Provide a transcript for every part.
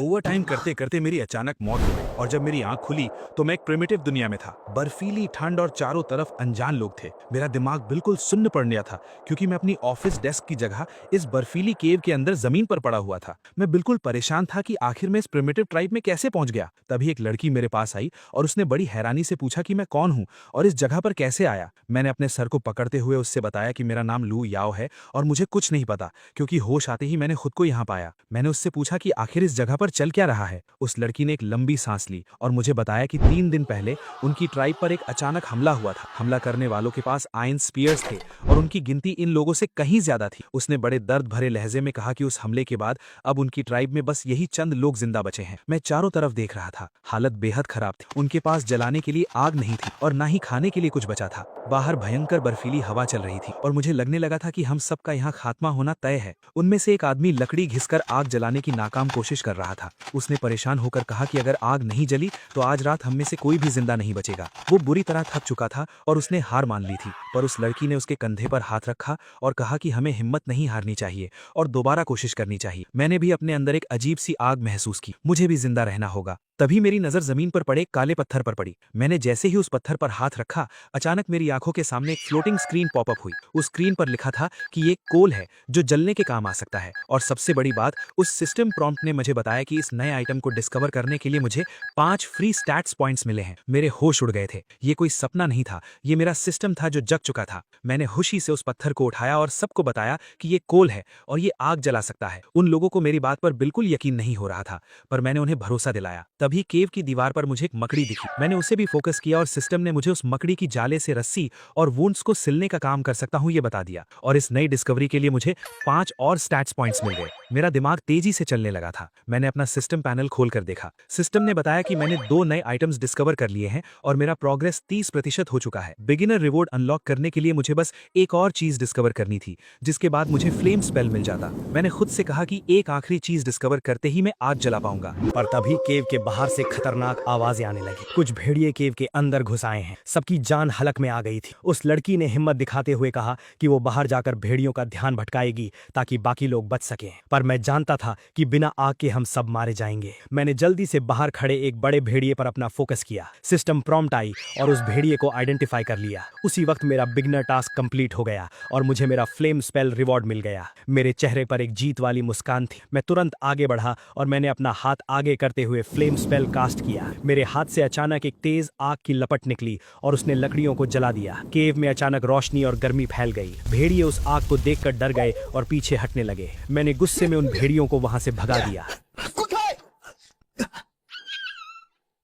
Over time करते करते मेरी अचानक मौत हो गई और जब मेरी आंख खुली तो मैं एक प्रिमिटिव दुनिया में था। बर्फीली ठंड और चारों तरफ अनजान लोग थे। मेरा दिमाग बिल्कुल सुन्न पड़ गया था क्योंकि मैं अपनी ऑफिस डेस्क की जगह इस बर्फीली केव के अंदर जमीन पर पड़ा हुआ था। मैं बिल्कुल परेशान था कि आखिर मैं इस प्रिमिटिव ट्राइब में कैसे पहुंच गया। तभी एक लड़की मेरे पास आई और उसने बड़ी हैरानी से पूछा कि मैं कौन हूं और इस जगह पर कैसे आया। मैंने अपने सर को पकड़ते हुए उससे बताया कि मेरा नाम लू याओ है और मुझे कुछ नहीं पता, क्योंकि होश आते ही मैंने खुद को यहाँ पाया। मैंने उससे पूछा कि आखिर इस जगह पर चल क्या रहा है। उस लड़की ने एक लंबी सांस ली और मुझे बताया कि 3 दिन पहले उनकी ट्राइब पर एक अचानक हमला हुआ था। हमला करने वालों के पास आयरन स्पीयर्स थे और उनकी गिनती इन लोगों से कहीं ज्यादा थी। उसने बड़े दर्द भरे लहजे में कहा कि उस हमले के बाद अब उनकी ट्राइब में बस यही चंद लोग जिंदा बचे हैं। मैं चारों तरफ देख रहा था। हालत बेहद खराब थी। उनके पास जलाने के लिए आग नहीं थी और ना ही खाने के लिए कुछ बचा था। बाहर भयंकर बर्फीली हवा चल रही थी और मुझे लगने लगा था कि हम सबका यहाँ खात्मा होना तय है। उनमें से एक आदमी लकड़ी घिसकर आग जलाने की नाकाम कोशिश कर रहा था। उसने परेशान होकर कहा कि अगर आग नहीं जली तो आज रात हम में से कोई भी जिंदा नहीं बचेगा। वो बुरी तरह थक चुका था और उसने हार मान ली थी, पर उस लड़की ने उसके कंधे पर हाथ रखा और कहा कि हमें हिम्मत नहीं हारनी चाहिए और दोबारा कोशिश करनी चाहिए। मैंने भी अपने अंदर एक अजीब सी आग महसूस की। मुझे भी जिंदा रहना होगा। तभी मेरी नजर जमीन पर पड़े काले पत्थर पर पड़ी। मैंने जैसे ही उस पत्थर पर हाथ रखा, अचानक मेरी आंखों के सामने एक फ्लोटिंग स्क्रीन पॉपअप हुई। उस स्क्रीन पर लिखा था कि ये कोल है जो जलने के काम आ सकता है। और सबसे बड़ी बात, उस सिस्टम प्रॉम्प्ट ने मुझे बताया कि इस नए आइटम को डिस्कवर करने के लिए मुझे 5 फ्री स्टैट्स पॉइंट्स मिले हैं। मेरे होश उड़ गए थे। ये कोई सपना नहीं था, ये मेरा सिस्टम था जो जग चुका था। मैंने खुशी से उस पत्थर को उठाया और सबको बताया कि ये कोल है और ये आग जला सकता है। उन लोगों को मेरी बात पर बिल्कुल यकीन नहीं हो रहा था, पर मैंने उन्हें भरोसा दिलाया। तभी केव की दीवार पर मुझे एक मकड़ी दिखी। मैंने उसे भी फोकस किया और सिस्टम ने मुझे उस मकड़ी की जाले से रस्सी और वुंड्स को सिलने का काम कर सकता हूं ये बता दिया। और इस नई डिस्कवरी के लिए मुझे 5 और स्टैट्स पॉइंट्स मिल गए। मेरा दिमाग तेजी से चलने लगा था। मैंने अपना सिस्टम पैनल खोलकर देखा। सिस्टम ने बताया कि मैंने 2 नए आइटम्स डिस्कवर कर लिए हैं और मेरा प्रोग्रेस 30% हो चुका है। बिगिनर रिवॉर्ड अनलॉक करने के लिए मुझे बस एक और चीज डिस्कवर करनी थी, जिसके बाद मुझे फ्लेम स्पेल मिल जाता। मैंने खुद से कहा कि एक आखिरी चीज डिस्कवर करते ही मैं आग जला पाऊंगा। पर तभी केव के बाहर से खतरनाक आवाजें आने लगी। कुछ भेड़िए केव के अंदर घुस आए हैं। सबकी जान हलक में आ गई थी। उस लड़की ने हिम्मत दिखाते हुए कहा कि वो बाहर जाकर भेड़ियों का ध्यान भटकाएगी ताकि बाकी लोग बच सकें। पर मैं जानता था कि बिना आग के हम सब मारे जाएंगे। मैंने जल्दी से बाहर खड़े एक बड़े भेड़िए पर अपना फोकस किया। सिस्टम प्रॉम्प्ट आई और उस भेड़िए को आइडेंटिफाई कर लिया। उसी वक्त मेरा बिगनर टास्क कंप्लीट हो गया और मुझे मेरा फ्लेम स्पेल रिवॉर्ड मिल गया। मेरे चेहरे पर एक जीत वाली मुस्कान थी। मैं तुरंत आगे बढ़ा और मैंने अपना हाथ आगे करते हुए फ्लेम स्पेल कास्ट किया। मेरे हाथ से अचानक एक तेज आग की लपट निकली और उसने लकड़ियों को जला दिया। केव में अचानक रोशनी और गर्मी फैल गई। भेड़िए उस आग को देखकर डर गए और पीछे हटने लगे। मैंने गुस्से में उन भेड़ियों को वहां से भगा दिया।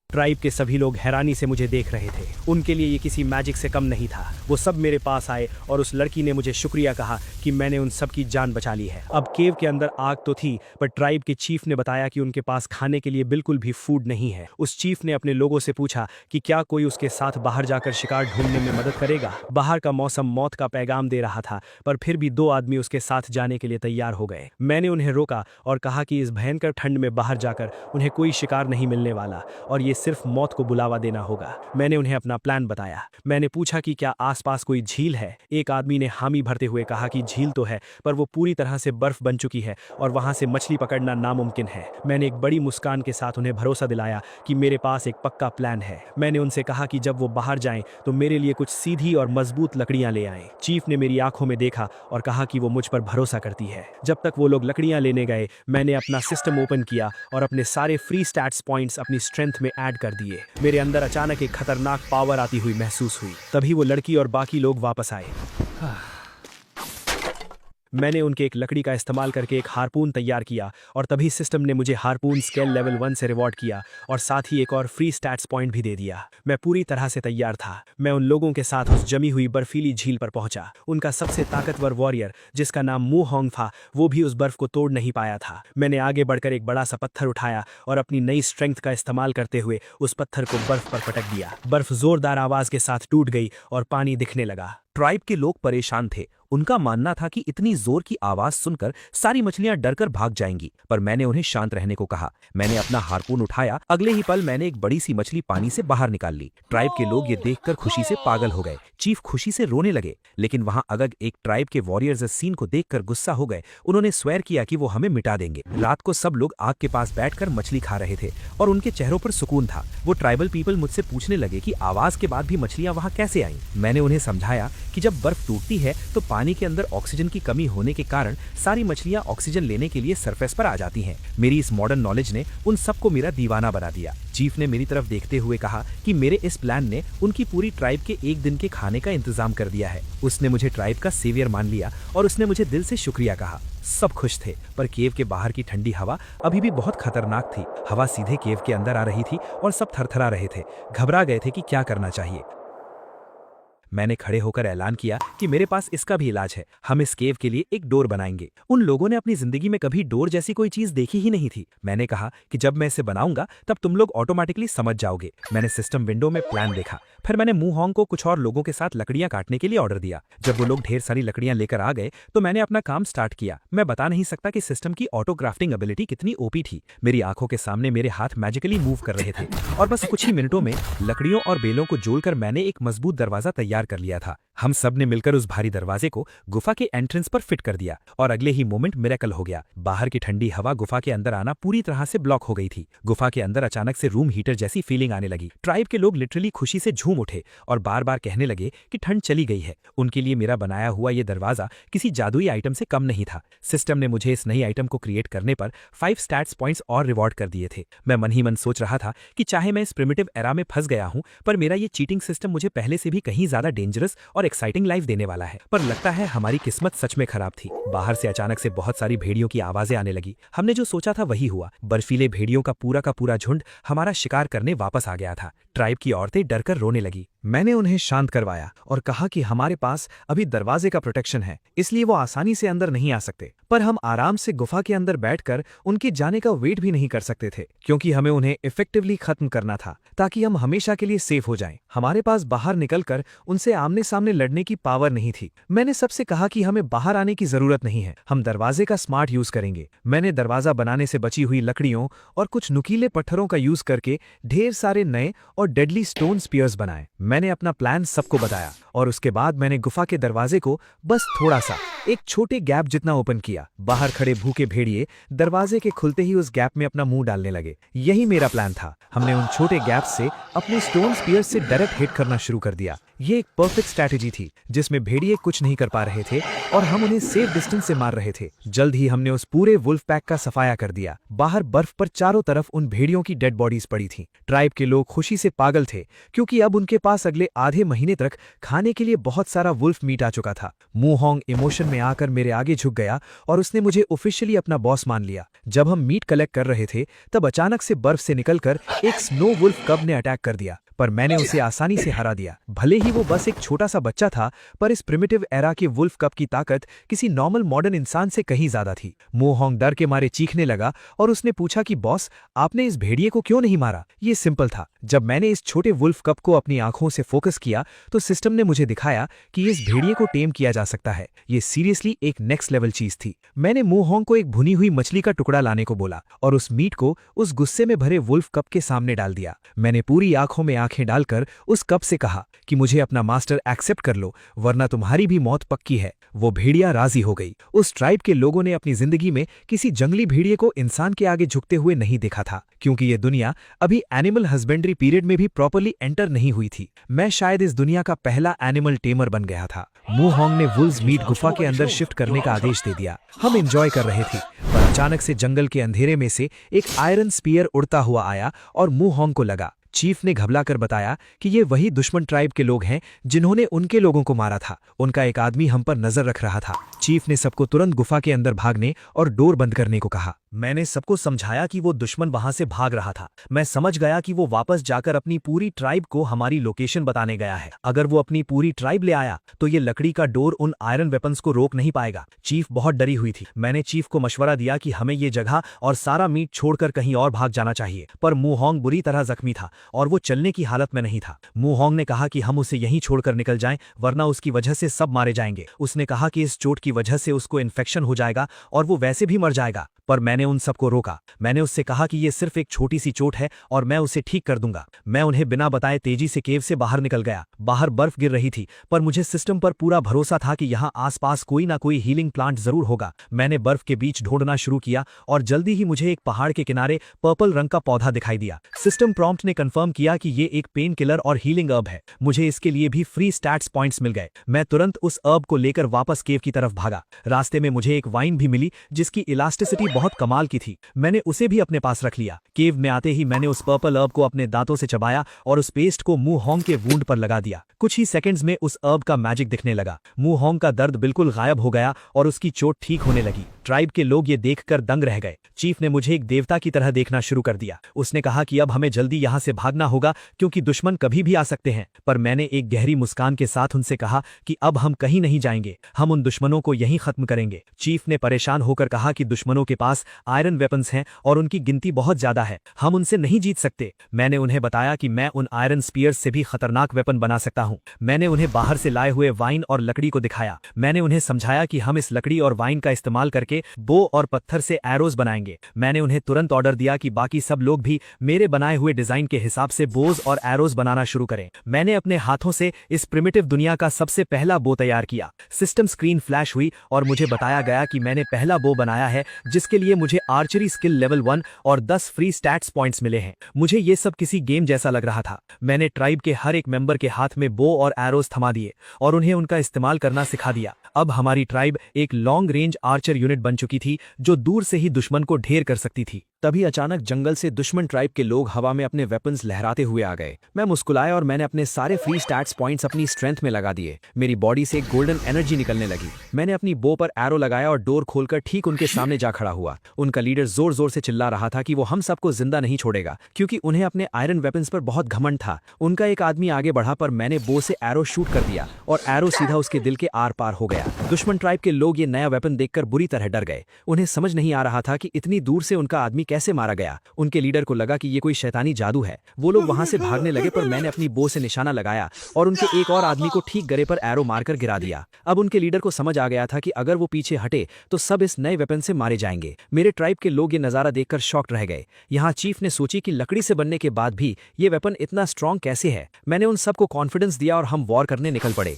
ट्राइब के सभी लोग हैरानी से मुझे देख रहे थे। उनके लिए ये किसी मैजिक से कम नहीं था। वो सब मेरे पास आए और उस लड़की ने मुझे शुक्रिया कहा कि मैंने उन सब की जान बचा ली है। अब केव के अंदर आग तो थी, पर ट्राइब के चीफ ने बताया कि उनके पास खाने के लिए बिल्कुल भी फूड नहीं है। उस चीफ ने अपने लोगों से पूछा कि क्या कोई उसके साथ बाहर जाकर शिकार ढूंढने में मदद करेगा। बाहर का मौसम मौत का पैगाम दे रहा था, पर फिर भी 2 आदमी उसके साथ जाने के लिए तैयार हो गए। मैंने उन्हें रोका और कहा कि इस भयंकर ठंड में बाहर जाकर उन्हें कोई शिकार नहीं मिलने वाला और ये सिर्फ मौत को बुलावा देना होगा। मैंने उन्हें अपना प्लान बताया। मैंने पूछा कि क्या आसपास कोई झील है। एक आदमी ने हामी भरते हुए कहा कि झील तो है, पर वो पूरी तरह से बर्फ बन चुकी है और वहां से मछली पकड़ना नामुमकिन है। मैंने एक बड़ी मुस्कान के साथ उन्हें भरोसा दिलाया कि मेरे पास एक पक्का प्लान है। मैंने उनसे कहा कि जब वो बाहर जाएं तो मेरे लिए कुछ सीधी और मजबूत लकड़ियां ले आएं। चीफ ने मेरी आंखों में देखा और कहा कि वो मुझ पर भरोसा करती है। जब तक वो लोग लकड़ियां लेने गए, मैंने अपना सिस्टम ओपन किया और अपने सारे फ्री स्टैट्स पॉइंट्स अपनी स्ट्रेंथ में ऐड कर दिए। मेरे अंदर अचानक एक खतरनाक पावर आती हुई महसूस हुई। तभी वो लड़की और बाकी लोग वापस आए। मैंने उनके एक लकड़ी का इस्तेमाल करके एक हारपून तैयार किया और तभी सिस्टम ने मुझे हारपून स्केल लेवल 1 से रिवॉर्ड किया और साथ ही एक और फ्री स्टैट्स पॉइंट भी दे दिया। मैं पूरी तरह से तैयार था। मैं उन लोगों के साथ उस जमी हुई बर्फीली झील पर पहुंचा। उनका सबसे ताकतवर वॉरियर, जिसका नाम मू होंग था, वो भी उस बर्फ को तोड़ नहीं पाया था। मैंने आगे बढ़कर एक बड़ा सा पत्थर उठाया और अपनी नई स्ट्रेंथ का इस्तेमाल करते हुए उस पत्थर को बर्फ पर पटक दिया। बर्फ जोरदार आवाज के साथ टूट गई और पानी दिखने लगा। ट्राइब के लोग परेशान थे। उनका मानना था कि इतनी जोर की आवाज सुनकर सारी मछलियां डरकर भाग जाएंगी, पर मैंने उन्हें शांत रहने को कहा। मैंने अपना हार्पून उठाया। अगले ही पल मैंने एक बड़ी सी मछली पानी से बाहर निकाल ली। ट्राइब के लोग ये देखकर खुशी से पागल हो गए। चीफ खुशी से रोने लगे, लेकिन वहां अगग एक ट्राइब के वॉरियर्स इस सीन को देखकर गुस्सा हो गए। उन्होंने स्वेर किया कि वो हमें मिटा देंगे। रात को सब लोग आग के पास बैठकर मछली खा रहे थे और उनके चेहरों पर सुकून था। वो ट्राइबल पीपल मुझसे पूछने लगे कि आवाज के बाद भी मछलियां वहां कैसे आईं। मैंने उन्हें समझाया कि जब बर्फ टूटती है तो पानी के अंदर ऑक्सीजन की कमी होने के कारण सारी मछलियां ऑक्सीजन लेने के लिए सरफेस पर आ जाती हैं। मेरी इस मॉडर्न नॉलेज ने उन सबको मेरा दीवाना बना दिया। चीफ ने मेरी तरफ देखते हुए कहा कि मेरे इस प्लान ने उनकी पूरी ट्राइब के एक दिन के खाने का इंतजाम कर दिया है। उसने मुझे ट्राइब का सेवियर मान लिया और उसने मुझे दिल से शुक्रिया कहा। सब खुश थे, पर केव के बाहर की ठंडी हवा अभी भी बहुत खतरनाक थी। हवा सीधे केव के अंदर आ रही थी और सब थरथरा रहे थे, घबरा गए थे कि क्या करना चाहिए। मैंने खड़े होकर ऐलान किया कि मेरे पास इसका भी इलाज है। हम इस केव के लिए एक डोर बनाएंगे। उन लोगों ने अपनी जिंदगी में कभी डोर जैसी कोई चीज देखी ही नहीं थी। मैंने कहा कि जब मैं इसे बनाऊंगा तब तुम लोग ऑटोमेटिकली समझ जाओगे। मैंने सिस्टम विंडो में प्लान देखा। फिर मैंने मूहोंग को कुछ और लोगों के साथ लकड़ियां काटने के लिए ऑर्डर दिया। जब वो लोग ढेर सारी लकड़ियां लेकर आ गए तो मैंने अपना काम स्टार्ट किया। मैं बता नहीं सकता कि सिस्टम की ऑटो क्राफ्टिंग एबिलिटी कितनी ओपी थी। मेरी आंखों के सामने मेरे हाथ मैजिकली मूव कर रहे थे और बस कुछ ही मिनटों में लकड़ियों और बेलों को जोड़कर मैंने एक मजबूत दरवाजा तैयार कर लिया था। हम सब ने मिलकर उस भारी दरवाजे को गुफा के एंट्रेंस पर फिट कर दिया और अगले ही मोमेंट मिरेकल हो गया। बाहर की ठंडी हवा गुफा के अंदर आना पूरी तरह से ब्लॉक हो गई थी। गुफा के अंदर अचानक से रूम हीटर जैसी फीलिंग आने लगी। ट्राइब के लोग लिटरली खुशी से झूम उठे और बार बार कहने लगे कि ठंड चली गई है। उनके लिए मेरा बनाया हुआ ये दरवाजा किसी जादुई आइटम से कम नहीं था। सिस्टम ने मुझे इस नई आइटम को क्रिएट करने पर 5 स्टैट्स पॉइंट्स और रिवॉर्ड कर दिए थे। मैं मन ही मन सोच रहा था कि चाहे मैं इस प्रिमिटिव एरा में फंस गया हूं, पर मेरा ये चीटिंग सिस्टम मुझे पहले से भी कहीं ज्यादा डेंजरस और एक्साइटिंग लाइफ देने वाला है। पर लगता है हमारी किस्मत सच में खराब थी। बाहर से अचानक से बहुत सारी भेड़ियों की आवाजें आने लगी। हमने जो सोचा था वही हुआ। बर्फीले भेड़ियों का पूरा झुंड हमारा शिकार करने वापस आ गया था। ट्राइब की औरतें डरकर रोने लगी। मैंने उन्हें शांत करवाया और कहा कि हमारे पास अभी दरवाजे का प्रोटेक्शन है, इसलिए वो आसानी से अंदर नहीं आ सकते। पर हम आराम से गुफा के अंदर बैठकर उनके जाने का वेट भी नहीं कर सकते थे, क्योंकि हमें उन्हें इफेक्टिवली खत्म करना था ताकि हम हमेशा के लिए सेफ हो जाएं। हमारे पास बाहर निकलकर उनसे आमने सामने लड़ने की पावर नहीं थी। मैंने सबसे कहा कि हमें बाहर आने की जरूरत नहीं है, हम दरवाजे का स्मार्ट यूज करेंगे। मैंने दरवाजा बनाने से बची हुई लकड़ियों और कुछ नुकीले पत्थरों का यूज करके ढेर सारे नए और डेडली स्टोन स्पीयर्स बनाए। मैंने अपना प्लान सबको बताया और उसके बाद मैंने गुफा के दरवाजे को बस थोड़ा सा एक छोटे गैप जितना ओपन किया। बाहर खड़े भूखे भेड़िए दरवाजे के खुलते ही उस गैप में अपना मुंह डालने लगे। यही मेरा प्लान था। हमने उन छोटे गैप से अपने स्टोन स्पीयर्स से डायरेक्ट हिट करना शुरू कर दिया। ये एक परफेक्ट स्ट्रैटेजी थी जिसमें भेड़िए कुछ नहीं कर पा रहे थे और हम उन्हें सेफ डिस्टेंस से मार रहे थे। जल्द ही हमने उस पूरे वुल्फ पैक का सफाया कर दिया। बाहर बर्फ पर चारों तरफ उन भेड़ियों की डेड बॉडीज पड़ी थीं। ट्राइब के लोग खुशी से पागल थे, क्योंकि अब उनके पास अगले आधे महीने तक खाने के लिए बहुत सारा वुल्फ मीट आ चुका था। मूहोंग इमोशन में आकर मेरे आगे झुक गया और उसने मुझे ऑफिशियली अपना बॉस मान लिया। जब हम मीट कलेक्ट कर रहे थे तब अचानक से बर्फ से निकलकर एक स्नो वुल्फ कब ने अटैक कर दिया, पर मैंने उसे आसानी से हरा दिया। भले ही वो बस एक छोटा सा बच्चा था, पर इस प्रिमिटिव एरा के वुल्फ कप की ताकत किसी नॉर्मल मॉडर्न इंसान से कहीं ज्यादा थी। मूहोंग डर के मारे चीखने लगा और उसने पूछा कि बॉस, आपने इस भेड़िए को क्यों नहीं मारा? ये सिंपल था। जब मैंने इस छोटे वुल्फ कप को अपनी आंखों से फोकस किया तो सिस्टम ने मुझे दिखाया कि इस भेड़िए को टेम किया जा सकता है। ये सीरियसली एक नेक्स्ट लेवल चीज थी। मैंने मूहोंग को एक भुनी हुई मछली का टुकड़ा लाने को बोला और उस मीट को उस गुस्से में भरे वुल्फ कप के सामने डाल दिया। मैंने पूरी आंखों में आंखें डालकर उस कप से कहा कि मुझे अपना मास्टर एक्सेप्ट कर लो, वरना तुम्हारी भी मौत पक्की है। वो भेड़िया राजी हो गई। उस ट्राइब के लोगों ने अपनी जिंदगी में किसी जंगली भेड़िए को इंसान के आगे झुकते हुए नहीं देखा था, क्योंकि ये दुनिया अभी एनिमल हस्बेंड्री पीरियड में भी प्रॉपर्ली एंटर नहीं हुई थी। मैं शायद इस दुनिया का पहला एनिमल टेमर बन गया था। मूहोंग ने वुल्स मीट गुफा के अंदर शिफ्ट करने का आदेश दे दिया। हम एंजॉय कर रहे थे, पर अचानक से जंगल के अंधेरे में से एक आयरन स्पीयर उड़ता हुआ आया और मूहोंग को लगा। चीफ ने घबराकर बताया कि ये वही दुश्मन ट्राइब के लोग हैं जिन्होंने उनके लोगों को मारा था। उनका एक आदमी हम पर नजर रख रहा था। चीफ ने सबको तुरंत गुफा के अंदर भागने और डोर बंद करने को कहा। मैंने सबको समझाया कि वो दुश्मन वहां से भाग रहा था। मैं समझ गया कि वो वापस जाकर अपनी पूरी ट्राइब को हमारी लोकेशन बताने गया है। अगर वो अपनी पूरी ट्राइब ले आया तो ये लकड़ी का डोर उन आयरन वेपन्स को रोक नहीं पाएगा। चीफ बहुत डरी हुई थी। मैंने चीफ को मशवरा दिया कि हमें ये जगह और सारा मीट छोड़कर कहीं और भाग जाना चाहिए, पर मुहोंग बुरी तरह जख्मी था और वो चलने की हालत में नहीं था। मुहोंग ने कहा कि हम उसे यहीं छोड़कर निकल जाएं, वरना उसकी वजह से सब मारे जाएंगे। उसने कहा कि इस चोट की वजह से उसको इन्फेक्शन हो जाएगा और वो वैसे भी मर जाएगा, पर मैंने उन सबको रोका। मैंने उससे कहा कि ये सिर्फ एक छोटी सी चोट है और मैं उसे ठीक कर दूंगा। मैं उन्हें बिना बताए तेजी से केव से बाहर निकल गया। बाहर बर्फ गिर रही थी, पर मुझे सिस्टम पर पूरा भरोसा था कि यहाँ आसपास कोई ना कोई हीलिंग प्लांट जरूर होगा। मैंने बर्फ के बीच ढूंढना शुरू किया और जल्दी ही मुझे एक पहाड़ के किनारे पर्पल रंग का पौधा दिखाई दिया। सिस्टम प्रॉम्प्ट ने कंफर्म किया कि ये एक पेन किलर और हीलिंग अर्ब है। मुझे इसके लिए भी फ्री स्टैट्स पॉइंट्स मिल गए। मैं तुरंत उस अर्ब को लेकर वापस केव की तरफ भागा। रास्ते में मुझे एक वाइन भी मिली जिसकी इलास्टिसिटी बहुत कमाल की थी। मैंने उसे भी अपने पास रख लिया। केव में आते ही मैंने उस पर्पल अर्ब को अपने दांतों से चबाया और उस पेस्ट को मुहोंग के वूंड पर लगा दिया। कुछ ही सेकंड्स में उस अर्ब का मैजिक दिखने लगा। मुहोंग का दर्द बिल्कुल गायब हो गया और उसकी चोट ठीक होने लगी। ट्राइब के लोग ये देखकर दंग रह गए। चीफ ने मुझे एक देवता की तरह देखना शुरू कर दिया। उसने कहा कि अब हमें जल्दी यहाँ से भागना होगा क्योंकि दुश्मन कभी भी आ सकते हैं। पर मैंने एक गहरी मुस्कान के साथ उनसे कहा कि अब हम कहीं नहीं जाएंगे, हम उन दुश्मनों को यहीं खत्म करेंगे। चीफ ने परेशान होकर कहा कि दुश्मनों के पास आयरन वेपन्स हैं और उनकी गिनती बहुत ज्यादा है, हम उनसे नहीं जीत सकते। मैंने उन्हें बताया कि मैं उन आयरन स्पीयर्स से भी खतरनाक वेपन बना सकता हूँ। मैंने उन्हें बाहर से लाए हुए वाइन और लकड़ी को दिखाया। मैंने उन्हें समझाया कि हम इस लकड़ी और वाइन का इस्तेमाल करके बो और पत्थर से एरोज बनाएंगे। मैंने उन्हें तुरंत ऑर्डर दिया कि बाकी सब लोग भी मेरे बनाए हुए डिजाइन के हिसाब से बोज और एरोज बनाना शुरू करें। मैंने अपने हाथों से इस प्रिमिटिव दुनिया का सबसे पहला बो तैयार किया। सिस्टम स्क्रीन फ्लैश हुई और मुझे बताया गया कि मैंने पहला बो बनाया है जिसके लिए मुझे आर्चरी स्किल लेवल 1 और 10 फ्री स्टैट्स पॉइंट्स मिले हैं। मुझे ये सब किसी गेम जैसा लग रहा था। मैंने ट्राइब के हर एक मेंबर के हाथ में बो और एरोज थमा दिए और उन्हें उनका इस्तेमाल करना सिखा दिया। अब हमारी ट्राइब एक लॉन्ग रेंज आर्चर यूनिट बन चुकी थी जो दूर से ही दुश्मन को ढेर कर सकती थी। तभी अचानक जंगल से दुश्मन ट्राइब के लोग हवा में अपने वेपन्स लहराते हुए आ गए। मैं मुस्कुराया और मैंने अपने सारे फ्री स्टैट्स पॉइंट्स अपनी स्ट्रेंथ में लगा दिए। मेरी बॉडी से एक गोल्डन एनर्जी निकलने लगी। मैंने अपनी बो पर एरो लगाया और डोर खोलकर ठीक उनके सामने जा खड़ा हुआ। उनका लीडर जोर जोर से चिल्ला रहा था कि वो हम सबको जिंदा नहीं छोड़ेगा क्योंकि उन्हें अपने आयरन वेपन्स पर बहुत घमंड था। उनका एक आदमी आगे बढ़ा पर मैंने बो से एरो शूट कर दिया और एरो सीधा उसके दिल के आर पार हो गया। दुश्मन ट्राइब के लोग ये नया वेपन देखकर बुरी तरह डर गए। उन्हें समझ नहीं आ रहा था कि इतनी दूर से उनका आदमी कैसे मारा गया। उनके लीडर को लगा कि ये कोई शैतानी जादू है। वो लोग वहां से भागने लगे पर मैंने अपनी बो से निशाना लगाया और उनके एक और आदमी को ठीक गले पर एरो मारकर गिरा दिया। अब उनके लीडर को समझ आ गया था कि अगर वो पीछे हटे तो सब इस नए वेपन से मारे जाएंगे। मेरे ट्राइब के लोग ये नजारा देखकर शॉक्ड रह गए। यहाँ चीफ ने सोची कि लकड़ी से बनने के बाद भी ये वेपन इतना स्ट्रांग कैसे है। मैंने उन सबको कॉन्फिडेंस दिया और हम वॉर करने निकल पड़े।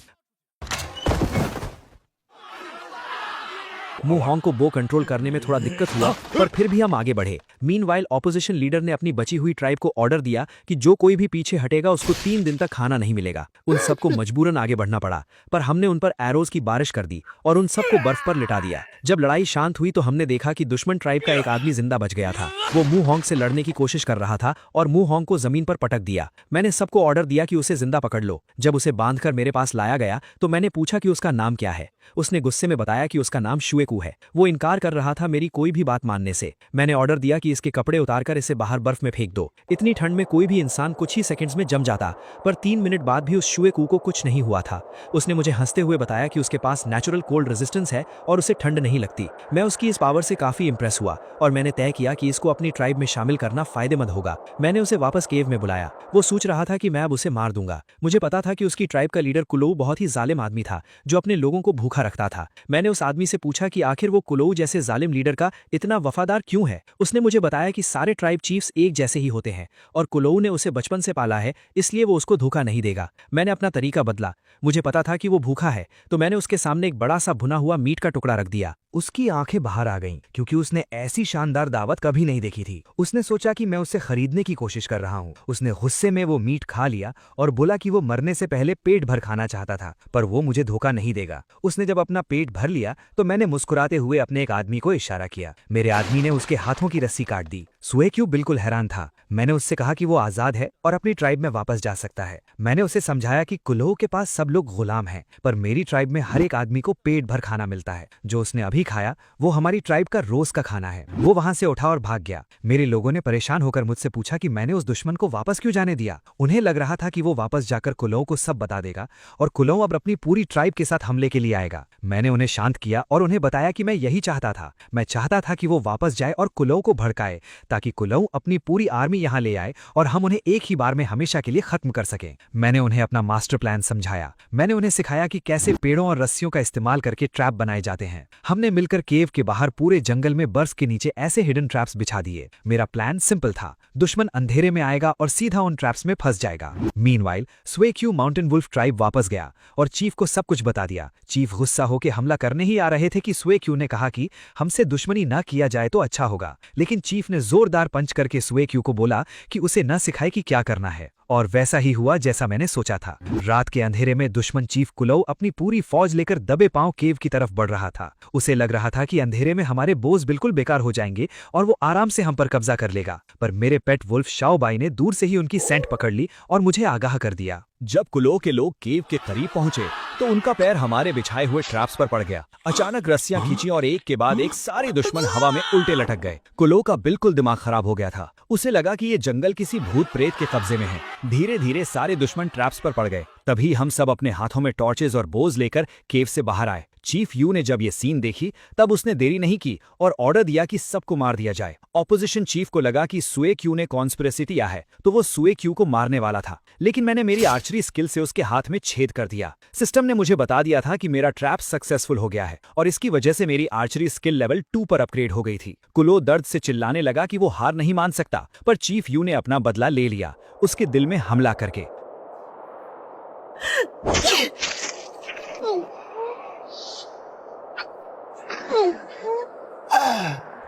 मुहोंग को बो कंट्रोल करने में थोड़ा दिक्कत हुआ पर फिर भी हम आगे बढ़े। मीनवाइल ऑपोजिशन लीडर ने अपनी बची हुई ट्राइब को ऑर्डर दिया कि जो कोई भी पीछे हटेगा उसको 3 दिन तक खाना नहीं मिलेगा। उन सबको मजबूरन आगे बढ़ना पड़ा, पर हमने उन पर एरोज की बारिश कर दी और उन सबको बर्फ पर लिटा दिया। जब लड़ाई शांत हुई तो हमने देखा कि दुश्मन ट्राइब का एक आदमी जिंदा बच गया था। वो मुहोंग से लड़ने की कोशिश कर रहा था और मुहोंग को जमीन पर पटक दिया। मैंने सबको ऑर्डर दिया कि उसे जिंदा पकड़ लो। जब उसे बांधकर मेरे पास लाया गया तो मैंने पूछा कि उसका नाम क्या है। उसने गुस्से में बताया कि उसका नाम शुएकू है। वो इनकार कर रहा था मेरी कोई भी बात मानने से। मैंने ऑर्डर दिया कि इसके कपड़े उतारकर इसे बाहर बर्फ में फेंक दो। इतनी ठंड में कोई भी इंसान कुछ ही सेकंड्स में जम जाता, पर 3 मिनट बाद भी उस शुएकू को कुछ नहीं हुआ था। उसने मुझे हंसते हुए बताया कि उसके पास नेचुरल कोल्ड रेजिस्टेंस है और उसे ठंड नहीं लगती। मैं उसकी इस पावर से काफी इंप्रेस हुआ और मैंने तय किया कि इसको अपनी ट्राइब में शामिल करना फायदेमंद होगा। मैंने उसे वापस केव में बुलाया। वो सोच रहा था कि मैं अब उसे मार दूंगा। मुझे पता था कि उसकी ट्राइब का लीडर कुलोऊ बहुत ही जालिम आदमी था जो अपने लोगों को भूखा रखता था। मैंने उस आदमी से पूछा कि आखिर वो कुलोऊ जैसे जालिम लीडर का इतना वफादार क्यों है। उसने मुझे बताया कि सारे ट्राइब चीफ्स एक जैसे ही होते हैं और कुलोऊ ने उसे बचपन से पाला है, इसलिए वो उसको धोखा नहीं देगा। मैंने अपना तरीका बदला। मुझे पता था कि वो भूखा है तो मैंने उसके सामने एक बड़ा सा भुना हुआ मीट का टुकड़ा रख दिया। उसकी आंखें बाहर आ गईं क्योंकि उसने ऐसी शानदार दावत कभी नहीं देखी थी। उसने सोचा कि मैं उससे खरीदने की कोशिश कर रहा हूँ। उसने गुस्से में वो मीट खा लिया और बोला कि वो मरने से पहले पेट भर खाना चाहता था, पर वो मुझे धोखा नहीं देगा। उसने जब अपना पेट भर लिया तो मैंने मुस्कुराते हुए अपने एक आदमी को इशारा किया। मेरे आदमी ने उसके हाथों की रस्सी काट दी। शुएकू बिल्कुल हैरान था। मैंने उससे कहा कि वो आजाद है और अपनी ट्राइब में वापस जा सकता है। मैंने उसे समझाया कि कुलोऊ के पास सब लोग गुलाम हैं, पर मेरी ट्राइब में हर एक आदमी को पेट भर खाना मिलता है। जो उसने अभी खाया, वो हमारी ट्राइब का रोज का खाना है। वो वहां से उठा और भाग गया। मेरे लोगों ने परेशान होकर मुझसे पूछा कि मैंने उस दुश्मन को वापस क्यों जाने दिया। उन्हें लग रहा था कि वो वापस जाकर कुलों को सब बता देगा और कुलों अब अपनी पूरी ट्राइब के साथ हमले के लिए आएगा। मैंने उन्हें शांत किया और उन्हें बताया कि मैं यही चाहता था। मैं चाहता था कि वो वापस जाए और कुलों को भड़काए, ताकि कुलों अपनी पूरी आर्मी यहाँ ले आए और हम उन्हें एक ही बार में हमेशा के लिए खत्म कर सकें। मैंने उन्हें अपना मास्टर प्लान समझाया। मैंने उन्हें सिखाया कि कैसे पेड़ों और रस्सियों का इस्तेमाल करके ट्रैप बनाए जाते हैं। हमने मिलकर केव के बाहर पूरे जंगल में बर्फ के नीचे ऐसे हिडन ट्रैप्स बिछा दिए। मेरा प्लान सिंपल था, दुश्मन अंधेरे में आएगा और सीधा उन ट्रैप्स में फंस जाएगा। मीनवाइल स्वेक्यू माउंटेन वुल्फ ट्राइब वापस गया और चीफ को सब कुछ बता दिया। चीफ गुस्सा होकर हमला करने ही आ रहे थे कि स्वेक्यू ने कहा कि हमसे दुश्मनी न किया जाए तो अच्छा होगा, लेकिन चीफ ने जोरदार पंच करके स्वेक्यू को बोला कि उसे न सिखाए कि क्या करना है, और वैसा ही हुआ जैसा मैंने सोचा था। रात के अंधेरे में दुश्मन चीफ कुलौ अपनी पूरी फौज लेकर दबे पांव केव की तरफ बढ़ रहा था। उसे लग रहा था कि अंधेरे में हमारे बोझ बिल्कुल बेकार हो जाएंगे और वो आराम से हम पर कब्जा कर लेगा, पर मेरे पेट वुल्फ शाओबाई ने दूर से ही उनकी सेंट पकड़ ली और मुझे आगाह कर दिया। जब कुलो के लोग केव के करीब पहुंचे तो उनका पैर हमारे बिछाए हुए ट्रैप्स पर पड़ गया। अचानक रस्सियां खींची और एक के बाद एक सारे दुश्मन हवा में उल्टे लटक गए। कुलो का बिल्कुल दिमाग खराब हो गया था। उसे लगा कि ये जंगल किसी भूत प्रेत के कब्जे में है। धीरे धीरे सारे दुश्मन ट्रैप्स पर पड़ गए। तभी हम सब अपने हाथों में टॉर्चेज और बोझ लेकर केव से बाहर आए। चीफ यू ने जब ये सीन देखी तब उसने देरी नहीं की और ऑर्डर दिया कि सबको मार दिया जाए। ऑपोजिशन चीफ को लगा कि सुएक्यू ने कॉन्स्पिरेसी किया है तो वो सुएक्यू को मारने वाला था, लेकिन मैंने मेरी आर्चरी स्किल से उसके हाथ में छेद कर दिया। सिस्टम ने मुझे बता दिया था कि मेरा ट्रैप सक्सेसफुल हो गया है और इसकी वजह से मेरी आर्चरी स्किल लेवल 2 पर अपग्रेड हो गई थी। कुलो दर्द से चिल्लाने लगा कि वो हार नहीं मान सकता, पर चीफ यू ने अपना बदला ले लिया, उसके दिल में हमला करके।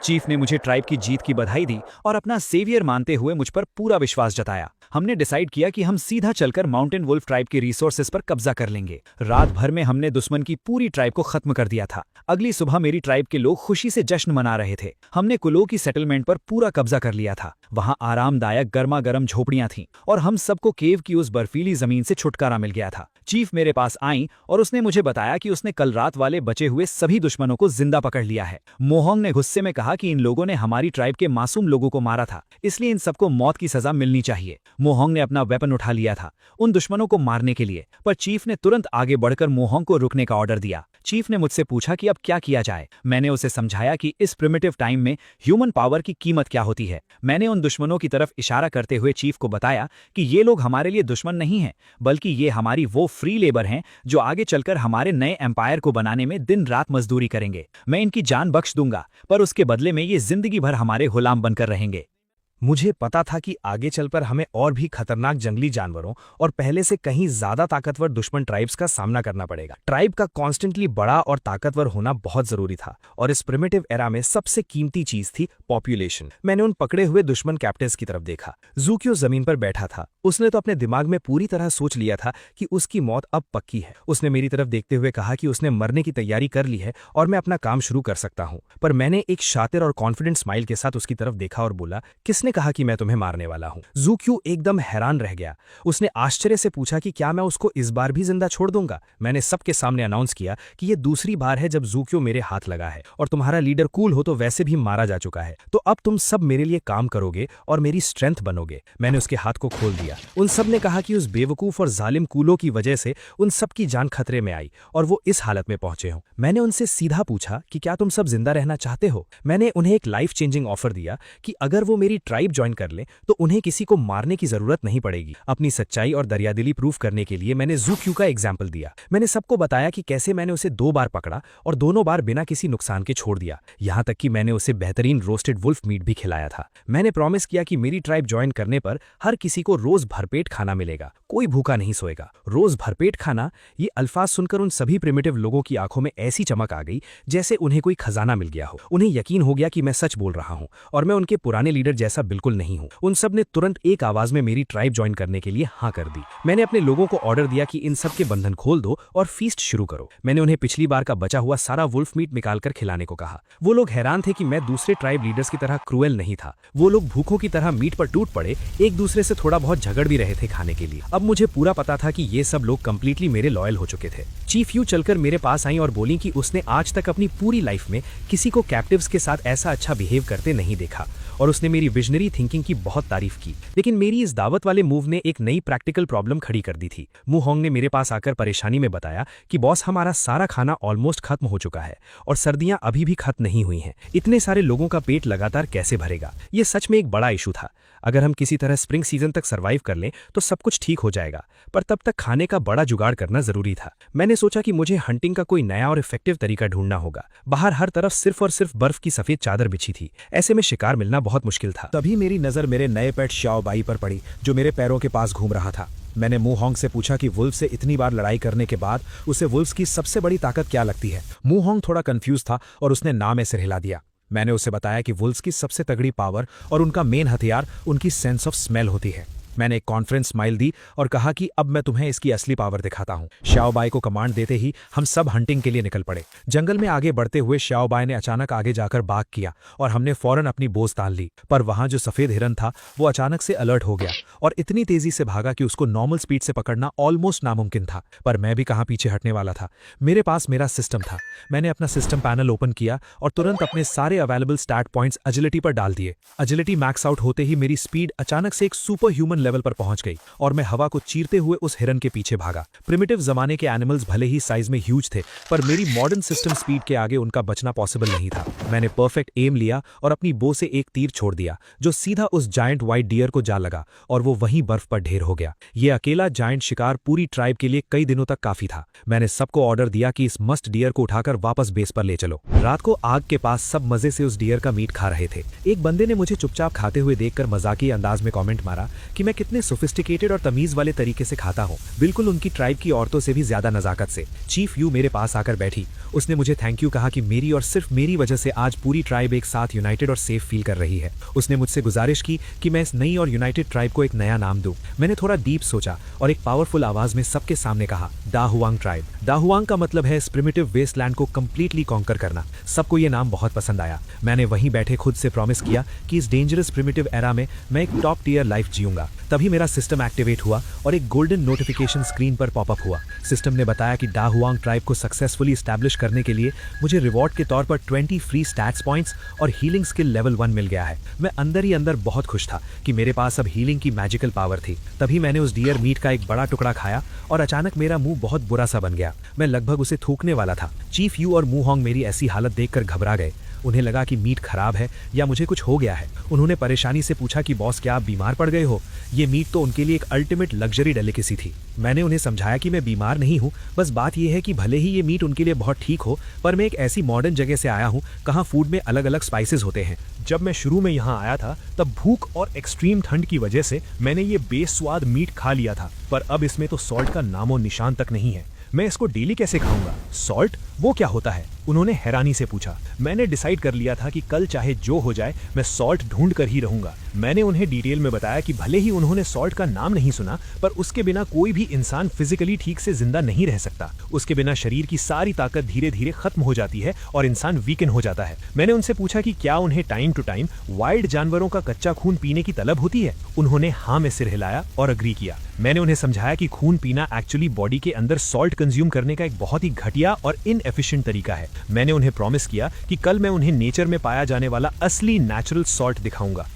चीफ ने मुझे ट्राइब की जीत की बधाई दी और अपना सेवियर मानते हुए मुझ पर पूरा विश्वास जताया। हमने डिसाइड किया कि हम सीधा चलकर माउंटेन वुल्फ ट्राइब के रिसोर्सेज पर कब्जा कर लेंगे। रात भर में हमने दुश्मन की पूरी ट्राइब को खत्म कर दिया था। अगली सुबह मेरी ट्राइब के लोग खुशी से जश्न मना रहे थे। हमने कुलो की सेटलमेंट पर पूरा कब्जा कर लिया था। वहां आरामदायक गर्मा गर्म झोपड़ियां थीं और हम सबको केव की उस बर्फीली जमीन से छुटकारा मिल गया था। चीफ मेरे पास आई और उसने मुझे बताया कि उसने कल रात वाले बचे हुए सभी दुश्मनों को जिंदा पकड़ लिया है। मोहोंग ने गुस्से में कहा कि इन लोगों ने हमारी ट्राइब के मासूम लोगों को मारा था, इसलिए इन सबको मौत की सजा मिलनी चाहिए। मोहोंग ने अपना वेपन उठा लिया था उन दुश्मनों को मारने के लिए, पर चीफ ने तुरंत आगे बढ़कर मोहोंग को रुकने का ऑर्डर दिया। चीफ ने मुझसे पूछा कि अब क्या किया जाए। मैंने उसे समझाया कि इस प्रिमिटिव टाइम में ह्यूमन पावर की कीमत क्या होती है। मैंने उन दुश्मनों की तरफ इशारा करते हुए चीफ को बताया कि ये लोग हमारे लिए दुश्मन नहीं हैं, बल्कि ये हमारी वो फ्री लेबर हैं जो आगे चलकर हमारे नए एम्पायर को बनाने में दिन रात मजदूरी करेंगे। मैं इनकी जान बख्श दूंगा, पर उसके बदले में ये जिंदगी भर हमारे गुलाम बनकर रहेंगे। मुझे पता था कि आगे चलकर हमें और भी खतरनाक जंगली जानवरों और पहले से कहीं ज्यादा ताकतवर दुश्मन ट्राइब्स का सामना करना पड़ेगा। ट्राइब का कॉन्स्टेंटली बड़ा और ताकतवर होना बहुत जरूरी था, और इस प्रिमिटिव एरा में सबसे कीमती चीज थी पॉपुलेशन। मैंने उन पकड़े हुए दुश्मन कैप्टिव्स की तरफ देखा। ज़ूक्यू जमीन पर बैठा था। उसने तो अपने दिमाग में पूरी तरह सोच लिया था कि उसकी मौत अब पक्की है। उसने मेरी तरफ देखते हुए कहा कि उसने मरने की तैयारी कर ली है और मैं अपना काम शुरू कर सकता हूं। पर मैंने एक शातिर और कॉन्फिडेंट स्माइल के साथ उसकी तरफ देखा और बोला, किसने कहा कि मैं तुम्हें मारने वाला हूं? ज़ूक्यू एकदम हैरान रह गया। उसने आश्चर्य से पूछा कि क्या मैं उसको इस बार भी जिंदा छोड़ दूंगा? मैंने सबके सामने अनाउंस किया कि यह दूसरी बार है जब ज़ूक्यू मेरे हाथ लगा है, और तुम्हारा लीडर कूल हो तो वैसे भी मारा जा चुका है, तो अब तुम सब मेरे लिए काम करोगे और मेरी स्ट्रेंथ बनोगे। मैंने उसके हाथ को खोल दिया। उन सब ने कहा कि उस बेवकूफ और जालिम कूलो की वजह से उन सब की जान खतरे में आई और वो इस हालत में पहुंचे हों। मैंने उनसे सीधा पूछा कि क्या तुम सब जिंदा रहना चाहते हो? मैंने उन्हें एक लाइफ चेंजिंग ऑफर दिया कि अगर वो मेरी ट्राइब ज्वाइन कर ले तो उन्हें किसी को मारने की जरूरत नहीं पड़ेगी। अपनी सच्चाई और दरियादिली प्रूफ करने के लिए मैंने ज़ूक्यू का एग्जाम्पल दिया। मैंने सबको बताया कि कैसे मैंने उसे 2 बार पकड़ा और दोनों बार बिना किसी नुकसान के छोड़ दिया। यहां तक कि मैंने उसे बेहतरीन रोस्टेड वुल्फ मीट भी खिलाया था। मैंने प्रॉमिस किया कि मेरी ट्राइब ज्वाइन करने पर हर किसी को रोज भरपेट खाना मिलेगा, कोई भूखा नहीं सोएगा। रोज भरपेट खाना, ये अल्फाज सुनकर उन सभी प्रिमिटिव लोगों की आंखों में ऐसी चमक आ गई जैसे उन्हें कोई खजाना मिल गया हो। उन्हें यकीन हो गया कि मैं सच बोल रहा हूं और मैं उनके पुराने लीडर जैसा बिल्कुल नहीं हूँ। उन सब ने तुरंत एक आवाज में मेरी ट्राइब ज्वाइन करने के लिए हाँ कर दी। मैंने अपने लोगों को ऑर्डर दिया कि इन सब के बंधन खोल दो और फीस्ट शुरू करो। मैंने उन्हें पिछली बार का बचा हुआ सारा वुल्फ मीट निकालकर खिलाने को कहा। वो लोग हैरान थे कि मैं दूसरे ट्राइब लीडर्स की तरह क्रूएल नहीं था। वो लोग भूखों की तरह मीट पर टूट पड़े, एक दूसरे से थोड़ा बहुत झगड़ भी रहे थे खाने के लिए। अब मुझे पूरा पता था कि ये सब लोग कंप्लीटली मेरे लॉयल हो चुके थे। चीफ यू चलकर मेरे पास आई और बोली कि उसने आज तक अपनी पूरी लाइफ में किसी को कैप्टिव्स के साथ ऐसा अच्छा बिहेव करते नहीं देखा और उसने मेरी विजनरी थिंकिंग की बहुत तारीफ की। लेकिन मेरी इस दावत वाले मूव ने एक नई प्रैक्टिकल प्रॉब्लम खड़ी कर दी थी। मू होंग ने मेरे पास आकर परेशानी में बताया कि बॉस, हमारा सारा खाना ऑलमोस्ट खत्म हो चुका है और सर्दियां अभी भी खत्म नहीं हुई हैं। इतने सारे लोगों का पेट लगातार कैसे भरेगा? ये सच में एक बड़ा इशू था। अगर हम किसी तरह स्प्रिंग सीजन तक सर्वाइव कर लें तो सब कुछ ठीक हो जाएगा, पर तब तक खाने का बड़ा जुगाड़ करना जरूरी था। मैंने सोचा कि मुझे हंटिंग का कोई नया और इफेक्टिव तरीका ढूंढना होगा। बाहर हर तरफ सिर्फ और सिर्फ बर्फ की सफेद चादर बिछी थी। ऐसे में शिकार मिलना बहुत मुश्किल था। तभी मेरी नजर मेरे नए पेट श्याओ बाई पर पड़ी, जो मेरे पैरों के पास घूम रहा था। मैंने मू होंग से पूछा कि वुल्फ से इतनी बार लड़ाई करने के बाद उसे वुल्फ्स की सबसे बड़ी ताकत क्या लगती है। मू होंग थोड़ा कंफ्यूज था और उसने ना में सिर हिला दिया। मैंने उसे बताया कि वुल्फ्स की सबसे तगड़ी पावर और उनका मेन हथियार उनकी सेंस ऑफ स्मेल होती है। मैंने एक कॉन्फ्रेंस स्माइल दी और कहा कि अब मैं तुम्हें इसकी असली पावर दिखाता हूं। श्याओबाई को कमांड देते ही हम सब हंटिंग के लिए निकल पड़े। जंगल में आगे बढ़ते हुए श्याओबाई ने अचानक आगे जाकर बाग किया और हमने फौरन अपनी बोझ तान ली। पर वहां जो सफेद हिरन था वो अचानक से अलर्ट हो गया और इतनी तेजी से भागा कि उसको नॉर्मल स्पीड से पकड़ना ऑलमोस्ट नामुमकिन था। पर मैं भी कहां पीछे हटने वाला था। मेरे पास मेरा सिस्टम था। मैंने अपना सिस्टम पैनल ओपन किया और तुरंत अपने सारे अवेलेबल स्टैट पॉइंट्स एजिलिटी पर डाल दिए। एजिलिटी मैक्स आउट होते ही मेरी स्पीड अचानक से एक सुपर ह्यूमन लेवल पर पहुंच गई और मैं हवा को चीरते हुए उस हिरन के पीछे भागा। प्रिमिटिव जमाने के एनिमल्स भले ही साइज में ह्यूज थे, पर मेरी मॉडर्न सिस्टम स्पीड के आगे उनका बचना पॉसिबल नहीं था। मैंने परफेक्ट एम लिया और अपनी बो से एक तीर छोड़ दिया जो सीधा उस जायंट व्हाइट डियर को जा लगा और वो वहीं बर्फ पर ढेर हो गया। ये अकेला जायंट शिकार पूरी ट्राइब के लिए कई दिनों तक काफी था। मैंने सबको ऑर्डर दिया कि इस मस्ट डियर को उठाकर वापस बेस पर ले चलो। रात को आग के पास सब मजे से उस डियर का मीट खा रहे थे। एक बंदे ने मुझे चुपचाप खाते हुए देखकर मजाकी अंदाज में कमेंट मारा कि मैं कितने सोफिस्टिकेटेड और तमीज वाले तरीके से खाता हूँ, बिल्कुल उनकी ट्राइब की औरतों से भी ज्यादा नजाकत से। चीफ यू मेरे पास आकर बैठी। उसने मुझे थैंक यू कहा कि मेरी और सिर्फ मेरी वजह से आज पूरी ट्राइब एक साथ यूनाइटेड और सेफ फील कर रही है। उसने मुझसे गुजारिश की कि मैं इस नई और यूनाइटेड ट्राइब को एक नया नाम दूं। मैंने थोड़ा डीप सोचा और एक पावरफुल आवाज में सबके सामने कहा, दाहुआंग ट्राइब। दाहुआंग का मतलब है इस प्रिमिटिव वेस्टलैंड को कंप्लीटली कॉन्कर करना। सबको ये नाम बहुत पसंद आया। मैंने वहीं बैठे खुद से प्रॉमिस किया कि इस डेंजरस प्रिमिटिव एरा में मैं एक टॉप टियर लाइफ जीऊंगा। तभी मेरा सिस्टम एक्टिवेट हुआ और एक गोल्डन नोटिफिकेशन स्क्रीन पर पॉपअप हुआ। सिस्टम ने बताया कि दाहुआंग ट्राइब को सक्सेसफुली एस्टैब्लिश करने के लिए मुझे रिवॉर्ड के तौर पर 20 फ्री स्टैट्स पॉइंट्स और हीलिंग स्किल लेवल 1 मिल गया है। मैं अंदर ही अंदर बहुत खुश था कि मेरे पास अब हीलिंग की मैजिकल पावर थी। तभी मैंने उस डियर मीट का एक बड़ा टुकड़ा खाया और अचानक मेरा मुंह बहुत बुरा सा बन गया। मैं लगभग उसे थूकने वाला था। चीफ यू और मू होंग मेरी ऐसी हालत देखकर घबरा गए। उन्हें लगा कि मीट खराब है या मुझे कुछ हो गया है। उन्होंने परेशानी से पूछा कि बॉस, क्या आप बीमार पड़ गए हो? ये मीट तो उनके लिए एक अल्टीमेट लग्जरी डेलिकेसी थी। मैंने उन्हें समझाया कि मैं बीमार नहीं हूँ, बस बात यह है कि भले ही ये मीट उनके लिए बहुत ठीक हो, पर मैं एक ऐसी मॉडर्न जगह से आया हूँ कहाँ फूड में अलग अलग स्पाइसेस होते हैं। जब मैं शुरू में यहाँ आया था तब भूख और एक्सट्रीम ठंड की वजह से मैंने ये बेस्वाद मीट खा लिया था, पर अब इसमें तो सॉल्ट का नामो निशान तक नहीं है। मैं इसको डेली कैसे खाऊंगा? सॉल्ट, वो क्या होता है? उन्होंने हैरानी से पूछा। मैंने डिसाइड कर लिया था कि कल चाहे जो हो जाए मैं सॉल्ट ढूंढ कर ही रहूंगा। मैंने उन्हें डिटेल में बताया कि भले ही उन्होंने सॉल्ट का नाम नहीं सुना, पर उसके बिना कोई भी इंसान फिजिकली ठीक से जिंदा नहीं रह सकता। उसके बिना शरीर की सारी ताकत धीरे धीरे खत्म हो जाती है और इंसान वीकन हो जाता है। मैंने उनसे पूछा कि क्या उन्हें टाइम टू टाइम वाइल्ड जानवरों का कच्चा खून पीने की तलब होती है? उन्होंने हाँ में सिर हिलाया और अग्री किया। मैंने उन्हें समझाया कि खून पीना एक्चुअली बॉडी के अंदर सॉल्ट कंज्यूम करने का एक बहुत ही घटिया और इनएफिशिएंट तरीका है। मैंने उन्हें प्रॉमिस किया कि कल मैं उन्हें नेचर में पाया जाने वाला असली नेचुरल सॉल्ट दिखाऊंगा।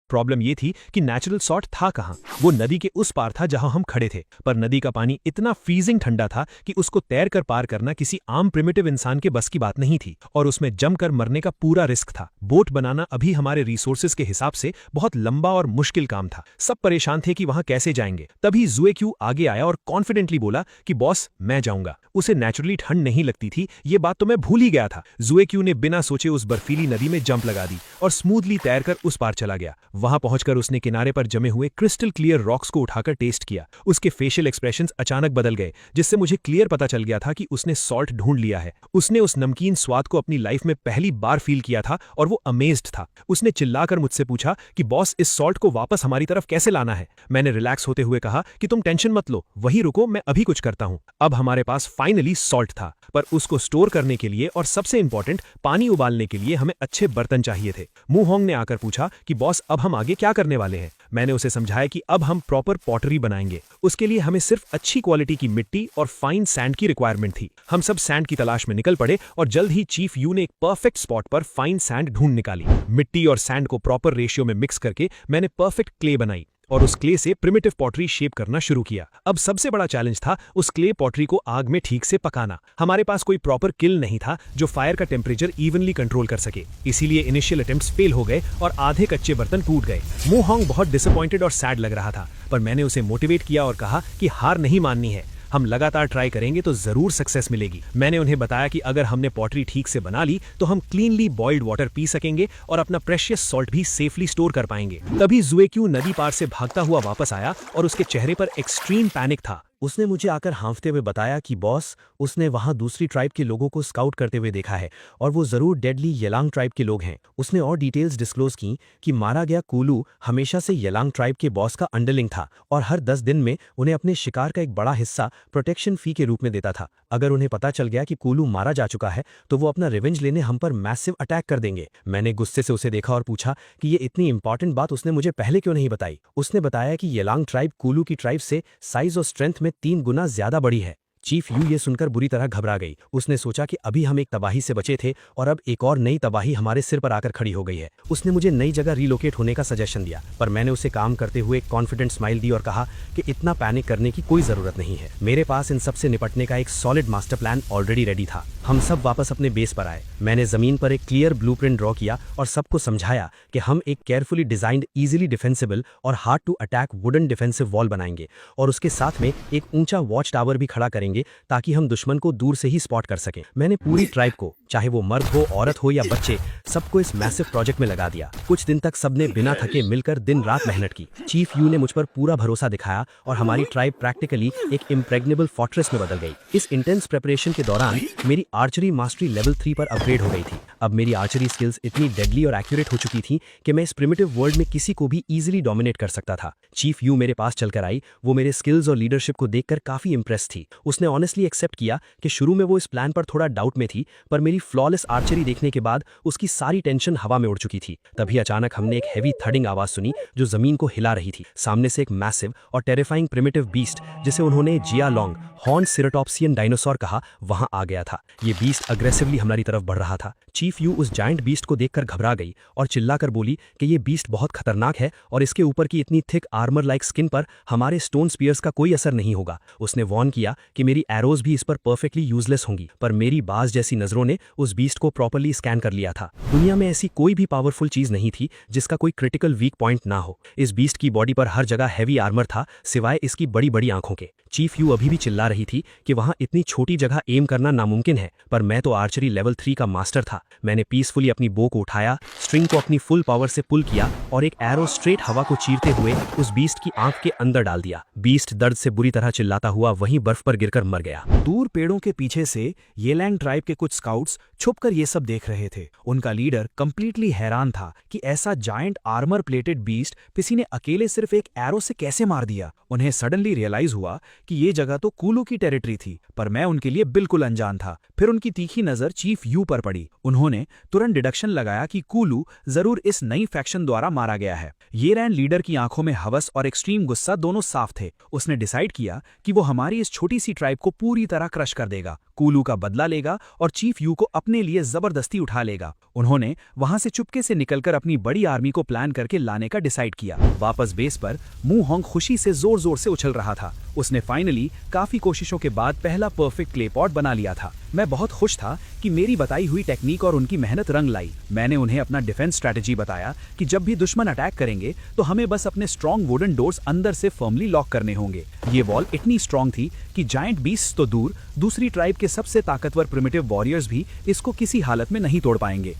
प्रॉब्लम ये थी कि नेचुरल सॉल्ट था कहाँ? वो नदी के उस पार था जहां हम खड़े थे, पर नदी का पानी इतना फ्रीजिंग ठंडा था कि उसको तैर कर पार करना किसी आम प्रिमिटिव इंसान के बस की बात नहीं थी और उसमें जमकर मरने का पूरा रिस्क था। बोट बनाना अभी हमारे रिसोर्सेज के हिसाब से बहुत लंबा और मुश्किल काम था। सब परेशान थे कि वहां कैसे जाएंगे। तभी ज़ुएक्यू आगे आया और कॉन्फिडेंटली बोला कि बॉस, मैं जाऊंगा। उसे नेचुरली ठंड नहीं लगती थी, ये बात तो मैं भूल ही गया था। ज़ुएक्यू ने बिना सोचे उस बर्फीली नदी में जंप लगा दी और स्मूथली तैरकर उस पार चला गया। वहां पहुंचकर उसने किनारे पर जमे हुए क्रिस्टल क्लियर रॉक्स को उठाकर टेस्ट किया। उसके फेशियल एक्सप्रेशंस अचानक बदल गए, जिससे मुझे क्लियर पता चल गया था कि उसने सॉल्ट ढूंढ लिया है। उसने उस नमकीन स्वाद को अपनी लाइफ में पहली बार फील किया था और वो अमेज्ड था। उसने चिल्लाकर मुझसे पूछा कि बॉस, इस सॉल्ट को वापस हमारी तरफ कैसे लाना है। मैंने रिलैक्स होते हुए कहा कि तुम टेंशन मत लो, वहीं रुको, मैं अभी कुछ करता हूं। अब हमारे पास फाइनली सॉल्ट था, पर उसको स्टोर करने के लिए और सबसे इंपॉर्टेंट पानी उबालने के लिए हमें अच्छे बर्तन चाहिए थे। मू होंग ने आकर पूछा कि बॉस, अब हम आगे क्या करने वाले हैं। मैंने उसे समझाया कि अब हम प्रॉपर पॉटरी बनाएंगे। उसके लिए हमें सिर्फ अच्छी क्वालिटी की मिट्टी और फाइन सैंड की रिक्वायरमेंट थी। हम सब सैंड की तलाश में निकल पड़े और जल्द ही चीफ यू ने एक परफेक्ट स्पॉट पर फाइन सैंड ढूंढ निकाली। मिट्टी और सैंड को प्रॉपर रेशियो में मिक्स करके मैंने परफेक्ट क्ले बनाई और उस क्ले से प्रिमिटिव पॉटरी शेप करना शुरू किया। अब सबसे बड़ा चैलेंज था उस क्ले पॉटरी को आग में ठीक से पकाना। हमारे पास कोई प्रॉपर किल नहीं था जो फायर का टेम्परेचर इवनली कंट्रोल कर सके, इसीलिए इनिशियल अटेम्प्ट्स फेल हो गए और आधे कच्चे बर्तन टूट गए। मू होंग बहुत डिसअपॉइंटेड और सैड लग रहा था, पर मैंने उसे मोटिवेट किया और कहा कि हार नहीं माननी है, हम लगातार ट्राई करेंगे तो जरूर सक्सेस मिलेगी। मैंने उन्हें बताया कि अगर हमने पॉटरी ठीक से बना ली तो हम क्लीनली बॉइल्ड वाटर पी सकेंगे और अपना प्रेशियस सॉल्ट भी सेफली स्टोर कर पाएंगे। तभी जुएक्यू नदी पार से भागता हुआ वापस आया और उसके चेहरे पर एक्सट्रीम पैनिक था। उसने मुझे आकर हाँफते हुए बताया कि बॉस, उसने वहां दूसरी ट्राइब के लोगों को स्काउट करते हुए देखा है और वो जरूर डेडली येलांग ट्राइब के लोग हैं। उसने और डिटेल्स डिस्क्लोज की कि मारा गया कूलू हमेशा से येलांग ट्राइब के बॉस का अंडरलिंग था और हर 10 दिन में उन्हें अपने शिकार का एक बड़ा हिस्सा प्रोटेक्शन फी के रूप में देता था। अगर उन्हें पता चल गया कि कूलू मारा जा चुका है तो वो अपना रिवेंज लेने हम पर मैसिव अटैक कर देंगे। मैंने गुस्से से उसे देखा और पूछा कि ये इतनी इंपॉर्टेंट बात उसने मुझे पहले क्यों नहीं बताई। उसने बताया कि येलांग ट्राइब कूलू की ट्राइब से साइज और स्ट्रेंथ में 3 गुना ज्यादा बड़ी है। चीफ यू ये सुनकर बुरी तरह घबरा गई। उसने सोचा कि अभी हम एक तबाही से बचे थे और अब एक और नई तबाही हमारे सिर पर आकर खड़ी हो गई है। उसने मुझे नई जगह रिलोकेट होने का सजेशन दिया, पर मैंने उसे काम करते हुए एक कॉन्फिडेंट स्माइल दी और कहा कि इतना पैनिक करने की कोई जरूरत नहीं है। मेरे पास इन सब से निपटने का एक solid master plan already ready था। हम सब वापस अपने बेस पर आए। मैंने जमीन पर एक क्लियर ब्लूप्रिंट ड्रॉ किया और सबको समझाया कि हम एक केयरफुली डिजाइंड इजीली डिफेंसिबल और hard to attack wooden defensive wall बनाएंगे और उसके साथ में एक ऊंचा वॉच टावर भी खड़ा करेंगे ताकि हम दुश्मन को दूर से ही स्पॉट कर सकें। मैंने पूरी ट्राइब को, चाहे वो मर्द हो, औरत हो या बच्चे, सबको इस मैसिव प्रोजेक्ट में लगा दिया। कुछ दिन तक सबने बिना थके मिलकर दिन रात मेहनत की। चीफ यू ने मुझ पर पूरा भरोसा दिखाया और हमारी ट्राइब प्रैक्टिकली एक इम्प्रेग्नेबल फोर्ट्रेस में बदल गई। इस इंटेंस प्रिपरेशन के दौरान मेरी आर्चरी मास्टरी लेवल 3 पर अपग्रेड हो गई थी। अब मेरी आर्चरी स्किल्स इतनी डेडली और एक्यूरेट हो चुकी थी कि मैं इस प्रिमिटिव वर्ल्ड में किसी को भी इजीली डोमिनेट कर सकता था। चीफ यू मेरे पास चलकर आई। वो मेरे स्किल्स और लीडरशिप को देखकर काफी इंप्रेस थी। उसने ऑनेस्टली एक्सेप्ट किया कि शुरू में वो इस प्लान पर थोड़ा डाउट में थी, पर मेरी फ्लॉलेस आर्चरी देखने के बाद उसकी सारी टेंशन हवा में उड़ चुकी थी। तभी अचानक हमने एक हेवी थडिंग आवाज सुनी जो जमीन को हिला रही थी। सामने से एक मैसिव और टेरिफाइंग प्रिमिटिव बीस्ट, जिसे उन्होंने जिया लॉन्ग हॉर्न सिरोटॉप्सियन डायनासोर कहा, वहां आ गया था। ये बीस्ट अग्रेसिवली हमारी तरफ बढ़ रहा था। चीफ यू उस जायंट बीस्ट को देखकर घबरा गई और चिल्लाकर बोली कि ये बीस्ट बहुत खतरनाक है और इसके ऊपर की इतनी थिक आर्मर लाइक स्किन पर हमारे स्टोन स्पीयर्स का कोई असर नहीं होगा। उसने वॉर्न किया कि मेरी एरोज भी इस पर परफेक्टली यूजलेस होंगी, पर मेरी बाज जैसी नजरों ने उस बीस्ट को प्रॉपर्ली स्कैन कर लिया था। दुनिया में ऐसी कोई भी पावरफुल चीज नहीं थी जिसका कोई क्रिटिकल वीक पॉइंट ना हो। इस बीस्ट की बॉडी पर हर जगह हैवी आर्मर था, सिवाय इसकी बड़ी बड़ी आंखों के। चीफ यू अभी भी चिल्ला रही थी कि वहां इतनी छोटी जगह एम करना नामुमकिन है, पर मैं तो आर्चरी लेवल 3 का मास्टर था। मैंने पीसफुली अपनी बो को उठाया, स्ट्रिंग को अपनी फुल पावर से पुल किया और एक एरो स्ट्रेट हवा को चीरते हुए उस बीस्ट की आंख के अंदर डाल दिया। बीस्ट दर्द से बुरी तरह चिल्लाता हुआ वहीं बर्फ पर गिरकर मर गया। दूर पेड़ों के पीछे से येलैंग ट्राइब के कुछ स्काउट्स छुपकर ये सब देख रहे थे। उनका लीडर कंप्लीटली हैरान था कि ऐसा जायंट आर्मर प्लेटेड बीस्ट किसी ने अकेले सिर्फ एक एरो से कैसे मार दिया। उन्हें सडनली रियलाइज हुआ कि ये जगह तो कूलू की टेरिटरी थी, पर मैं उनके लिए बिल्कुल अनजान था। फिर उनकी तीखी नजर चीफ यू पर पड़ी। उन्होंने तुरंत डिडक्शन लगाया कि कूलू जरूर इस नई फैक्शन द्वारा मारा गया है। ये रैन लीडर की आंखों में हवस और एक्सट्रीम गुस्सा दोनों साफ थे। उसने डिसाइड किया कि वो हमारी इस छोटी सी ट्राइब को पूरी तरह क्रश कर देगा, कूलू का बदला लेगा और चीफ यू को अपने लिए जबरदस्ती उठा लेगा। उन्होंने वहां से चुपके से निकलकर अपनी बड़ी आर्मी को प्लान करके लाने का डिसाइड किया। वापस बेस पर मू होंग खुशी से जोर जोर से उछल रहा था। उसने फाइनली काफी कोशिशों के बाद पहला परफेक्ट क्ले पॉट बना लिया था। मैं बहुत खुश था कि मेरी बताई हुई टेक्निक और उनकी मेहनत रंग लाई। मैंने उन्हें अपना डिफेंस स्ट्रेटजी बताया कि जब भी दुश्मन अटैक करेंगे तो हमें बस अपने स्ट्रॉन्ग वुडन डोर्स अंदर से फर्मली लॉक करने होंगे। ये वॉल इतनी स्ट्रॉन्ग थी कि जायंट बीस्ट तो दूर, दूसरी ट्राइब के सबसे ताकतवर प्रिमिटिव वॉरियर्स भी इसको किसी हालत में नहीं तोड़ पाएंगे।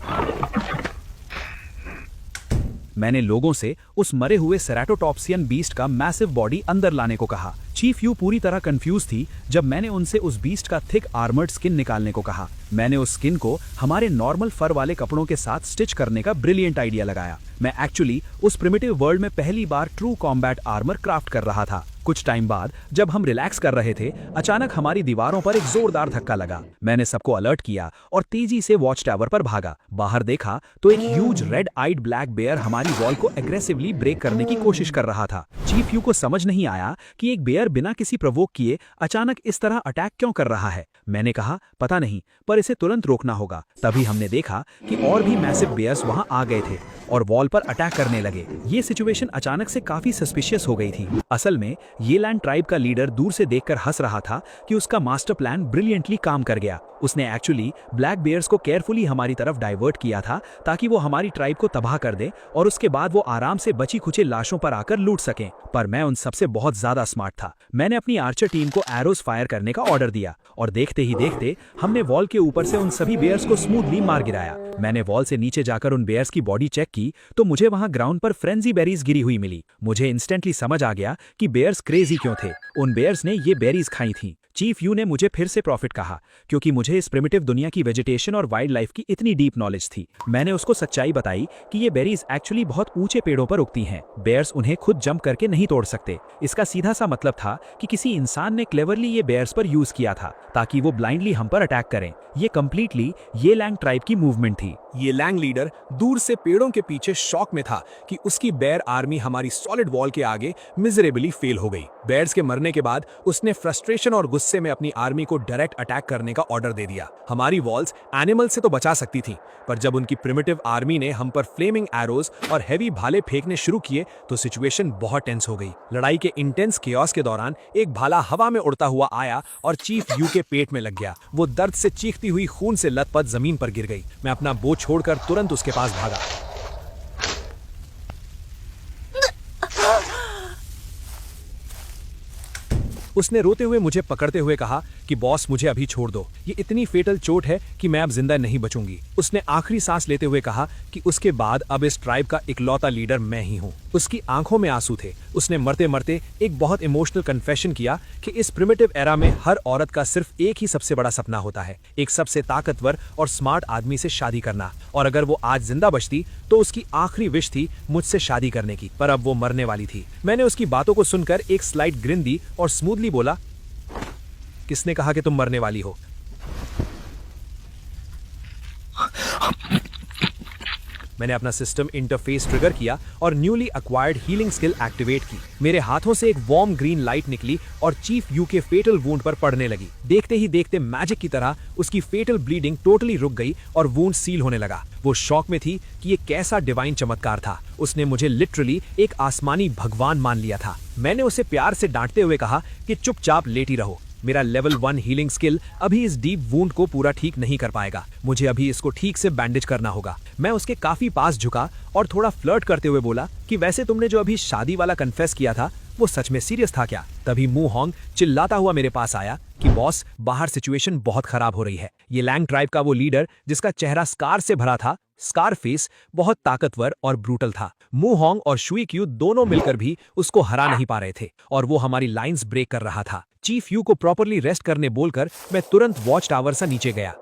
मैंने लोगों से उस मरे हुए सेराटोटॉप्सियन बीस्ट का मैसिव बॉडी अंदर लाने को कहा। चीफ यू पूरी तरह कंफ्यूज थी जब मैंने उनसे उस बीस्ट का थिक आर्मर्ड स्किन निकालने को कहा। मैंने उस स्किन को हमारे नॉर्मल फर वाले कपड़ों के साथ स्टिच करने का ब्रिलियंट आइडिया लगाया। मैं एक्चुअली उस प्रिमिटिव वर्ल्ड में पहली बार ट्रू कॉम्बैट आर्मर क्राफ्ट कर रहा था। कुछ टाइम बाद जब हम रिलैक्स कर रहे थे, अचानक हमारी दीवारों पर एक जोरदार धक्का लगा। मैंने सबको अलर्ट किया और तेजी से वॉच टावर पर भागा। बाहर देखा तो एक huge red eyed black bear हमारी वॉल को एग्रेसिवली ब्रेक करने की कोशिश कर रहा था। चीफ यू को समझ नहीं आया कि एक बेयर बिना किसी प्रवोक किए अचानक इस तरह अटैक क्यों कर रहा है। मैंने कहा पता नहीं, पर इसे तुरंत रोकना होगा। तभी हमने देखा कि और भी मैसिव बेयर्स वहां आ गए थे और वॉल पर अटैक करने लगे। ये सिचुएशन अचानक से काफी सस्पिशियस हो गई थी। असल में ये लैंड ट्राइब का लीडर दूर से देखकर हंस रहा था कि उसका मास्टर प्लान ब्रिलियंटली काम कर गया। उसने एक्चुअली ब्लैक बेयर्स को केयरफुली हमारी तरफ डाइवर्ट किया था ताकि वो हमारी ट्राइब को तबाह कर दे और उसके बाद वो आराम से बची खुची लाशों पर आकर लूट सकें। पर मैं उन सबसे बहुत ज्यादा स्मार्ट था। मैंने अपनी आर्चर टीम को एरोज फायर करने का ऑर्डर दिया और देखते ही देखते हमने वॉल के ऊपर से उन सभी बेयर्स को स्मूथली मार गिराया। मैंने वॉल से नीचे जाकर उन बेयर्स की बॉडी चेक की तो मुझे वहां ग्राउंड पर फ्रेंजी बेरीज गिरी हुई मिली। मुझे इंस्टेंटली समझ आ गया कि बेयर्स क्रेजी क्यों थे। उन बेयर्स ने ये बेरीज खाई थी। चीफ यू ने मुझे फिर से प्रॉफिट कहा क्योंकि मुझे इस प्रिमिटिव दुनिया की वेजिटेशन और वाइल्ड लाइफ की इतनी डीप नॉलेज थी। मैंने उसको सच्चाई बताई कि ये बेरीज एक्चुअली बहुत ऊंचे पेड़ों पर उगती हैं। बेयर्स उन्हें खुद जंप करके नहीं तोड़ सकते। इसका सीधा सा मतलब था कि किसी इंसान ने क्लेवरली ये बेयर्स पर यूज किया था ताकि वो ब्लाइंडली हम पर अटैक करें। ये कंप्लीटली ये लैंग ट्राइब की मूवमेंट थी। ये लैंग लीडर दूर से पेड़ों के पीछे शॉक में था कि उसकी बेयर आर्मी हमारी सॉलिड वॉल के आगे मिजरेबली फेल हो गई। बेयर्स के मरने के बाद उसने फ्रस्ट्रेशन और गुस्से में अपनी आर्मी को डायरेक्ट अटैक करने का ऑर्डर दे दिया। हमारी वॉल्स एनिमल से तो बचा सकती थी, पर जब उनकी प्रिमिटिव आर्मी ने हम पर फ्लेमिंग एरोज और हैवी भाले फेंकने शुरू किए तो सिचुएशन बहुत टेंस हो गई। लड़ाई के इंटेंस केओस के दौरान एक भाला हवा में उड़ता हुआ आया और चीफ यू के पेट में लग गया। वो दर्द से चीखती हुई खून से लथपथ जमीन पर गिर गई। मैं अपना बो छोड़कर तुरंत उसके पास भागा। उसने रोते हुए मुझे पकड़ते हुए कहा कि बॉस मुझे अभी छोड़ दो, ये इतनी फेटल चोट है कि मैं अब जिंदा नहीं बचूंगी। उसने आखिरी सांस लेते हुए कहा कि उसके बाद अब इस ट्राइब का इकलौता लीडर मैं ही हूँ। उसकी आंखों में आंसू थे। उसने मरते मरते एक बहुत इमोशनल कन्फेशन किया कि इस प्रिमिटिव एरा में हर औरत का सिर्फ एक ही सबसे बड़ा सपना होता है, एक सबसे ताकतवर और स्मार्ट आदमी से शादी करना। और अगर वो आज जिंदा बचती तो उसकी आखिरी विश थी मुझसे शादी करने की, पर अब वो मरने वाली थी। मैंने उसकी बातों को सुनकर एक स्लाइट ग्रिन दी और स्मूथली बोला, किसने कहा कि तुम मरने वाली हो? मैंने अपना सिस्टम इंटरफेस ट्रिगर किया और newly acquired healing skill activate की। मेरे हाथों से एक वार्म ग्रीन लाइट निकली और चीफ यू के फेटल वुंड पर पड़ने लगी। देखते ही देखते मैजिक की तरह उसकी फेटल ब्लीडिंग टोटली रुक गई और वुंड सील होने लगा। वो शॉक में थी कि ये कैसा डिवाइन चमत्कार था। उसने मुझे लिटरली एक आसमानी भगवान मान लिया था। मैंने उसे प्यार से डांटते हुए कहा कि चुपचाप लेटी रहो। मेरा लेवल 1 हीलिंग स्किल अभी इस डीप वुंड को पूरा ठीक नहीं कर पाएगा। मुझे अभी इसको ठीक से बैंडेज करना होगा। मैं उसके काफी पास झुका और थोड़ा फ्लर्ट करते हुए बोला कि वैसे तुमने जो अभी शादी वाला कन्फेस किया था वो सच में सीरियस था क्या? तभी मू होंग चिल्लाता हुआ मेरे पास आया कि बॉस, बाहर सिचुएशन बहुत खराब हो रही है। ये लैंग ट्राइब का वो लीडर जिसका चेहरा स्कार से भरा था, स्कार फेस, बहुत ताकतवर और ब्रूटल था। मू होंग और शुई क्यू दोनों मिलकर भी उसको हरा नहीं पा रहे थे और वो हमारी लाइंस ब्रेक कर रहा था। चीफ यू को प्रॉपरली रेस्ट करने बोलकर मैं तुरंत वॉच टावर से नीचे गया।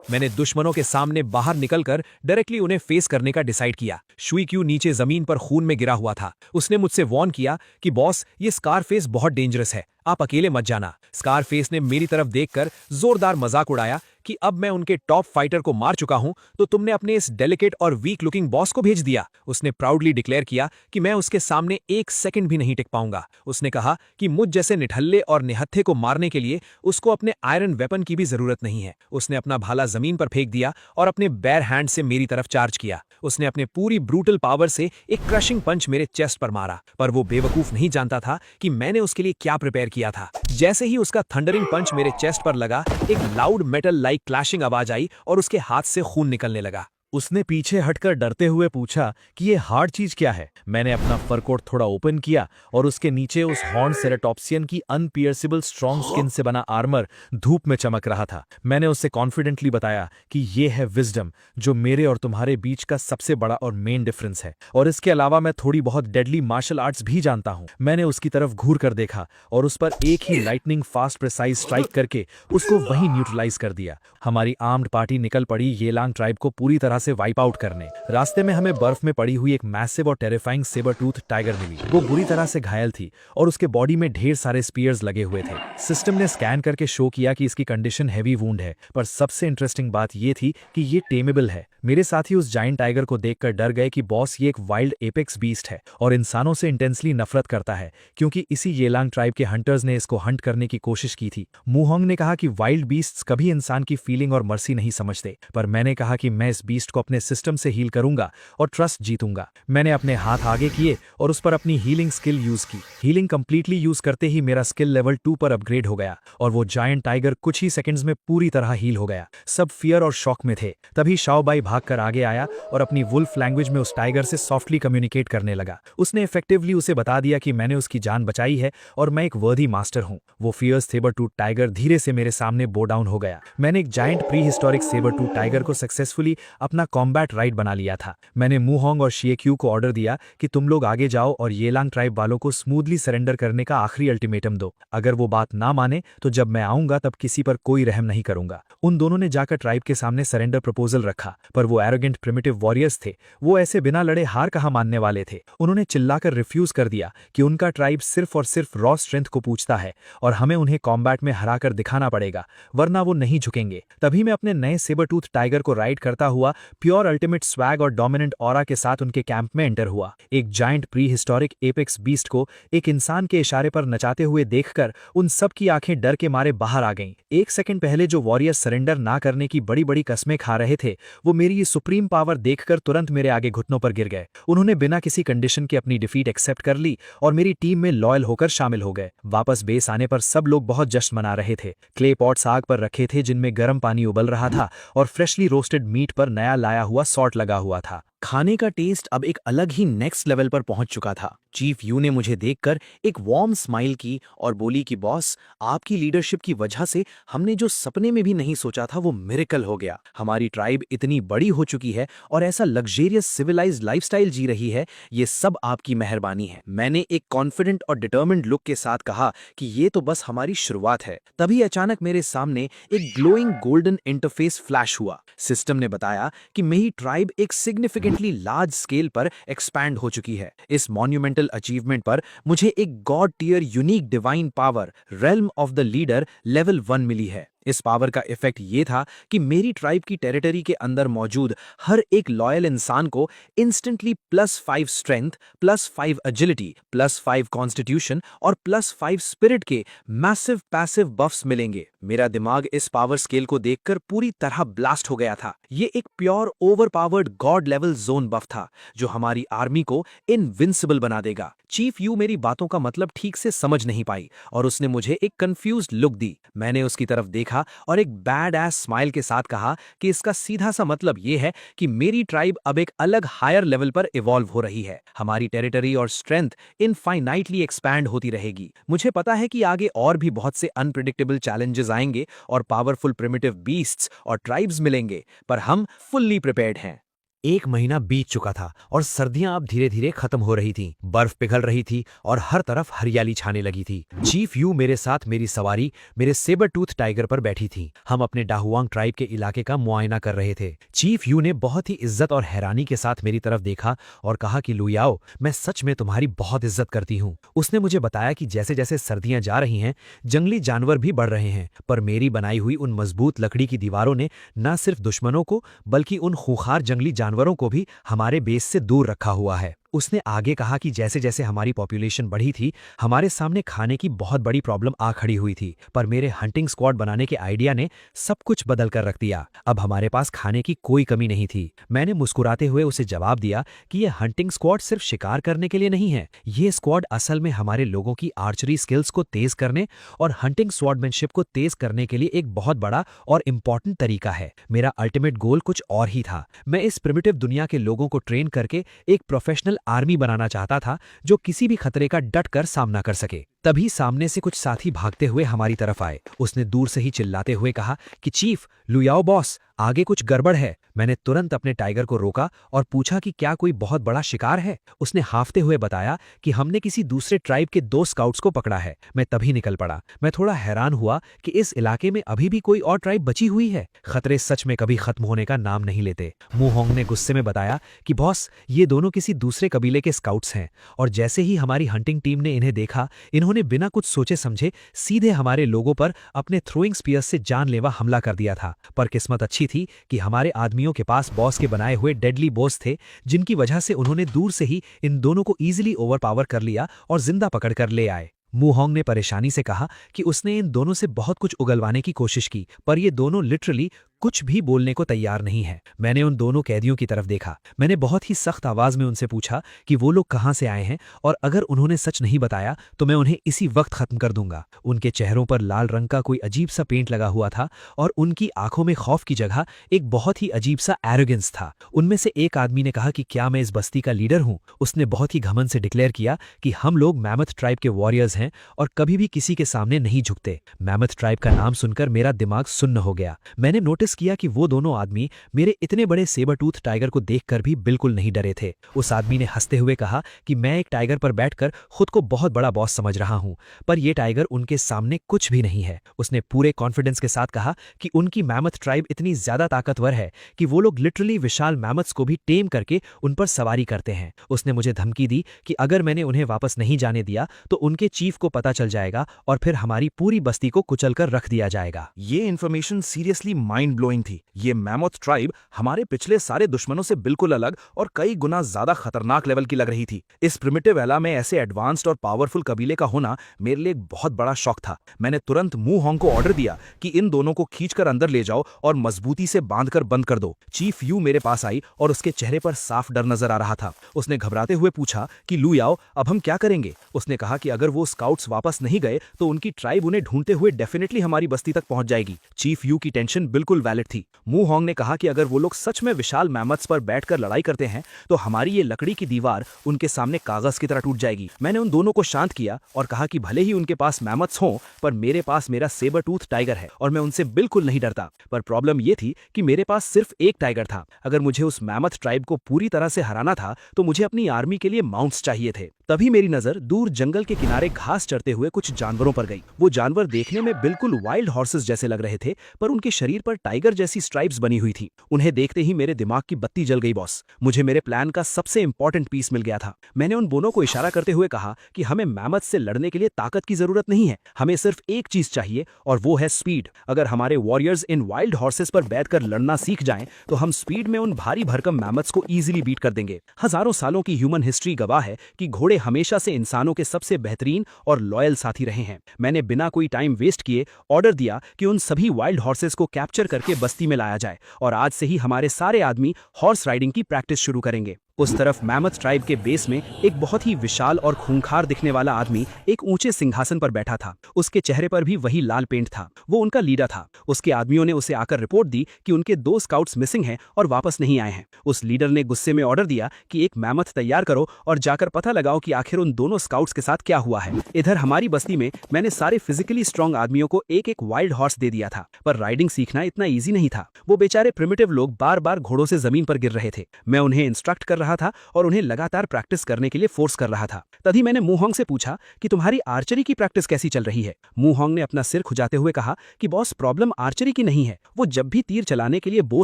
मैंने दुश्मनों के सामने बाहर निकलकर डायरेक्टली उन्हें फेस करने का डिसाइड किया। शुई क्यू नीचे जमीन पर खून में गिरा हुआ था। उसने मुझसे वॉर्न किया कि बॉस, ये स्कारफेस बहुत डेंजरस है, आप अकेले मत जाना। स्कारफेस ने मेरी तरफ देखकर जोरदार मजाक उड़ाया कि अब मैं उनके टॉप फाइटर को मार चुका हूं, तो तुमने अपने इस डेलिकेट और वीक लुकिंग बॉस को भेज दिया। उसने प्राउडली डिक्लेयर किया कि मैं उसके सामने एक सेकंड भी नहीं टिक पाऊंगा। उसने कहा कि मुझ जैसे निठल्ले और निहत्थे को मारने के लिए उसको अपने आयरन वेपन की भी जरूरत नहीं है। उसने अपना भाला जमीन पर फेंक दिया और अपने बेयर हैंड से मेरी तरफ चार्ज किया। उसने अपने पूरी ब्रूटल पावर से एक क्रशिंग पंच मेरे चेस्ट पर मारा, पर वो बेवकूफ नहीं जानता था कि मैंने उसके लिए क्या प्रिपेयर किया था। जैसे ही उसका थंडरिंग पंच मेरे चेस्ट पर लगा, एक लाउड मेटल लाइक क्लैशिंग आवाज आई और उसके हाथ से खून निकलने लगा। उसने पीछे हटकर डरते हुए पूछा कि ये हार्ड चीज क्या है। मैंने अपना फर कोट थोड़ा ओपन किया और उसके नीचे उस हॉर्न सेरेटॉप्सियन की अनपियर्सिबल स्ट्रॉन्ग स्किन से बना आर्मर धूप में चमक रहा था। मैंने उससे कॉन्फिडेंटली बताया कि ये है विजडम, जो मेरे और तुम्हारे बीच का सबसे बड़ा और मेन डिफरेंस है, और इसके अलावा मैं थोड़ी बहुत डेडली मार्शल आर्ट्स भी जानता हूं। मैंने उसकी तरफ घूर कर देखा और उस पर एक ही लाइटनिंग फास्ट प्रिसाइज स्ट्राइक करके उसको वहीं न्यूट्रलाइज कर दिया। हमारी आर्म्ड पार्टी निकल पड़ी येलांग ट्राइब को पूरी तरह से वाइप आउट करने। रास्ते में हमें बर्फ में पड़ी हुई एक मैसिव और टेरिफाइंग सेबर टूथ टाइगर मिली। वो बुरी तरह से घायल थी और उसके बॉडी में ढेर सारे स्पीयर्स लगे हुए थे। सिस्टम ने स्कैन करके शो किया कि इसकी कंडीशन हैवी वुंड है, पर सबसे इंटरेस्टिंग बात ये थी कि ये टेमेबल है। मेरे साथी उस जायंट टाइगर को देखकर डर गए कि बॉस ये एक वाइल्ड एपेक्स बीस्ट है और इंसानों से इंटेंसली नफरत करता है, क्योंकि इसी येलांग ट्राइब के हंटर्स ने इसको हंट करने की कोशिश की थी। मुहोंग ने कहा कि वाइल्ड बीस्ट्स कभी इंसान की फीलिंग और मर्सी नहीं समझते, पर मैंने कहा कि मैं इस बीस्ट को अपने सिस्टम से हील करूंगा और ट्रस्ट जीतूंगा। मैंने अपने हाथ आगे किए और उस पर अपनी हीलिंग स्किल यूज की। हीलिंग कंप्लीटली यूज करते ही मेरा स्किल लेवल 2 पर अपग्रेड हो गया और वो जायंट टाइगर कुछ ही सेकंड्स में पूरी तरह हील हो गया। सब फियर और शॉक में थे। तभी शाओबाई भागकर आगे आया और अपनी वुल्फ लैंग्वेज में उस टाइगर से सॉफ्टली कम्युनिकेट करने लगा। उसने इफेक्टिवली उसे बता दिया कि मैंने उसकी जान बचाई है और मैं एक वर्दी मास्टर हूं। वो फियर्स सेबर टूथ टाइगर धीरे से मेरे सामने बो डाउन हो गया। मैंने एक giant pre historic saber tooth tiger को सक्सेसफुली अपना कॉम्बैट राइड बना लिया था। मैंने मुहोंग और शिएक्यू को ऑर्डर दिया कि तुम लोग आगे जाओ और येलांग ट्राइब वालों को स्मूथली सरेंडर करने का आखिरी अल्टीमेटम दो। अगर वो बात ना माने तो जब मैं आऊंगा तब किसी पर कोई रहम नहीं करूंगा। उन दोनों ने जाकर ट्राइब के सामने सरेंडर प्रपोजल रखा, पर वो एरोगेंट प्रिमिटिव वॉरियर्स थे। वो ऐसे बिना लड़े हार कहाँ मानने वाले थे। उन्होंने चिल्लाकर रिफ्यूज कर दिया कि उनका ट्राइब सिर्फ और सिर्फ रॉ स्ट्रेंथ को पूछता है और हमें उन्हें कॉम्बैट में हराकर दिखाना पड़ेगा, वरना वो नहीं झुकेंगे। तभी मैं अपने नए सेबर टूथ टाइगर को राइड करता हुआ प्योर अल्टीमेट स्वैग और डोमिनेंट ऑरा के साथ उनके कैंप में एंटर हुआ। एक giant pre historic apex beast को एक इंसान के इशारे पर नचाते हुए देखकर उन सब की आंखें डर के मारे बाहर आ गईं। एक सेकंड पहले जो वॉरियर सरेंडर ना करने की बड़ी बड़ी कस्में खा रहे थे, वो मेरी ये सुप्रीम पावर देखकर तुरंत मेरे आगे घुटनों पर गिर गए। उन्होंने बिना किसी कंडीशन के अपनी डिफीट एक्सेप्ट कर ली और मेरी टीम में लॉयल होकर शामिल हो गए। वापस बेस आने पर सब लोग बहुत जश्न मना रहे थे। क्ले पॉट्स आग पर रखे थे जिनमें गर्म पानी उबल रहा था और फ्रेशली रोस्टेड मीट पर नया लाया हुआ सॉल्ट लगा हुआ था। खाने का टेस्ट अब एक अलग ही नेक्स्ट लेवल पर पहुंच चुका था। चीफ यू ने मुझे देखकर एक वार्म स्माइल की और बोली कि बॉस, आपकी लीडरशिप की वजह से हमने जो सपने में भी नहीं सोचा था वो मिरेकल हो गया। हमारी ट्राइब इतनी बड़ी हो चुकी है और ऐसा लग्जेरियस सिविलाइज्ड लाइफस्टाइल जी रही है, ये सब आपकी मेहरबानी है। मैंने एक कॉन्फिडेंट और डिटर्मिन्ड लुक के साथ कहा कि ये तो बस हमारी शुरुआत है। तभी अचानक मेरे सामने एक ग्लोइंग गोल्डन इंटरफेस फ्लैश हुआ। सिस्टम ने बताया कि मेरी ट्राइब एक सिग्निफिकेंटली लार्ज स्केल पर एक्सपैंड हो चुकी है। इस मॉन्यूमेंटल अचीवमेंट पर मुझे एक god tier unique divine power realm of the leader level 1 मिली है। इस पावर का इफेक्ट ये था कि मेरी ट्राइब की टेरिटरी के अंदर मौजूद हर एक लॉयल इंसान को इंस्टेंटली +5 स्ट्रेंथ, +5 एजिलिटी, +5 कॉन्स्टिट्यूशन और +5 स्पिरिट के मैसिव पैसिव बफ्स मिलेंगे। मेरा दिमाग इस पावर स्केल को देखकर पूरी तरह ब्लास्ट हो गया था। ये एक pure overpowered god level zone buff था जो हमारी आर्मी को इनविंसिबल बना देगा। चीफ यू मेरी बातों का मतलब ठीक से समझ नहीं पाई और उसने मुझे एक कंफ्यूज्ड लुक दी। मैंने उसकी तरफ देखा और एक बैड एस स्माइल के साथ कहा कि इसका सीधा सा मतलब यह है कि मेरी ट्राइब अब एक अलग हायर लेवल पर इवॉल्व हो रही है। हमारी टेरिटरी और स्ट्रेंथ इनफाइनाइटली एक्सपैंड होती रहेगी। मुझे पता है कि आगे और भी बहुत से अनप्रिडिक्टेबल चैलेंजेस आएंगे और पावरफुल प्रिमिटिव बीस्ट्स और ट्राइब्स मिलेंगे, पर हम फुल्ली प्रिपेयर्ड हैं। 1 महीना बीत चुका था और सर्दियां अब धीरे धीरे खत्म हो रही थीं। बर्फ पिघल रही थी और हर तरफ हरियाली छाने लगी थी। चीफ यू मेरे साथ मेरी सवारी मेरे सेबर टूथ टाइगर पर बैठी थी। हम अपने डाहुआंग ट्राइब के इलाके का मुआयना कर रहे थे। चीफ यू ने बहुत ही इज्जत और हैरानी के साथ मेरी तरफ देखा और कहा कि लुयाओ, मैं सच में तुम्हारी बहुत इज्जत करती हूँ। उसने मुझे बताया कि जैसे जैसे सर्दियां जा रही हैं, जंगली जानवर भी बढ़ रहे हैं, पर मेरी बनाई हुई उन मजबूत लकड़ी की दीवारों ने न सिर्फ दुश्मनों को बल्कि उन खूंखार जंगली जानवरों को भी हमारे बेस से दूर रखा हुआ है। उसने आगे कहा कि जैसे जैसे हमारी पॉपुलेशन बढ़ी थी, हमारे सामने खाने की बहुत बड़ी प्रॉब्लम आ खड़ी हुई थी, पर मेरे हंटिंग स्क्वाड बनाने के आइडिया ने सब कुछ बदल कर रख दिया। अब हमारे पास खाने की कोई कमी नहीं थी। मैंने मुस्कुराते हुए उसे जवाब दिया कि यह हंटिंग स्क्वाड सिर्फ शिकार करने के लिए नहीं है। ये स्क्वाड असल में हमारे लोगों की आर्चरी स्किल्स को तेज करने और हंटिंग स्वॉर्डमैनशिप को तेज करने के लिए एक बहुत बड़ा और इम्पॉर्टेंट तरीका है। मेरा अल्टीमेट गोल कुछ और ही था। मैं इस प्रिमिटिव दुनिया के लोगों को ट्रेन करके एक प्रोफेशनल आर्मी बनाना चाहता था जो किसी भी खतरे का डट कर सामना कर सके। तभी सामने से कुछ साथी भागते हुए हमारी तरफ आए। उसने दूर से ही चिल्लाते हुए कहा कि चीफ, लुयाओ बॉस, आगे कुछ गड़बड़ है। मैंने तुरंत अपने टाइगर को रोका और पूछा कि क्या कोई बहुत बड़ा शिकार है। उसने हांफते हुए बताया कि हमने किसी दूसरे ट्राइब के 2 स्काउट्स को पकड़ा है। मैं तभी निकल पड़ा। मैं थोड़ा हैरान हुआ कि इस इलाके में अभी भी कोई और ट्राइब बची हुई है। खतरे सच में कभी खत्म होने का नाम नहीं लेते। मुहोंग ने गुस्से में बताया कि बॉस, ये दोनों किसी दूसरे कबीले के स्काउट्स हैं और जैसे ही हमारी हंटिंग टीम ने इन्हें देखा, इन्होंने बिना कुछ सोचे समझे सीधे हमारे लोगों पर अपने थ्रोइंग स्पीयर्स से जानलेवा हमला कर दिया था। पर किस्मत अच्छी थी कि हमारे आदमियों के पास बॉस के बनाए हुए डेडली बोस थे, जिनकी वजह से उन्होंने दूर से ही इन दोनों को इजीली ओवरपावर कर लिया और जिंदा पकड़कर ले आए। मुहोंग ने परेशानी से कहा कि उसने इन दोनों से बहुत कुछ उगलवाने की कोशिश की, पर ये दोनों लिटरली कुछ भी बोलने को तैयार नहीं है। मैंने उन दोनों कैदियों की तरफ देखा। मैंने बहुत ही सख्त आवाज में उनसे पूछा कि वो लोग कहां से आए हैं और अगर उन्होंने सच नहीं बताया तो मैं उन्हें इसी वक्त खत्म कर दूंगा। उनके चेहरों पर लाल रंग का कोई अजीब सा पेंट लगा हुआ था और उनकी आंखों में खौफ की जगह एक बहुत ही अजीब सा एरोगेंस था। उनमें से एक आदमी ने कहा कि क्या मैं इस बस्ती का लीडर हूं। उसने बहुत ही घमंड से डिक्लेयर किया कि हम लोग मैमथ ट्राइब के वॉरियर्स हैं और कभी भी किसी के सामने नहीं झुकते। मैमथ ट्राइब का नाम सुनकर मेरा दिमाग सुन्न हो गया। मैंने नोटिस किया कि वो दोनों आदमी मेरे इतने बड़े सेबर टूथ टाइगर को देखकर भी बिल्कुल नहीं डरे थे। उस आदमी ने हंसते हुए कहा कि मैं एक टाइगर पर बैठकर खुद को बहुत बड़ा बॉस समझ रहा हूं, पर यह टाइगर उनके सामने कुछ भी नहीं है। उसने पूरे कॉन्फिडेंस के साथ कहा कि उनकी मैमथ ट्राइब इतनी ज्यादा ताकतवर है कि वो लोग लिटरली विशाल मैमथ्स को भी टेम करके उन पर सवारी करते हैं। उसने मुझे धमकी दी कि अगर मैंने उन्हें वापस नहीं जाने दिया तो उनके चीफ को पता चल जाएगा और फिर हमारी पूरी बस्ती को कुचलकर रख दिया जाएगा। ये इन्फॉर्मेशन सीरियसली माइंड ब्लोइंग थी। ये मैमथ ट्राइब हमारे पिछले सारे दुश्मनों से बिल्कुल अलग और कई गुना ज्यादा खतरनाक लेवल की लग रही थी। इस प्रिमिटिव एला में ऐसे एडवांस्ड और पावरफुल कबीले का होना मेरे लिए एक बहुत बड़ा शौक था। मैंने तुरंत मुहोंग को ऑर्डर दिया कि इन दोनों को खींचकर अंदर ले जाओ और मजबूती से बांधकर बंद कर दो। चीफ यू मेरे पास आई और उसके चेहरे पर साफ डर नजर आ रहा था। उसने घबराते हुए पूछा कि लुयाओ, अब हम क्या करेंगे। उसने कहा कि अगर वो स्काउट्स वापस नहीं गए तो उनकी ट्राइब उन्हें ढूंढते हुए डेफिनेटली हमारी बस्ती तक पहुंच जाएगी। चीफ यू की टेंशन बिल्कुल वैलिड थी। मुहोंग ने कहा कि अगर वो लोग सच में विशाल मैमथ्स पर बैठकर लड़ाई करते हैं तो हमारी ये लकड़ी की दीवार उनके सामने कागज की तरह टूट जाएगी। मैंने उन दोनों को शांत किया और कहा कि भले ही उनके पास मैमथ्स हों, पर मेरे पास मेरा सेबर टूथ टाइगर है और मैं उनसे बिल्कुल नहीं डरता। पर प्रॉब्लम ये थी कि मेरे पास सिर्फ एक टाइगर था। अगर मुझे उस मैमथ ट्राइब को पूरी तरह से हराना था तो मुझे अपनी आर्मी के लिए माउंट्स चाहिए थे। तभी मेरी नजर दूर जंगल के किनारे घास चरते हुए कुछ जानवरों पर गई। वो जानवर देखने में बिल्कुल वाइल्ड हॉर्सेस जैसे लग रहे थे, पर उनके शरीर पर टाइगर जैसी स्ट्राइप्स बनी हुई थी। उन्हें देखते ही मेरे दिमाग की बत्ती जल गई बॉस। मुझे मेरे प्लान का सबसे इंपॉर्टेंट पीस मिल गया था। मैंने उन दोनों को इशारा करते हुए कहा कि हमें मैमथ से लड़ने के लिए ताकत की जरूरत नहीं है, हमें सिर्फ एक चीज चाहिए और वो है स्पीड। अगर हमारे वॉरियर्स इन वाइल्ड हॉर्सेस पर बैठकर लड़ना सीख जाएं तो हम स्पीड में उन भारी भरकम मैमथ्स को इजीली बीट कर देंगे। हजारों सालों की ह्यूमन हिस्ट्री गवाह है कि घोड़े हमेशा से इंसानों के सबसे बेहतरीन और लॉयल साथी रहे हैं। मैंने बिना कोई टाइम वेस्ट किए ऑर्डर दिया कि उन सभी वाइल्ड हॉर्सेस को कैप्चर करके बस्ती में लाया जाए और आज से ही हमारे सारे आदमी हॉर्स राइडिंग की प्रैक्टिस शुरू करेंगे। उस तरफ मैमथ ट्राइब के बेस में एक बहुत ही विशाल और खूंखार दिखने वाला आदमी एक ऊंचे सिंहासन पर बैठा था। उसके चेहरे पर भी वही लाल पेंट था। वो उनका लीडर था। उसके आदमियों ने उसे आकर रिपोर्ट दी कि उनके 2 स्काउट्स मिसिंग हैं और वापस नहीं आए हैं। उस लीडर ने गुस्से में ऑर्डर दिया कि एक मैमथ तैयार करो और जाकर पता लगाओ कि आखिर उन दोनों स्काउट्स के साथ क्या हुआ है। इधर हमारी बस्ती में मैंने सारे फिजिकली स्ट्रांग आदमियों को एक एक वाइल्ड हॉर्स दे दिया था, पर राइडिंग सीखना इतना ईजी नहीं था। वो बेचारे प्रिमिटिव लोग बार बार घोड़ों से जमीन पर गिर रहे थे। मैं उन्हें इंस्ट्रक्ट कर रहा था और उन्हें लगातार प्रैक्टिस करने के लिए फोर्स कर रहा था। तभी मैंने मूहोंग से पूछा कि तुम्हारी आर्चरी की प्रैक्टिस कैसी चल रही है। मूहोंग ने अपना सिर खुजाते हुए कहा कि बॉस, प्रॉब्लम आर्चरी की नहीं है। वो जब भी तीर चलाने के लिए बो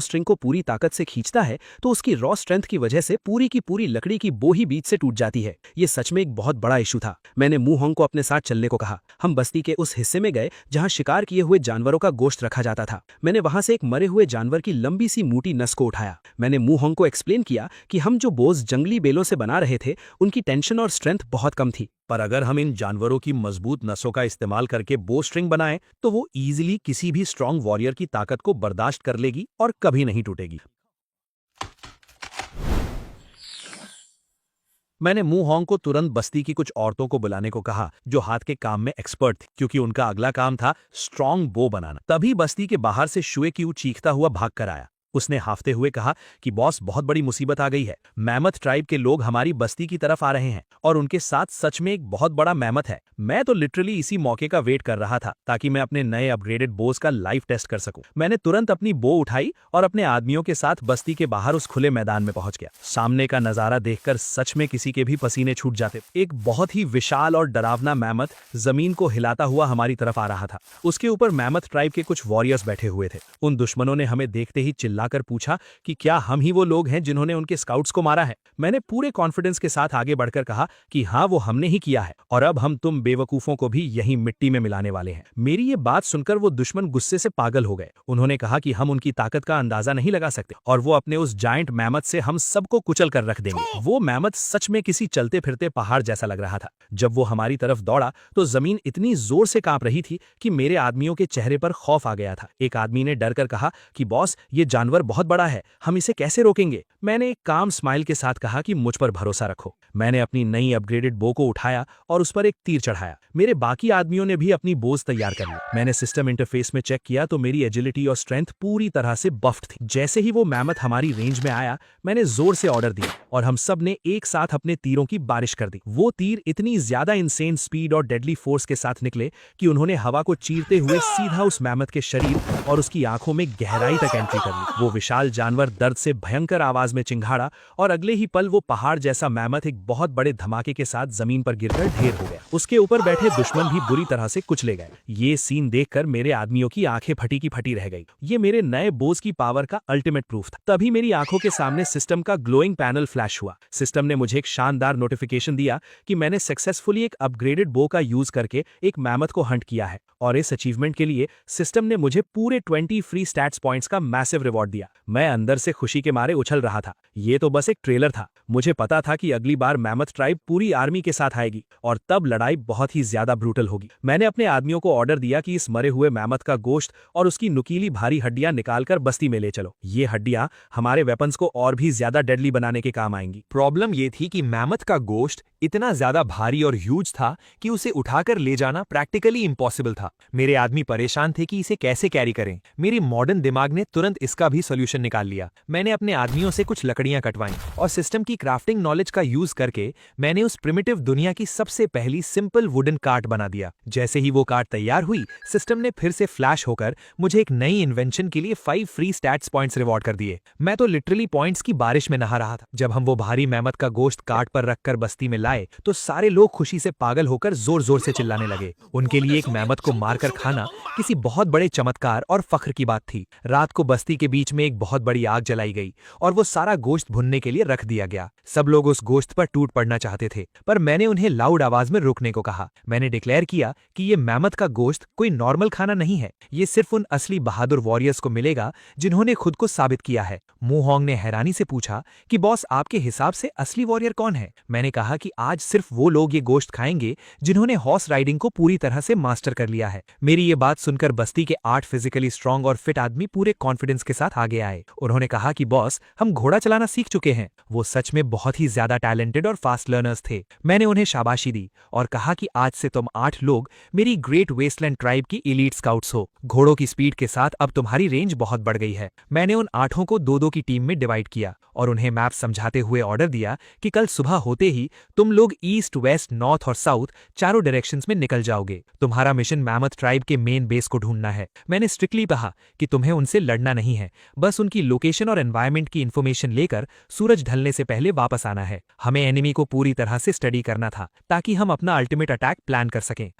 स्ट्रिंग को पूरी ताकत से खींचता है तो उसकी रॉ स्ट्रेंथ की वजह से पूरी की पूरी लकड़ी की बो ही बीच से टूट जाती है। ये सच में एक बहुत बड़ा इशू था। मैंने मूहोंग को अपने साथ चलने को कहा। हम बस्ती के उस हिस्से में गए जहां शिकार किए हुए जानवरों का गोश्त रखा जाता था। मैंने वहां से एक मरे हुए जानवर की लंबी सी मोटी नस को उठाया। मैंने मूहोंग को एक्सप्लेन किया कि हम जो बोझ जंगली बेलों से बना रहे थे उनकी टेंशन और स्ट्रेंथ बहुत कम थी, पर अगर हम इन जानवरों की मजबूत नसों का इस्तेमाल करके बो स्ट्रिंग बनाएं तो वो इजीली किसी भी स्ट्रांग वॉरियर की ताकत को बर्दाश्त कर लेगी और कभी नहीं टूटेगी। मैंने मूहोंग को तुरंत बस्ती की कुछ औरतों को बुलाने को कहा जो हाथ के काम में एक्सपर्ट थी, क्योंकि उनका अगला काम था स्ट्रांग बो बनाना। तभी बस्ती के बाहर से शुए क्यू चीखता हुआ भाग कर आया। उसने हाफते हुए कहा कि बॉस, बहुत बड़ी मुसीबत आ गई है। मैमथ ट्राइब के लोग हमारी बस्ती की तरफ आ रहे हैं और उनके साथ सच में एक बहुत बड़ा मैमथ है। मैं तो लिटरली इसी मौके का वेट कर रहा था ताकि मैं अपने नए अपग्रेडेड बोस का लाइव टेस्ट कर सकूं। मैंने तुरंत अपनी बो उठाई और अपने आदमियों के साथ बस्ती के बाहर उस खुले मैदान में पहुंच गया। सामने का नजारा देखकर सच में किसी के भी पसीने छूट जाते। एक बहुत ही विशाल और डरावना मैमथ जमीन को हिलाता हुआ हमारी तरफ आ रहा था। उसके ऊपर मैमथ ट्राइब के कुछ वॉरियर्स बैठे हुए थे। उन दुश्मनों ने हमें देखते ही चिल्लाकर पूछा कि क्या हम ही वो लोग हैं जिन्होंने उनके स्काउट्स को मारा है। मैंने पूरे कॉन्फिडेंस के साथ आगे बढ़कर कहा कि हाँ, वो हमने ही किया है और अब हम तुम बेवकूफों को भी यही मिट्टी में मिलाने वाले हैं। मेरी ये बात सुनकर वो दुश्मन गुस्से से पागल हो गए। उन्होंने कहा कि हम उनकी ताकत का अंदाजा नहीं लगा सकते और वो अपने उस जायंट मैमथ से हम सबको कुचल कर रख देंगे। वो मैमथ सच में किसी चलते फिरते पहाड़ जैसा लग रहा था। जब वो हमारी तरफ दौड़ा तो जमीन इतनी जोर से कांप रही थी कि मेरे आदमियों के चेहरे पर खौफ आ गया था। एक आदमी ने डर कर कहा कि बॉस, ये जानवर बहुत बड़ा है, हम इसे कैसे रोकेंगे। मैंने एक काम स्माइल के साथ कहा कि मुझ पर भरोसा रखो। मैंने अपनी नई अपग्रेडेड बो को उठाया और उस पर एक तीर चढ़ाया। मेरे बाकी आदमियों ने भी अपनी बोझ तैयार कर ली। मैंने सिस्टम इंटरफेस में चेक किया तो मेरी एजिलिटी और स्ट्रेंथ पूरी तरह से बफ्ड थी। जैसे ही वो मैमथ हमारी रेंज में आया, मैंने जोर से ऑर्डर दिया और हम सब ने एक साथ अपने तीरों की बारिश कर दी। वो तीर इतनी ज्यादा इंसेन स्पीड और डेडली फोर्स के साथ निकले कि उन्होंने हवा को चीरते हुए सीधा उस मैमथ के शरीर और उसकी आंखों में गहराई तक एंट्री कर ली। वो विशाल जानवर दर्द से भयंकर आवाज में चिंघाड़ा और अगले ही पल वो पहाड़ जैसा मैमथ एक बहुत बड़े धमाके के साथ जमीन पर गिरकर ढेर हो गया। उसके ऊपर बैठे दुश्मन भी बुरी तरह से कुचले गए। ये सीन देखकर मेरे आदमियों की आंखें फटी की फटी रह गई। ये मेरे नए बोझ की पावर का अल्टीमेट प्रूफ था। तभी मेरी आंखों के सामने सिस्टम का ग्लोइंग पैनल फ्लैश हुआ। सिस्टम ने मुझे एक शानदार नोटिफिकेशन दिया कि मैंने सक्सेसफुली एक अपग्रेडेड बो का यूज करके एक मैमथ को हंट किया है और इस अचीवमेंट के लिए सिस्टम ने मुझे पूरे 20 फ्री स्टैट्स पॉइंट्स का मैसिव रिवॉर्ड दिया। मैं अंदर से खुशी के मारे उछल रहा था। ये तो बस एक ट्रेलर था। मुझे पता था कि अगली बार मैमथ ट्राइब पूरी आर्मी के साथ आएगी और तब लड़ाई बहुत ही ज्यादा ब्रूटल होगी। मैंने अपने आदमियों को ऑर्डर दिया कि इस मरे हुए मैमथ का गोश्त और उसकी नुकीली भारी हड्डियां निकालकर बस्ती में ले चलो। ये हड्डियां हमारे वेपन्स को और भी ज्यादा डेडली बनाने के काम आएंगी। प्रॉब्लम ये थी कि मैमथ का गोश्त इतना ज्यादा भारी और ह्यूज था कि उसे उठाकर ले जाना प्रैक्टिकली इम्पॉसिबल था। मेरे आदमी परेशान थे कि इसे कैसे कैरी करें। मेरे मॉडर्न दिमाग ने तुरंत इसका भी सॉल्यूशन निकाल लिया। मैंने अपने आदमियों से कुछ लकड़ियां कटवाईं और सिस्टम की क्राफ्टिंग नॉलेज का यूज करके मैंने उस प्रिमिटिव दुनिया की सबसे पहली सिंपल वुडन कार्ट बना दिया। जैसे ही वो कार्ट तैयार हुई, सिस्टम ने फिर से फ्लैश होकर मुझे एक नई इन्वेंशन के लिए 5 फ्री स्टैट्स पॉइंट्स रिवॉर्ड कर दिए। मैं तो लिटरली पॉइंट्स की बारिश में नहा रहा था। जब हम वो भारी मैमथ का गोश्त कार्ट पर रखकर बस्ती में लाए तो सारे लोग खुशी से पागल होकर जोर जोर से चिल्लाने लगे। उनके लिए एक मैमथ को मारकर खाना किसी बहुत बड़े चमत्कार और फख्र की बात थी। रात को बस्ती के बीच में एक बहुत बड़ी आग जलाई गई और वो सारा गोश्त भुनने के लिए रख दिया गया। सब लोग उस गोश्त पर टूट पड़ना चाहते थे, पर मैंने उन्हें लाउड आवाज में रुकने को कहा। मैंने डिक्लेयर किया कि ये मैमथ का गोश्त कोई नॉर्मल खाना नहीं है। ये सिर्फ उन असली बहादुर वॉरियर्स को मिलेगा जिन्होंने खुद को साबित किया है। मूहोंग ने हैरानी से पूछा कि बॉस, आपके हिसाब से असली वॉरियर कौन है? मैंने कहा कि आज सिर्फ वो लोग ये गोश्त खाएंगे जिन्होंने हॉर्स राइडिंग को पूरी तरह से मास्टर कर लिया है। मेरी ये बात सुनकर बस्ती के 8 फिजिकली स्ट्रांग और फिट आदमी पूरे कॉन्फिडेंस के साथ आगे आए। उन्होंने कहा कि बॉस, हम घोड़ा चलाना सीख चुके हैं। वो सच में बहुत ही ज्यादा टैलेंटेड और फास्ट लर्नर्स थे। मैंने उन्हें शाबाशी दी और कहा कि आज से तुम 8 लोग मेरी ग्रेट वेस्टलैंड ट्राइब की एलीट स्काउट्स हो। घोड़ों की स्पीड के साथ अब तुम्हारी रेंज बहुत बढ़ गई है। मैंने उन 8 को 2-2 की टीम में डिवाइड किया और उन्हें मैप समझाते हुए ऑर्डर दिया कि कल सुबह होते ही तुम लोग ईस्ट, वेस्ट, नॉर्थ और साउथ चारों डायरेक्शंस में निकल जाओगे। तुम्हारा मिशन मैमथ ट्राइब के मेन बेस को ढूंढना है। मैंने स्ट्रिक्टली कहा कि तुम्हें उनसे लड़ना नहीं है, बस उनकी लोकेशन और एनवायरनमेंट की इन्फॉर्मेशन लेकर सूरज ढलने से पहले वापस आना है। हमें एनिमी को पूरी तरह से स्टडी करना था ताकि हम अपना अल्टीमेट अटैक प्लान कर सकें।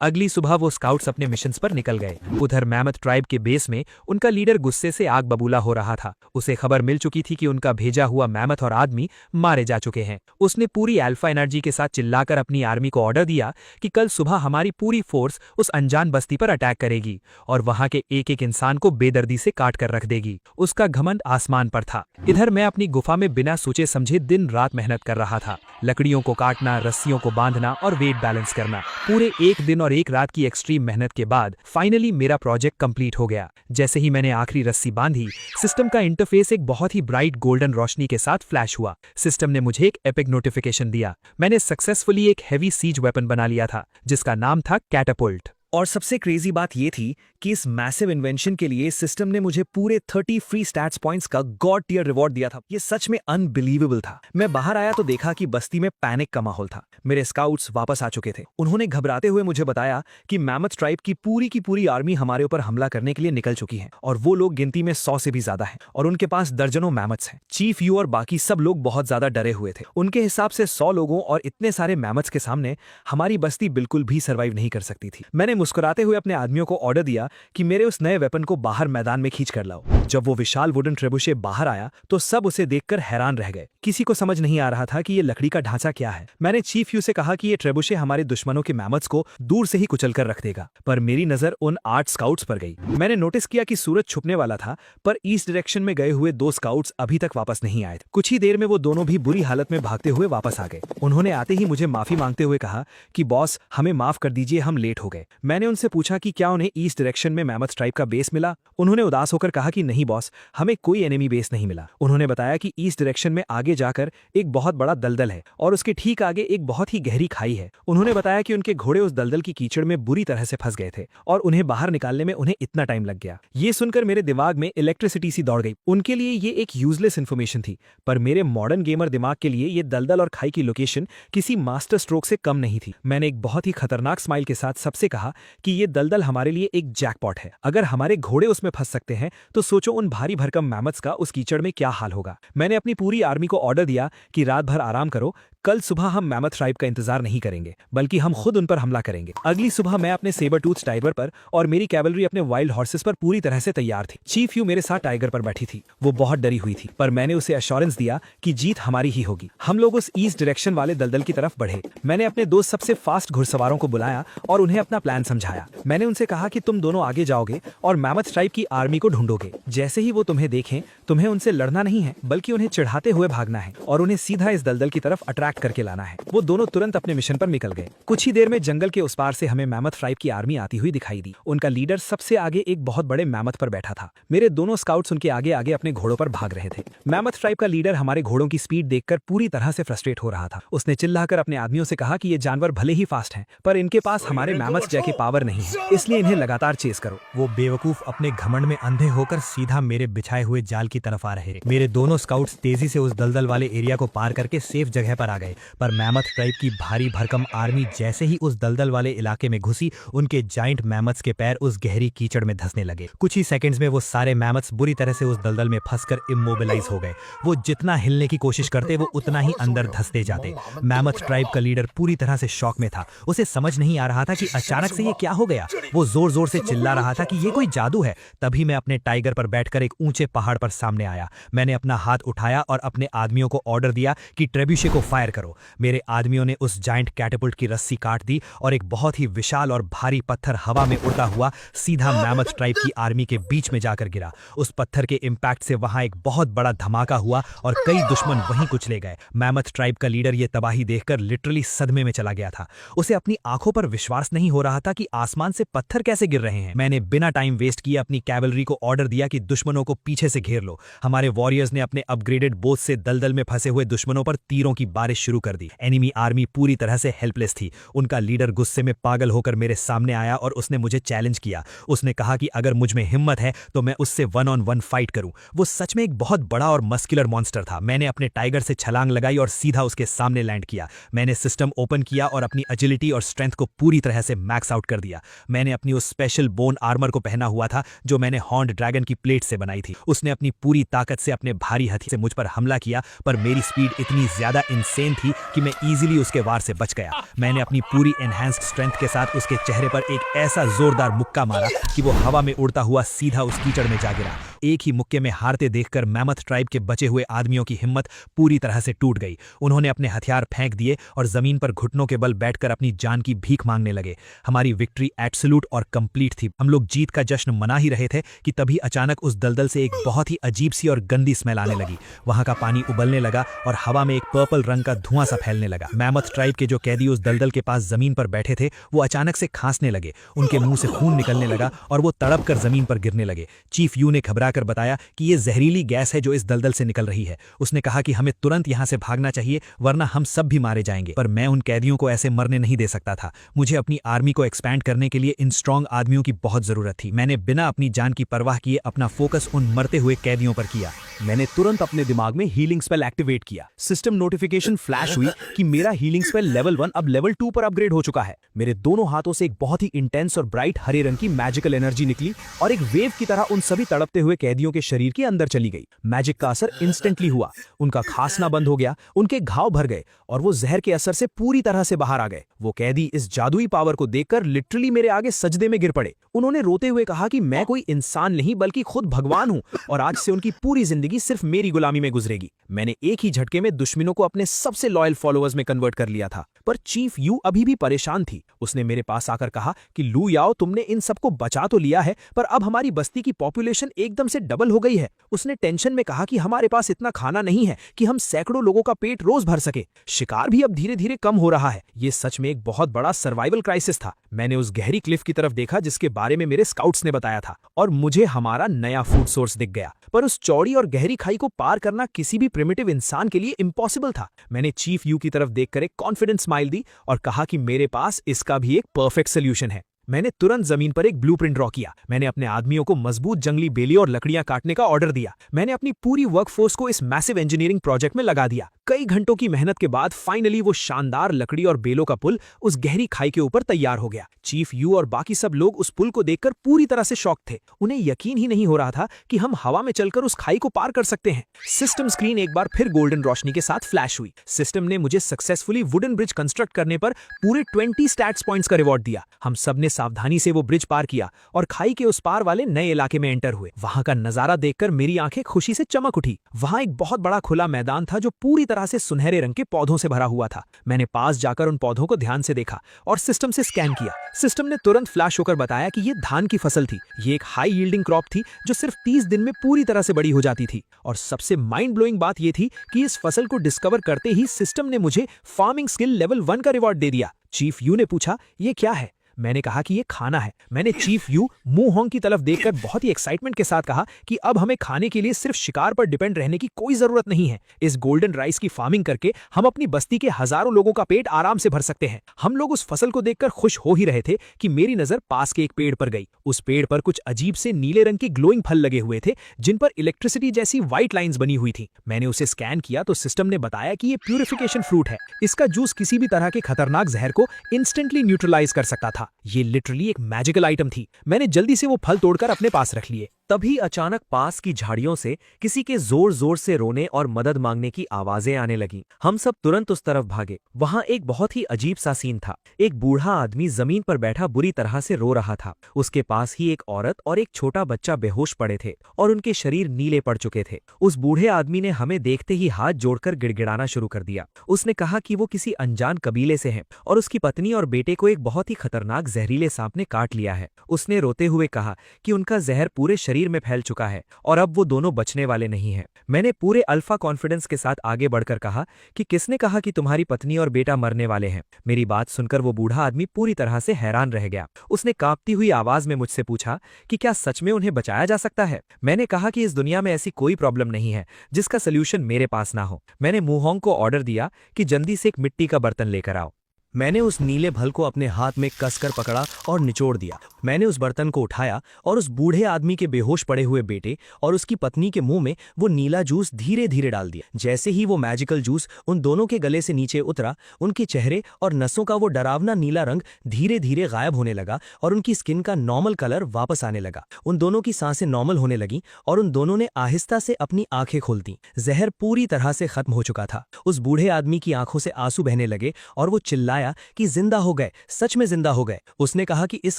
अगली सुबह वो स्काउट्स अपने मिशंस पर निकल गए। उधर मैमथ ट्राइब के बेस में उनका लीडर गुस्से से आग बबूला हो रहा था। उसे खबर मिल चुकी थी कि उनका भेजा हुआ मैमथ और आदमी मारे जा चुके हैं। उसने पूरी अल्फा एनर्जी के साथ चिल्लाकर अपनी आर्मी को ऑर्डर दिया कि कल सुबह हमारी पूरी फोर्स उस अनजान बस्ती पर अटैक करेगी और वहां के एक एक इंसान को बेदर्दी से काट कर रख देगी। उसका घमंड आसमान पर था। इधर मैं अपनी गुफा में बिना सोचे समझे दिन रात मेहनत कर रहा था। लकड़ियों को काटना, रस्सियों को बांधना और वेट बैलेंस करना। पूरे एक दिन और एक रात की एक्सट्रीम मेहनत के बाद फाइनली मेरा प्रोजेक्ट कंप्लीट हो गया। जैसे ही मैंने आखिरी रस्सी बांधी, सिस्टम का इंटरफेस एक बहुत ही ब्राइट गोल्डन रोशनी के साथ फ्लैश हुआ। सिस्टम ने मुझे एक एपिक नोटिफिकेशन दिया। मैंने सक्सेसफुली एक हेवी सीज वेपन बना लिया था जिसका नाम था कैटापुल्ट। और सबसे क्रेजी बात ये थी कि इस मैसिव इन्वेंशन के लिए सिस्टम ने मुझे पूरे 30 फ्री स्टैट्स पॉइंट्स का गॉड टियर रिवॉर्ड दिया था। ये सच में अनबिलीवेबल था। मैं बाहर आया तो देखा कि बस्ती में पैनिक का माहौल था। मेरे स्काउट्स वापस आ चुके थे। उन्होंने घबराते हुए मुझे बताया कि मैमथ ट्राइब की पूरी आर्मी हमारे ऊपर हमला करने के लिए निकल चुकी है और वो लोग गिनती में 100 से भी ज्यादा हैं और उनके पास दर्जनों मैमथ्स हैं। चीफ यू और बाकी सब लोग बहुत ज्यादा डरे हुए थे। उनके हिसाब से 100 लोगों और इतने सारे मैमथ्स के सामने हमारी बस्ती बिल्कुल भी सर्वाइव नहीं कर सकती थी। मैंने मुस्कुराते हुए अपने आदमियों को ऑर्डर दिया कि मेरे उस नए वेपन को बाहर मैदान में खींच कर लाओ। जब वो विशाल वुडन ट्रेबुशे बाहर आया तो सब उसे देखकर हैरान रह गए। किसी को समझ नहीं आ रहा था कि ये लकड़ी का ढांचा क्या है। मैंने चीफ यू से कहा कि ये ट्रेबुशे हमारे दुश्मनों के मैमथ्स को दूर से ही कुचल कर रख देगा, पर मेरी नजर उन 8 स्काउट्स पर गई। मैंने नोटिस किया कि सूरज छुपने वाला था, पर ईस्ट डायरेक्शन में गए हुए 2 स्काउट्स अभी तक वापस नहीं आए थे। कुछ ही देर में वो दोनों भी बुरी हालत में भागते हुए वापस आ गए। उन्होंने आते ही मुझे माफी मांगते हुए कहा कि बॉस, हमें माफ कर दीजिए, हम लेट हो गए। मैंने उनसे पूछा कि क्या उन्हें ईस्ट डायरेक्शन में मैमथ ट्राइब का बेस मिला। उन्होंने उदास होकर कहा कि नहीं बॉस, हमें कोई एनिमी बेस नहीं मिला। उन्होंने बताया कि ईस्ट डायरेक्शन में आगे जाकर एक बहुत बड़ा दलदल है और उसके ठीक आगे एक बहुत ही गहरी खाई है। उन्होंने बताया कि उनके घोड़े उस दलदल की कीचड़ में बुरी तरह से फंस गए थे और उन्हें बाहर निकालने में उन्हें इतना टाइम लग गया। ये सुनकर मेरे दिमाग में इलेक्ट्रिसिटी सी दौड़ गई। उनके लिए ये एक यूजलेस इन्फॉर्मेशन थी, पर मेरे मॉडर्न गेमर दिमाग के लिए ये दलदल और खाई की लोकेशन किसी मास्टर स्ट्रोक से कम नहीं थी। मैंने एक बहुत ही खतरनाक स्माइल के साथ सबसे कहा कि ये दलदल हमारे लिए एक जैकपॉट है। अगर हमारे घोड़े उसमें फंस सकते हैं तो सोचो उन भारी भरकम मैमथ्स का उस कीचड़ में क्या हाल होगा। मैंने अपनी पूरी आर्मी को ऑर्डर दिया कि रात भर आराम करो, कल सुबह हम मैमथ ट्राइब का इंतजार नहीं करेंगे, बल्कि हम खुद उन पर हमला करेंगे। अगली सुबह मैं अपने सेबर टूथ टाइगर पर और मेरी कैवलरी अपने वाइल्ड हॉर्सेस पर पूरी तरह से तैयार थी। चीफ यू मेरे साथ टाइगर पर बैठी थी। वो बहुत डरी हुई थी, पर मैंने उसे एश्योरेंस दिया कि जीत हमारी ही होगी। हम लोग उस ईस्ट डायरेक्शन वाले दलदल की तरफ बढ़े। मैंने अपने 2 सबसे फास्ट घुड़सवारों को बुलाया और उन्हें अपना प्लान समझाया। मैंने उनसे कहा कि तुम दोनों आगे जाओगे और मैमथ ट्राइब की आर्मी को ढूंढोगे। जैसे ही वो तुम्हें देखें, तुम्हें उनसे लड़ना नहीं है, बल्कि उन्हें चिढ़ाते हुए भागना है और उन्हें सीधा इस दलदल की तरफ अट्रैक्ट करके लाना है। वो दोनों तुरंत अपने मिशन पर निकल गए। कुछ ही देर में जंगल के उस पार से हमें मैमथ ट्राइब की आर्मी आती हुई दिखाई दी। उनका लीडर सबसे आगे एक बहुत बड़े मैमथ पर बैठा था। मेरे दोनों स्काउट्स उनके आगे आगे अपने घोड़ों पर भाग रहे थे। मैमथ ट्राइब का लीडर हमारे घोड़ों की स्पीड देखकर पूरी तरह से फ्रस्ट्रेट हो रहा था। उसने चिल्लाकर अपने आदमियों से कहा कि ये जानवर भले ही फास्ट हैं, पर इनके पास हमारे मैमथ जैसे पावर नहीं है, इसलिए इन्हें लगातार चेस करो। वो बेवकूफ अपने घमंड में अंधे होकर सीधा मेरे बिछाए हुए जाल की तरफ आ रहे। मेरे दोनों स्काउट्स तेजी से उस दलदल वाले एरिया को पार करके सेफ जगह पर आ गए, पर मैमथ ट्राइब की भारी भरकम आर्मी जैसे ही उस दलदल वाले इलाके में घुसी, उनके जाइंट मैमथ्स के पैर उस गहरी कीचड़ में धंसने लगे। कुछ ही सेकंड्स में वो सारे मैमथ्स बुरी तरह से उस दलदल में फंसकर इमोबिलाइज हो गए। वो जितना हिलने की कोशिश करते, वो उतना ही अंदर धंसते जाते। मैमथ ट्राइब का लीडर पूरी तरह से शॉक में था। उसे समझ नहीं आ रहा था कि अचानक से ये क्या हो गया। वो जोर जोर से चिल्ला रहा था कि ये कोई जादू है। तभी मैं अपने टाइगर पर बैठकर एक ऊंचे पहाड़ पर सामने आया। मैंने अपना हाथ उठाया और अपने आदमियों को ऑर्डर दिया कि ट्रेब्यूशे को फायर फायर करो। मेरे आदमियों ने उस जाइंट कैटेपुल्ट की रस्सी काट दी और एक बहुत ही विशाल और भारी पत्थर हवा में उड़ता हुआ सीधा मैमथ ट्राइब की आर्मी के बीच में जाकर गिरा। उस पत्थर के इम्पैक्ट से वहां एक बहुत बड़ा धमाका हुआ और कई दुश्मन वहीं कुचले गए। मैमथ ट्राइब का लीडर ये तबाही देखकर लिटरली सदमे में चला गया था। उसे अपनी आंखों पर विश्वास नहीं हो रहा था कि आसमान से पत्थर कैसे गिर रहे हैं। मैंने बिना टाइम वेस्ट किए अपनी कैवलरी को ऑर्डर दिया कि दुश्मनों को पीछे से घेर लो। हमारे वॉरियर्स ने अपने अपग्रेडेड बोट से दलदल में फंसे हुए दुश्मनों पर तीरों की बारिश शुरू कर दी। एनिमी आर्मी पूरी तरह से हेल्पलेस थी। उनका लीडर गुस्से में पागल होकर मेरे सामने आया और उसने मुझे चैलेंज किया। उसने कहा कि अगर मुझ में हिम्मत है तो मैं उससे 1-on-1 फाइट करूं। वो सच में एक बहुत बड़ा और मस्कुलर मॉन्स्टर था। मैंने अपने टाइगर से छलांग लगाई और सीधा उसके सामने लैंड किया। मैंने सिस्टम ओपन किया और अपनी एजिलिटी और स्ट्रेंथ को पूरी तरह से मैक्स आउट कर दिया। मैंने अपनी उस स्पेशल बोन आर्मर को पहना हुआ था जो मैंने हॉर्न्ड ड्रैगन की प्लेट से बनाई थी। उसने अपनी पूरी ताकत से अपने भारी हथियार से मुझ पर हमला किया, पर मेरी स्पीड इतनी ज्यादा इंसेन थी कि मैं इजीली उसके वार से बच गया। मैंने अपनी पूरी एनहांस्ड स्ट्रेंथ के साथ उसके चेहरे पर एक ऐसा जोरदार मुक्का मारा कि वो हवा में उड़ता हुआ सीधा उस कीचड़ में जा गिरा। एक ही मुक्के में हारते देखकर मैमथ ट्राइब के बचे हुए आदमियों की हिम्मत पूरी तरह से टूट गई। उन्होंने अपने हथियार फेंक दिए और जमीन पर घुटनों के बल बैठकर अपनी जान की भीख मांगने लगे। हमारी विक्ट्री एब्सोल्यूट और कंप्लीट थी। हम लोग जीत का जश्न मना ही रहे थे कि तभी अचानक उस दलदल से एक बहुत ही अजीब सी और गंदी स्मेल आने लगी। वहां का पानी उबलने लगा और हवा में एक पर्पल रंग का धुआं सा फैलने लगा। मैमथ ट्राइब के जो कैदी उस दलदल के पास जमीन पर बैठे थे वो अचानक से खांसने लगे। उनके मुंह से खून निकलने लगा और वो तड़प कर जमीन पर गिरने लगे। चीफ यू ने घबराकर बताया कि ये जहरीली गैस है जो इस दलदल से निकल रही है। उसने कहा कि हमें तुरंत यहां से भागना चाहिए वरना हम सब भी मारे जाएंगे। पर मैं उन कैदियों को ऐसे मरने नहीं दे सकता था। मुझे अपनी आर्मी को एक्सपैंड करने के लिए इन स्ट्रांग आदमियों की बहुत जरूरत थी। मैंने बिना अपनी जान की परवाह किए अपना फोकस उन मरते हुए कैदियों पर किया। मैंने तुरंत अपने दिमाग में हीलिंग स्पेल एक्टिवेट किया। सिस्टम नोटिफिकेशन फ्लैश हुई कि मेरा हीलिंग स्पेल लेवल 1 अब लेवल 2 पर अपग्रेड हो चुका है। मेरे दोनों हाथों से एक बहुत ही इंटेंस और ब्राइट हरे रंग की मैजिकल एनर्जी निकली और एक वेव की तरह उन सभी तड़पते हुए कैदियों के शरीर के अंदर चली गई। मैजिक का असर इंस्टेंटली हुआ। उनका खांसना बंद हो गया, उनके घाव भर गए और वो जहर के असर से पूरी तरह से बाहर आ गए। वो कैदी इस जादुई पावर को देखकर लिटरली मेरे आगे सजदे में गिर पड़े। उन्होंने रोते हुए कहा कि मैं कोई इंसान नहीं बल्कि खुद भगवान हूं और आज से उनकी पूरी जिंदगी सिर्फ मेरी गुलामी में गुजरेगी। मैंने एक ही झटके में दुश्मनों को अपने सबसे लॉयल फॉलोअर्स में कन्वर्ट कर लिया था। पर चीफ यू अभी भी परेशान थी। उसने मेरे पास आकर कहा कि लू याओ, तुमने इन सबको बचा तो लिया है पर अब हमारी बस्ती की पॉपुलेशन एकदम से डबल हो गई है। उसने टेंशन में कहा कि हमारे पास इतना खाना नहीं है कि हम सैकड़ों लोगों का पेट रोज भर सके। शिकार भी अब धीरे धीरे कम हो रहा है। ये सच में एक बहुत बड़ा सर्वाइवल क्राइसिस था। मैंने उस गहरी क्लिफ की तरफ देखा जिसके बारे में मेरे स्काउट्स ने बताया था और मुझे हमारा नया फूड सोर्स दिख गया। पर उस चौड़ी और गहरी खाई को पार करना किसी भी प्रिमिटिव इंसान के लिए इम्पॉसिबल था। मैंने चीफ यू की तरफ देखकर एक कॉन्फिडेंट स्माइल दी और कहा कि मेरे पास इसका भी एक परफेक्ट सोल्यूशन है। मैंने तुरंत जमीन पर एक ब्लूप्रिंट ड्रॉ किया। मैंने अपने आदमियों को मजबूत जंगली बेलियों और लकड़ियां काटने का ऑर्डर दिया। मैंने अपनी पूरी वर्कफोर्स को इस मैसिव इंजीनियरिंग प्रोजेक्ट में लगा दिया। कई घंटों की मेहनत के बाद फाइनली वो शानदार लकड़ी और बेलों का पुल उस गहरी खाई के ऊपर तैयार हो गया। चीफ यू और बाकी सब लोग उस पुल को देखकर पूरी तरह से शॉक थे। उन्हें यकीन ही नहीं हो रहा था कि हम हवा में चलकर उस खाई को पार कर सकते हैं। सिस्टम स्क्रीन एक बार फिर गोल्डन रोशनी के साथ फ्लैश हुई। सिस्टम ने मुझे सक्सेसफुली वुडन ब्रिज कंस्ट्रक्ट करने पर पूरे 20 स्टैट्स पॉइंट्स का रिवॉर्ड दिया। हम सब ने सावधानी से वो ब्रिज पार किया और खाई के उस पार वाले नए इलाके में एंटर हुए। वहां का नजारा देखकर मेरी आंखें खुशी से चमक उठी। वहां एक बहुत बड़ा खुला मैदान था जो पूरी तरह से सुनहरे रंग के पौधों से भरा हुआ था। मैंने पास जाकर उन पौधों को ध्यान से देखा और सिस्टम से स्कैन किया। सिस्टम ने तुरंत फ्लैश होकर बताया कि ये धान की फसल थी। ये एक हाई यील्डिंग क्रॉप थी जो सिर्फ 30 दिन में पूरी तरह से बड़ी हो जाती थी। और सबसे माइंड ब्लोइंग बात यह थी कि इस फसल को डिस्कवर करते ही सिस्टम ने मुझे फार्मिंग स्किल लेवल 1 का रिवॉर्ड दे दिया। चीफ यू ने पूछा, ये क्या है? मैंने कहा कि ये खाना है। मैंने चीफ यू मुंह होंग की तरफ देखकर बहुत ही एक्साइटमेंट के साथ कहा कि अब हमें खाने के लिए सिर्फ शिकार पर डिपेंड रहने की कोई जरूरत नहीं है। इस गोल्डन राइस की फार्मिंग करके हम अपनी बस्ती के हजारों लोगों का पेट आराम से भर सकते हैं। हम लोग उस फसल को देखकर खुश हो ही रहे थे कि मेरी नजर पास के एक पेड़ पर गई। उस पेड़ पर कुछ अजीब से नीले रंग के ग्लोइंग फल लगे हुए थे जिन पर इलेक्ट्रिसिटी जैसी व्हाइट लाइंस बनी हुई थी। मैंने उसे स्कैन किया तो सिस्टम ने बताया कि ये प्यूरिफिकेशन फ्रूट है। इसका जूस किसी भी तरह के खतरनाक जहर को इंस्टेंटली न्यूट्रलाइज कर सकता था। ये लिटरली एक मैजिकल आइटम थी। मैंने जल्दी से वो फल तोड़कर अपने पास रख लिए। तभी अचानक पास की झाड़ियों से किसी के जोर जोर से रोने और मदद मांगने की आवाजें आने लगीं। हम सब तुरंत उस तरफ भागे। वहां एक बहुत ही अजीब सा सीन था। एक बूढ़ा आदमी जमीन पर बैठा बुरी तरह से रो रहा था। उसके पास ही एक औरत और एक छोटा बच्चा बेहोश पड़े थे और उनके शरीर नीले पड़ चुके थे। उस बूढ़े आदमी ने हमें देखते ही हाथ जोड़कर गिड़गिड़ाना शुरू कर दिया। उसने कहा कि वो किसी अनजान कबीले से हैं और उसकी पत्नी और बेटे को एक बहुत ही खतरनाक जहरीले सांप ने काट लिया है। उसने रोते हुए कहा कि उनका जहर पूरे शरीर में फैल चुका है और अब वो दोनों बचने वाले नहीं हैं। मैंने पूरे अल्फा कॉन्फिडेंस के साथ आगे बढ़कर कहा कि किसने कहा कि तुम्हारी पत्नी और बेटा मरने वाले हैं। मेरी बात सुनकर वो बूढ़ा आदमी पूरी तरह से हैरान रह गया। उसने कांपती हुई आवाज में मुझसे पूछा कि क्या सच में उन्हें बचाया जा सकता है। मैंने कहा कि इस दुनिया में ऐसी कोई प्रॉब्लम नहीं है जिसका सोल्यूशन मेरे पास ना हो। मैंने मुहोंग को ऑर्डर दिया कि जल्दी से एक मिट्टी का बर्तन लेकर आओ। मैंने उस नीले भल को अपने हाथ में कसकर पकड़ा और निचोड़ दिया। मैंने उस बर्तन को उठाया और उस बूढ़े आदमी के बेहोश पड़े हुए बेटे और उसकी पत्नी के मुंह में वो नीला जूस धीरे धीरे डाल दिया। जैसे ही वो मैजिकल जूस उन दोनों के गले से नीचे उतरा, उनके चेहरे और नसों का वो डरावना नीला रंग धीरे धीरे गायब होने लगा और उनकी स्किन का नॉर्मल कलर वापस आने लगा। उन दोनों की सांसें नॉर्मल होने लगी और उन दोनों ने आहिस्ता से अपनी आंखें खोल दी। जहर पूरी तरह से खत्म हो चुका था। उस बूढ़े आदमी की आंखों से आंसू बहने लगे और वो चिल्लाया कि जिंदा हो गए, सच में जिंदा हो गए। उसने कहा कि इस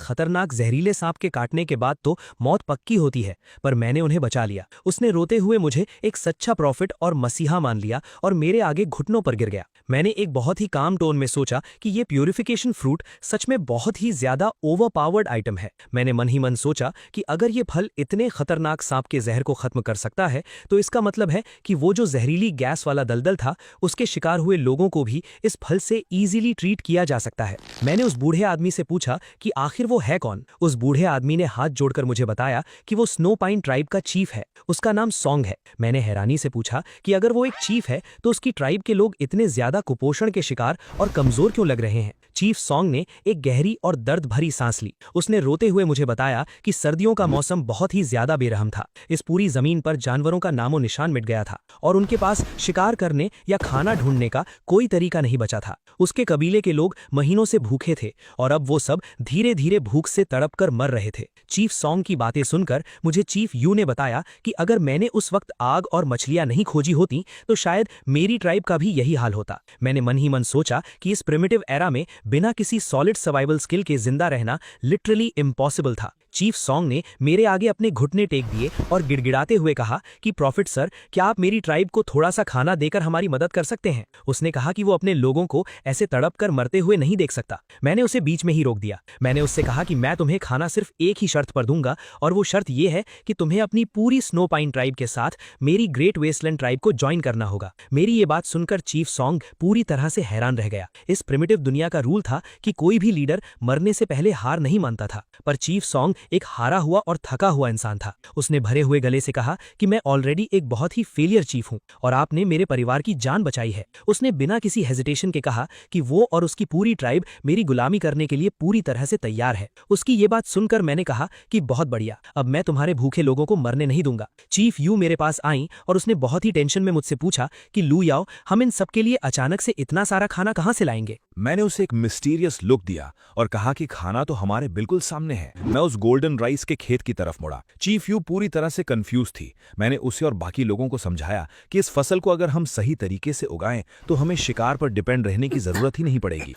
खतरनाक जहरीले सांप के काटने के बाद तो मौत पक्की होती है, पर मैंने उन्हें बचा लिया। उसने रोते हुए मुझे एक सच्चा प्रॉफिट और मसीहा मान लिया और मेरे आगे घुटनों पर गिर गया। मैंने एक बहुत ही काम टोन में सोचा कि ये प्यूरिफिकेशन फ्रूट सच में बहुत ही ज्यादा ओवरपावर्ड आइटम है। मैंने मन ही मन सोचा कि अगर ये फल इतने खतरनाक सांप के जहर को खत्म कर सकता है तो इसका मतलब है कि वो जो जहरीली गैस वाला दलदल था, उसके शिकार हुए लोगों को भी इस फल से इजीली ट्रीट किया जा सकता है। मैंने उस बूढ़े आदमी से पूछा कि आखिर वो है कौन। उस बूढ़े आदमी ने हाथ जोड़कर मुझे बताया कि वो स्नो पाइन ट्राइब का चीफ है। उसका नाम सॉन्ग है। मैंने हैरानी से पूछा कि अगर वो एक चीफ है तो उसकी ट्राइब के लोग इतने ज्यादा कुपोषण के शिकार और कमजोर क्यों लग रहे हैं। चीफ सॉन्ग ने एक गहरी और दर्द भरी सांस ली। उसने रोते हुए मुझे बताया कि सर्दियों का मौसम बहुत ही ज्यादा बेरहम था। इस पूरी जमीन पर जानवरों का नामो निशान मिट गया था और उनके पास शिकार करने या खाना ढूंढने का कोई तरीका नहीं बचा था। उसके कबीले के लोग महीनों से भूखे थे और अब वो सब धीरे धीरे भूख से तड़प कर मर रहे थे। चीफ सॉन्ग की बातें सुनकर मुझे चीफ यू ने बताया कि अगर मैंने उस वक्त आग और मछलियां नहीं खोजी होती तो शायद मेरी ट्राइब का भी यही हाल होता। मैंने मन ही मन सोचा कि इस प्रिमिटिव एरा में बिना किसी सॉलिड सर्वाइवल स्किल के जिंदा रहना लिटरली इम्पॉसिबल था। चीफ सॉन्ग ने मेरे आगे अपने घुटने टेक दिए और गिड़गिड़ाते हुए कहा कि प्रॉफिट सर, क्या आप मेरी ट्राइब को थोड़ा सा खाना देकर हमारी मदद कर सकते हैं। उसने कहा कि वो अपने लोगों को ऐसे तड़प कर मरते हुए नहीं देख सकता। मैंने उसे बीच में ही रोक दिया। मैंने उससे कहा कि मैं तुम्हें खाना सिर्फ एक ही शर्त पर दूंगा और वो शर्त यह है कि तुम्हें अपनी पूरी स्नो पाइन ट्राइब के साथ मेरी ग्रेट वेस्टलैंड ट्राइब को ज्वाइन करना होगा। मेरी ये बात सुनकर चीफ सॉन्ग पूरी तरह से हैरान रह गया। इस प्रिमिटिव दुनिया का रूल था कि कोई भी लीडर मरने से पहले हार नहीं मानता था, पर चीफ सॉन्ग एक हारा हुआ और थका हुआ इंसान था। उसने भरे हुए गले से कहा कि मैं ऑलरेडी एक बहुत ही फेलियर चीफ हूं और आपने मेरे परिवार की जान बचाई है। उसने बिना किसी हेजिटेशन के कहा कि वो और उसकी पूरी ट्राइब मेरी गुलामी करने के लिए पूरी तरह से तैयार है। उसकी ये बात सुनकर मैंने कहा कि बहुत बढ़िया, अब मैं तुम्हारे भूखे लोगों को मरने नहीं दूंगा। चीफ यू मेरे पास आई और उसने बहुत ही टेंशन में मुझसे पूछा कि लू याओ, हम इन सबके लिए अचानक से इतना सारा खाना कहां से लाएंगे। मैंने उसे एक मिस्टीरियस लुक दिया और कहा कि खाना तो हमारे बिल्कुल सामने है। मैं उस गोल्डन राइस के खेत की तरफ मुड़ा। चीफ यू पूरी तरह से कंफ्यूज थी। मैंने उसे और बाकी लोगों को समझाया कि इस फसल को अगर हम सही तरीके से उगाएं तो हमें शिकार पर डिपेंड रहने की जरूरत ही नहीं पड़ेगी।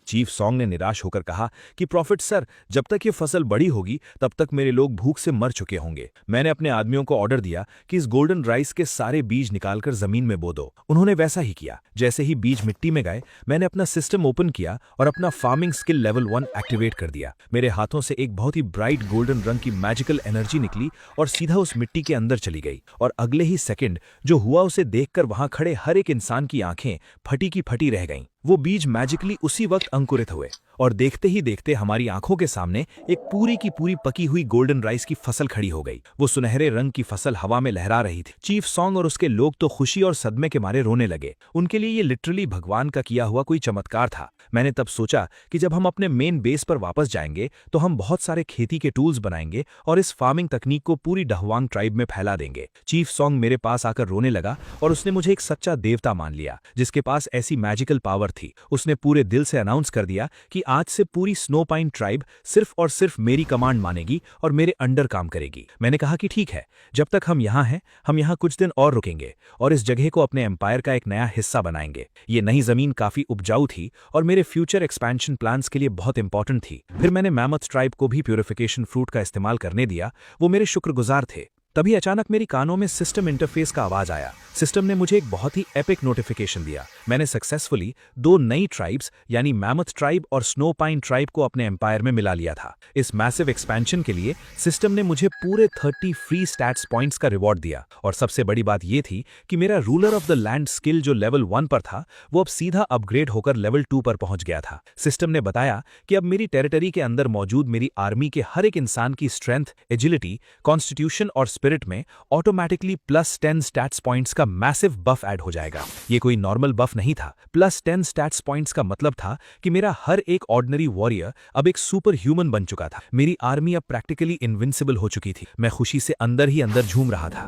चीफ सॉन्ग ने निराश होकर कहा कि प्रॉफिट सर, जब तक ये फसल बड़ी होगी तब तक मेरे लोग भूख से मर चुके होंगे। मैंने अपने आदमियों को ऑर्डर दिया कि इस गोल्डन राइस के सारे बीज निकालकर जमीन में बो दो। उन्होंने वैसा ही किया। जैसे ही बीज मिट्टी में गए, मैंने अपना सिस्टम ओपन किया और अपना फार्मिंग स्किल लेवल 1 एक्टिवेट कर दिया। मेरे हाथों से एक बहुत ही ब्राइट गोल्डन रंग की मैजिकल एनर्जी निकली और सीधा उस मिट्टी के अंदर चली गई और अगले ही सेकंड जो हुआ उसे देखकर वहां खड़े हर एक इंसान की आंखें फटी की फटी रह गईं। वो बीज मैजिकली उसी वक्त अंकुरित हुए और देखते ही देखते हमारी आंखों के सामने एक पूरी की पूरी पकी हुई गोल्डन राइस की फसल खड़ी हो गई। वो सुनहरे रंग की फसल हवा में लहरा रही थी। चीफ सॉन्ग और उसके लोग तो खुशी और सदमे के मारे रोने लगे। उनके लिए ये लिटरली भगवान का किया हुआ कोई चमत्कार था। मैंने तब सोचा कि जब हम अपने मेन बेस पर वापस जाएंगे तो हम बहुत सारे खेती के टूल्स बनाएंगे और इस फार्मिंग तकनीक को पूरी डहवांग ट्राइब में फैला देंगे। चीफ सॉन्ग मेरे पास आकर रोने लगा और उसने मुझे एक सच्चा देवता मान लिया जिसके पास ऐसी मैजिकल पावर थी। उसने पूरे दिल से अनाउंस कर दिया कि आज से पूरी स्नो पाइन ट्राइब सिर्फ और सिर्फ मेरी कमांड मानेगी और मेरे अंडर काम करेगी। मैंने कहा कि ठीक है, जब तक हम यहाँ हैं हम यहाँ कुछ दिन और रुकेंगे और इस जगह को अपने एम्पायर का एक नया हिस्सा बनाएंगे। ये नई जमीन काफी उपजाऊ थी और मेरे फ्यूचर एक्सपेंशन प्लान्स के लिए बहुत इंपॉर्टेंट थी। फिर मैंने मैमथ ट्राइब को भी प्यूरिफिकेशन फ्रूट का इस्तेमाल करने दिया। वो मेरे शुक्रगुजार थे। तभी अचानक मेरी कानों में सिस्टम इंटरफेस का आवाज आया। सिस्टम ने मुझे एक बहुत ही एपिक नोटिफिकेशन दिया। मैंने सक्सेसफुली 2 नई ट्राइब्स यानी मैमथ ट्राइब और स्नो पाइन ट्राइब को अपने एम्पायर में मिला लिया था। इस मैसिव एक्सपेंशन के लिए सिस्टम ने मुझे पूरे 30 फ्री स्टैट्स पॉइंट्स का रिवॉर्ड दिया और सबसे बड़ी बात यह थी कि मेरा ruler of the land skill जो लेवल 1 पर था वो अब सीधा अपग्रेड होकर लेवल 2 पर पहुंच गया था। सिस्टम ने बताया कि अब मेरी टेरिटरी के अंदर मौजूद मेरी आर्मी के हर एक इंसान की स्ट्रेंथ, एजिलिटी, कॉन्स्टिट्यूशन और स्पिरिट में ऑटोमेटिकली +10 स्टैट्स पॉइंट्स का मैसिव बफ ऐड हो जाएगा। ये कोई नॉर्मल बफ नहीं था। +10 स्टैट्स पॉइंट्स का मतलब था कि मेरा हर एक ऑर्डिनरी वॉरियर अब एक सुपर ह्यूमन बन चुका था। मेरी आर्मी अब प्रैक्टिकली इनविंसिबल हो चुकी थी। मैं खुशी से अंदर ही अंदर झूम रहा था।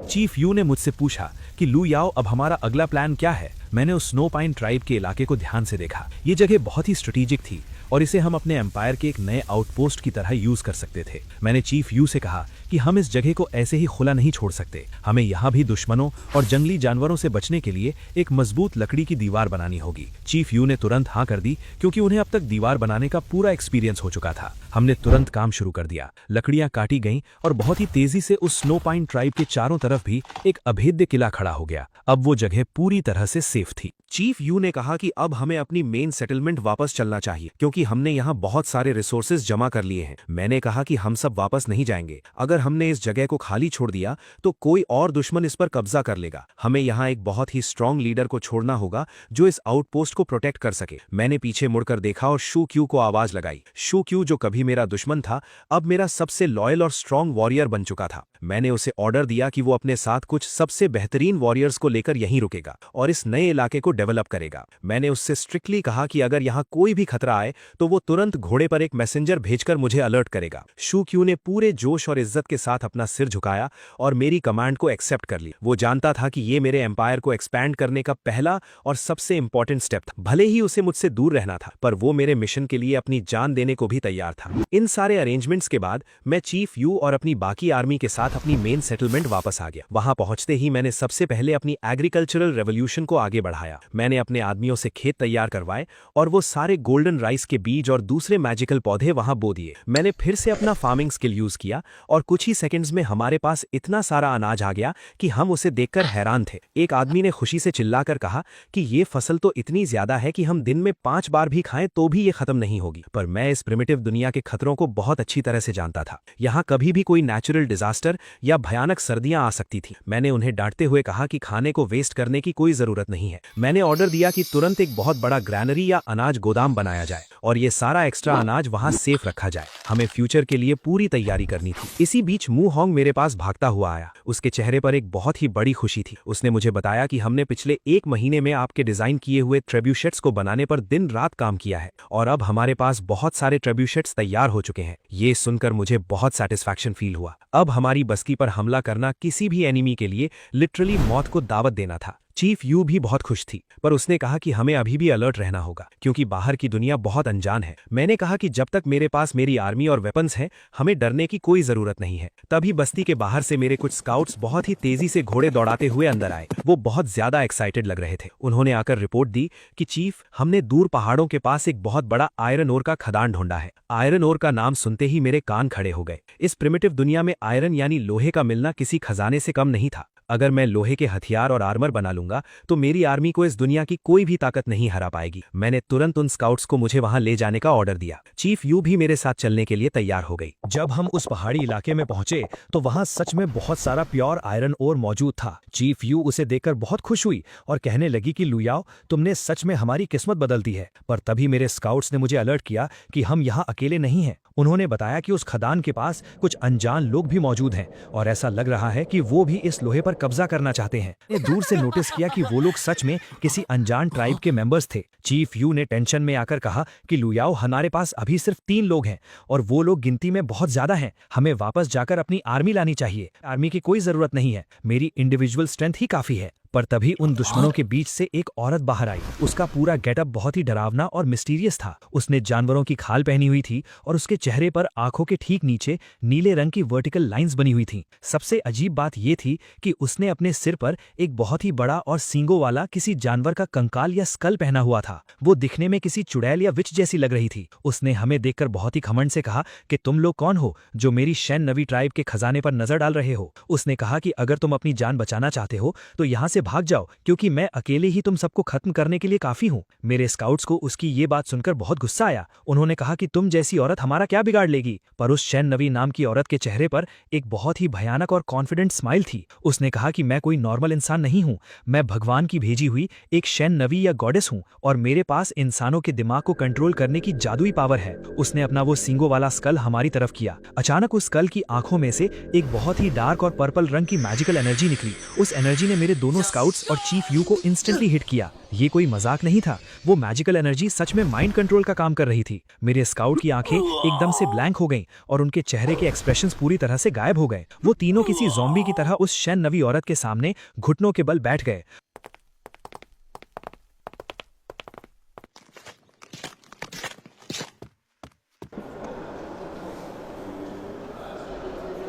चीफ यू ने मुझसे पूछा कि लू याओ अब हमारा अगला प्लान क्या है। मैंने उस स्नो पाइन ट्राइब के इलाके को ध्यान से देखा। ये जगह बहुत ही स्ट्रेटेजिक थी और इसे हम अपने एम्पायर के एक नए आउटपोस्ट की तरह यूज कर सकते थे। मैंने चीफ यू से कहा कि हम इस जगह को ऐसे ही खुला नहीं छोड़ सकते। हमें यहाँ भी दुश्मनों और जंगली जानवरों से बचने के लिए एक मजबूत लकड़ी की दीवार बनानी होगी। चीफ यू ने तुरंत हाँ कर दी क्योंकि उन्हें अब तक दीवार बनाने का पूरा एक्सपीरियंस हो चुका था। हमने तुरंत काम शुरू कर दिया। लकड़ियां काटी गईं और बहुत ही तेजी से उस स्नो पाइन ट्राइब के चारों तरफ भी एक अभेद्य किला खड़ा हो गया। अब वो जगह पूरी तरह से सेफ थी। चीफ यू ने कहा कि अब हमें अपनी मेन सेटलमेंट वापस चलना चाहिए क्योंकि हमने यहाँ बहुत सारे रिसोर्सेज जमा कर लिए हैं। मैंने कहा कि हम सब वापस नहीं जाएंगे। अगर हमने इस जगह को खाली छोड़ दिया तो कोई और दुश्मन इस पर कब्जा कर लेगा। हमें यहाँ एक बहुत ही स्ट्रांग लीडर को छोड़ना होगा जो इस आउटपोस्ट को प्रोटेक्ट कर सके। मैंने पीछे मुड़कर देखा और शू क्यू को आवाज लगाई। शू क्यू जो कभी मेरा दुश्मन था अब मेरा सबसे लॉयल और स्ट्रांग वॉरियर बन चुका था। मैंने उसे ऑर्डर दिया कि वो अपने साथ कुछ सबसे बेहतरीन वॉरियर्स को लेकर यहीं रुकेगा और इस नए इलाके को डेवलप करेगा। मैंने उससे स्ट्रिक्टली कहा कि अगर यहाँ कोई भी खतरा आए तो वो तुरंत घोड़े पर एक मैसेंजर भेजकर मुझे अलर्ट करेगा। शू क्यू ने पूरे जोश और इज्जत के साथ अपना सिर झुकाया और मेरी कमांड को एक्सेप्ट कर ली। वो जानता था कि ये मेरे एम्पायर को एक्सपैंड करने का पहला और सबसे इंपॉर्टेंट स्टेप था। भले ही उसे मुझसे दूर रहना था पर वो मेरे मिशन के लिए अपनी जान देने को भी तैयार था। इन सारे अरेंजमेंट्स के बाद मैं चीफ यू और अपनी बाकी आर्मी के साथ अपनी मेन सेटलमेंट वापस आ गया। वहां पहुंचते ही मैंने सबसे पहले अपनी एग्रीकल्चरल रेवोल्यूशन को आगे बढ़ाया। मैंने अपने आदमियों से खेत तैयार करवाए और वो सारे गोल्डन राइस के बीज और दूसरे मैजिकल पौधे वहां बो दिए। मैंने फिर से अपना फार्मिंग स्किल यूज किया और कुछ ही सेकंड्स में हमारे पास इतना सारा अनाज आ गया कि हम उसे देखकर हैरान थे। एक आदमी ने खुशी से चिल्लाकर कहा कि ये फसल तो इतनी ज्यादा है कि हम दिन में 5 बार भी खाएं तो भी ये खत्म नहीं होगी। पर मैं इस प्रिमिटिव दुनिया के खतरों को बहुत अच्छी तरह से जानता था। यहाँ कभी भी कोई नेचुरल डिजास्टर या भयानक सर्दियां आ सकती थी। मैंने उन्हें डांटते हुए कहा कि खाने को वेस्ट करने की कोई जरूरत नहीं है। मैंने ऑर्डर दिया कि तुरंत एक बहुत बड़ा ग्रैनरी या अनाज गोदाम बनाया जाए और ये सारा एक्स्ट्रा अनाज वहां सेफ रखा जाए। हमें फ्यूचर के लिए पूरी तैयारी करनी थी। इसी बीच मू होंग मेरे पास भागता हुआ आया। उसके चेहरे पर एक बहुत ही बड़ी खुशी थी। उसने मुझे बताया कि हमने पिछले 1 महीने में आपके डिजाइन किए हुए ट्रेब्यूशेट्स को बनाने पर दिन रात काम किया है और अब हमारे पास बहुत सारे ट्रेब्यूशेट्स तैयार हो चुके हैं। ये सुनकर मुझे बहुत सेटिस्फैक्शन फील हुआ। अब हमारी बस्ती पर हमला करना किसी भी एनिमी के लिए लिटरली मौत को दावत देना था। चीफ यू भी बहुत खुश थी पर उसने कहा कि हमें अभी भी अलर्ट रहना होगा क्योंकि बाहर की दुनिया बहुत अनजान है। मैंने कहा कि जब तक मेरे पास मेरी आर्मी और वेपन्स हैं हमें डरने की कोई जरूरत नहीं है। तभी बस्ती के बाहर से मेरे कुछ स्काउट्स बहुत ही तेजी से घोड़े दौड़ाते हुए अंदर आए। वो बहुत ज्यादा एक्साइटेड लग रहे थे। उन्होंने आकर रिपोर्ट दी कि चीफ, हमने दूर पहाड़ों के पास एक बहुत बड़ा आयरन ओर का खदान ढूंढा है। आयरन ओर का नाम सुनते ही मेरे कान खड़े हो गए। इस प्रिमिटिव दुनिया में आयरन यानी लोहे का मिलना किसी खजाने से कम नहीं था। अगर मैं लोहे के हथियार और आर्मर बना लूंगा तो मेरी आर्मी को इस दुनिया की कोई भी ताकत नहीं हरा पाएगी। मैंने तुरंत उन स्काउट्स को मुझे वहां ले जाने का ऑर्डर दिया। चीफ यू भी मेरे साथ चलने के लिए तैयार हो गई। जब हम उस पहाड़ी इलाके में पहुंचे तो वहां सच में बहुत सारा प्योर आयरन ओर मौजूद था। चीफ यू उसे देखकर बहुत खुश हुई और कहने लगी कि लुयाओ, तुमने सच में हमारी किस्मत बदल दी है। पर तभी मेरे स्काउट्स ने मुझे अलर्ट किया कि हम यहाँ अकेले नहीं हैं। उन्होंने बताया कि उस खदान के पास कुछ अनजान लोग भी मौजूद हैं और ऐसा लग रहा है कि वो भी इस लोहे पर कब्जा करना चाहते हैं। मैंने दूर से नोटिस किया कि वो लोग सच में किसी अनजान ट्राइब के मेंबर्स थे। चीफ यू ने टेंशन में आकर कहा कि लुयाओ, हमारे पास अभी सिर्फ 3 लोग हैं और वो लोग गिनती में बहुत ज्यादा हैं। हमें वापस जाकर अपनी आर्मी लानी चाहिए। आर्मी की कोई जरूरत नहीं है, मेरी इंडिविजुअल स्ट्रेंथ ही काफी है। पर तभी उन दुश्मनों के बीच से एक औरत बाहर आई। उसका पूरा गेटअप बहुत ही डरावना और मिस्टीरियस था। उसने जानवरों की खाल पहनी हुई थी और उसके चेहरे पर आंखों के ठीक नीचे नीले रंग की वर्टिकल लाइंस बनी हुई थीं। सबसे अजीब बात यह थी कि उसने अपने सिर पर एक बहुत ही बड़ा और सींगों वाला किसी जानवर का कंकाल या स्कल पहना हुआ था। वो दिखने में किसी चुड़ैल या विच जैसी लग रही थी। उसने हमें देखकर बहुत ही घमंड से कहा कि तुम लोग कौन हो जो मेरी शैन नवी ट्राइब के खजाने पर नजर डाल रहे हो। उसने कहा कि अगर तुम अपनी जान बचाना चाहते हो तो यहाँ से भाग जाओ, क्योंकि मैं अकेले ही तुम सबको खत्म करने के लिए काफी हूँ। मेरे स्काउट्स को उसकी ये बात सुनकर बहुत गुस्सा आया। उन्होंने कहा कि तुम जैसी औरत हमारा क्या बिगाड़ लेगी। पर उस शैन नवी नाम की औरत के चेहरे पर एक बहुत ही भयानक और कॉन्फिडेंट स्माइल थी। उसने कहा कि मैं कोई नॉर्मल इंसान नहीं हूँ, मैं भगवान की भेजी हुई एक शैन नवी या गॉडेस हूँ और मेरे पास इंसानों के दिमाग को कंट्रोल करने की जादुई पावर है। उसने अपना वो सींगों वाला स्कल हमारी तरफ किया। अचानक उस स्कल की आंखों में से एक बहुत ही डार्क और पर्पल रंग की मैजिकल एनर्जी निकली। उस एनर्जी ने मेरे दोनों स्काउट्स और चीफ यू को इंस्टेंटली हिट किया। ये कोई मजाक नहीं था, वो मैजिकल एनर्जी सच में माइंड कंट्रोल का काम कर रही थी। मेरे स्काउट की आंखें एकदम से ब्लैंक हो गईं और उनके चेहरे के एक्सप्रेशंस पूरी तरह से गायब हो गए। वो तीनों किसी ज़ॉम्बी की तरह उस शैन नवी औरत के सामने घुटनों के बल बैठ गए।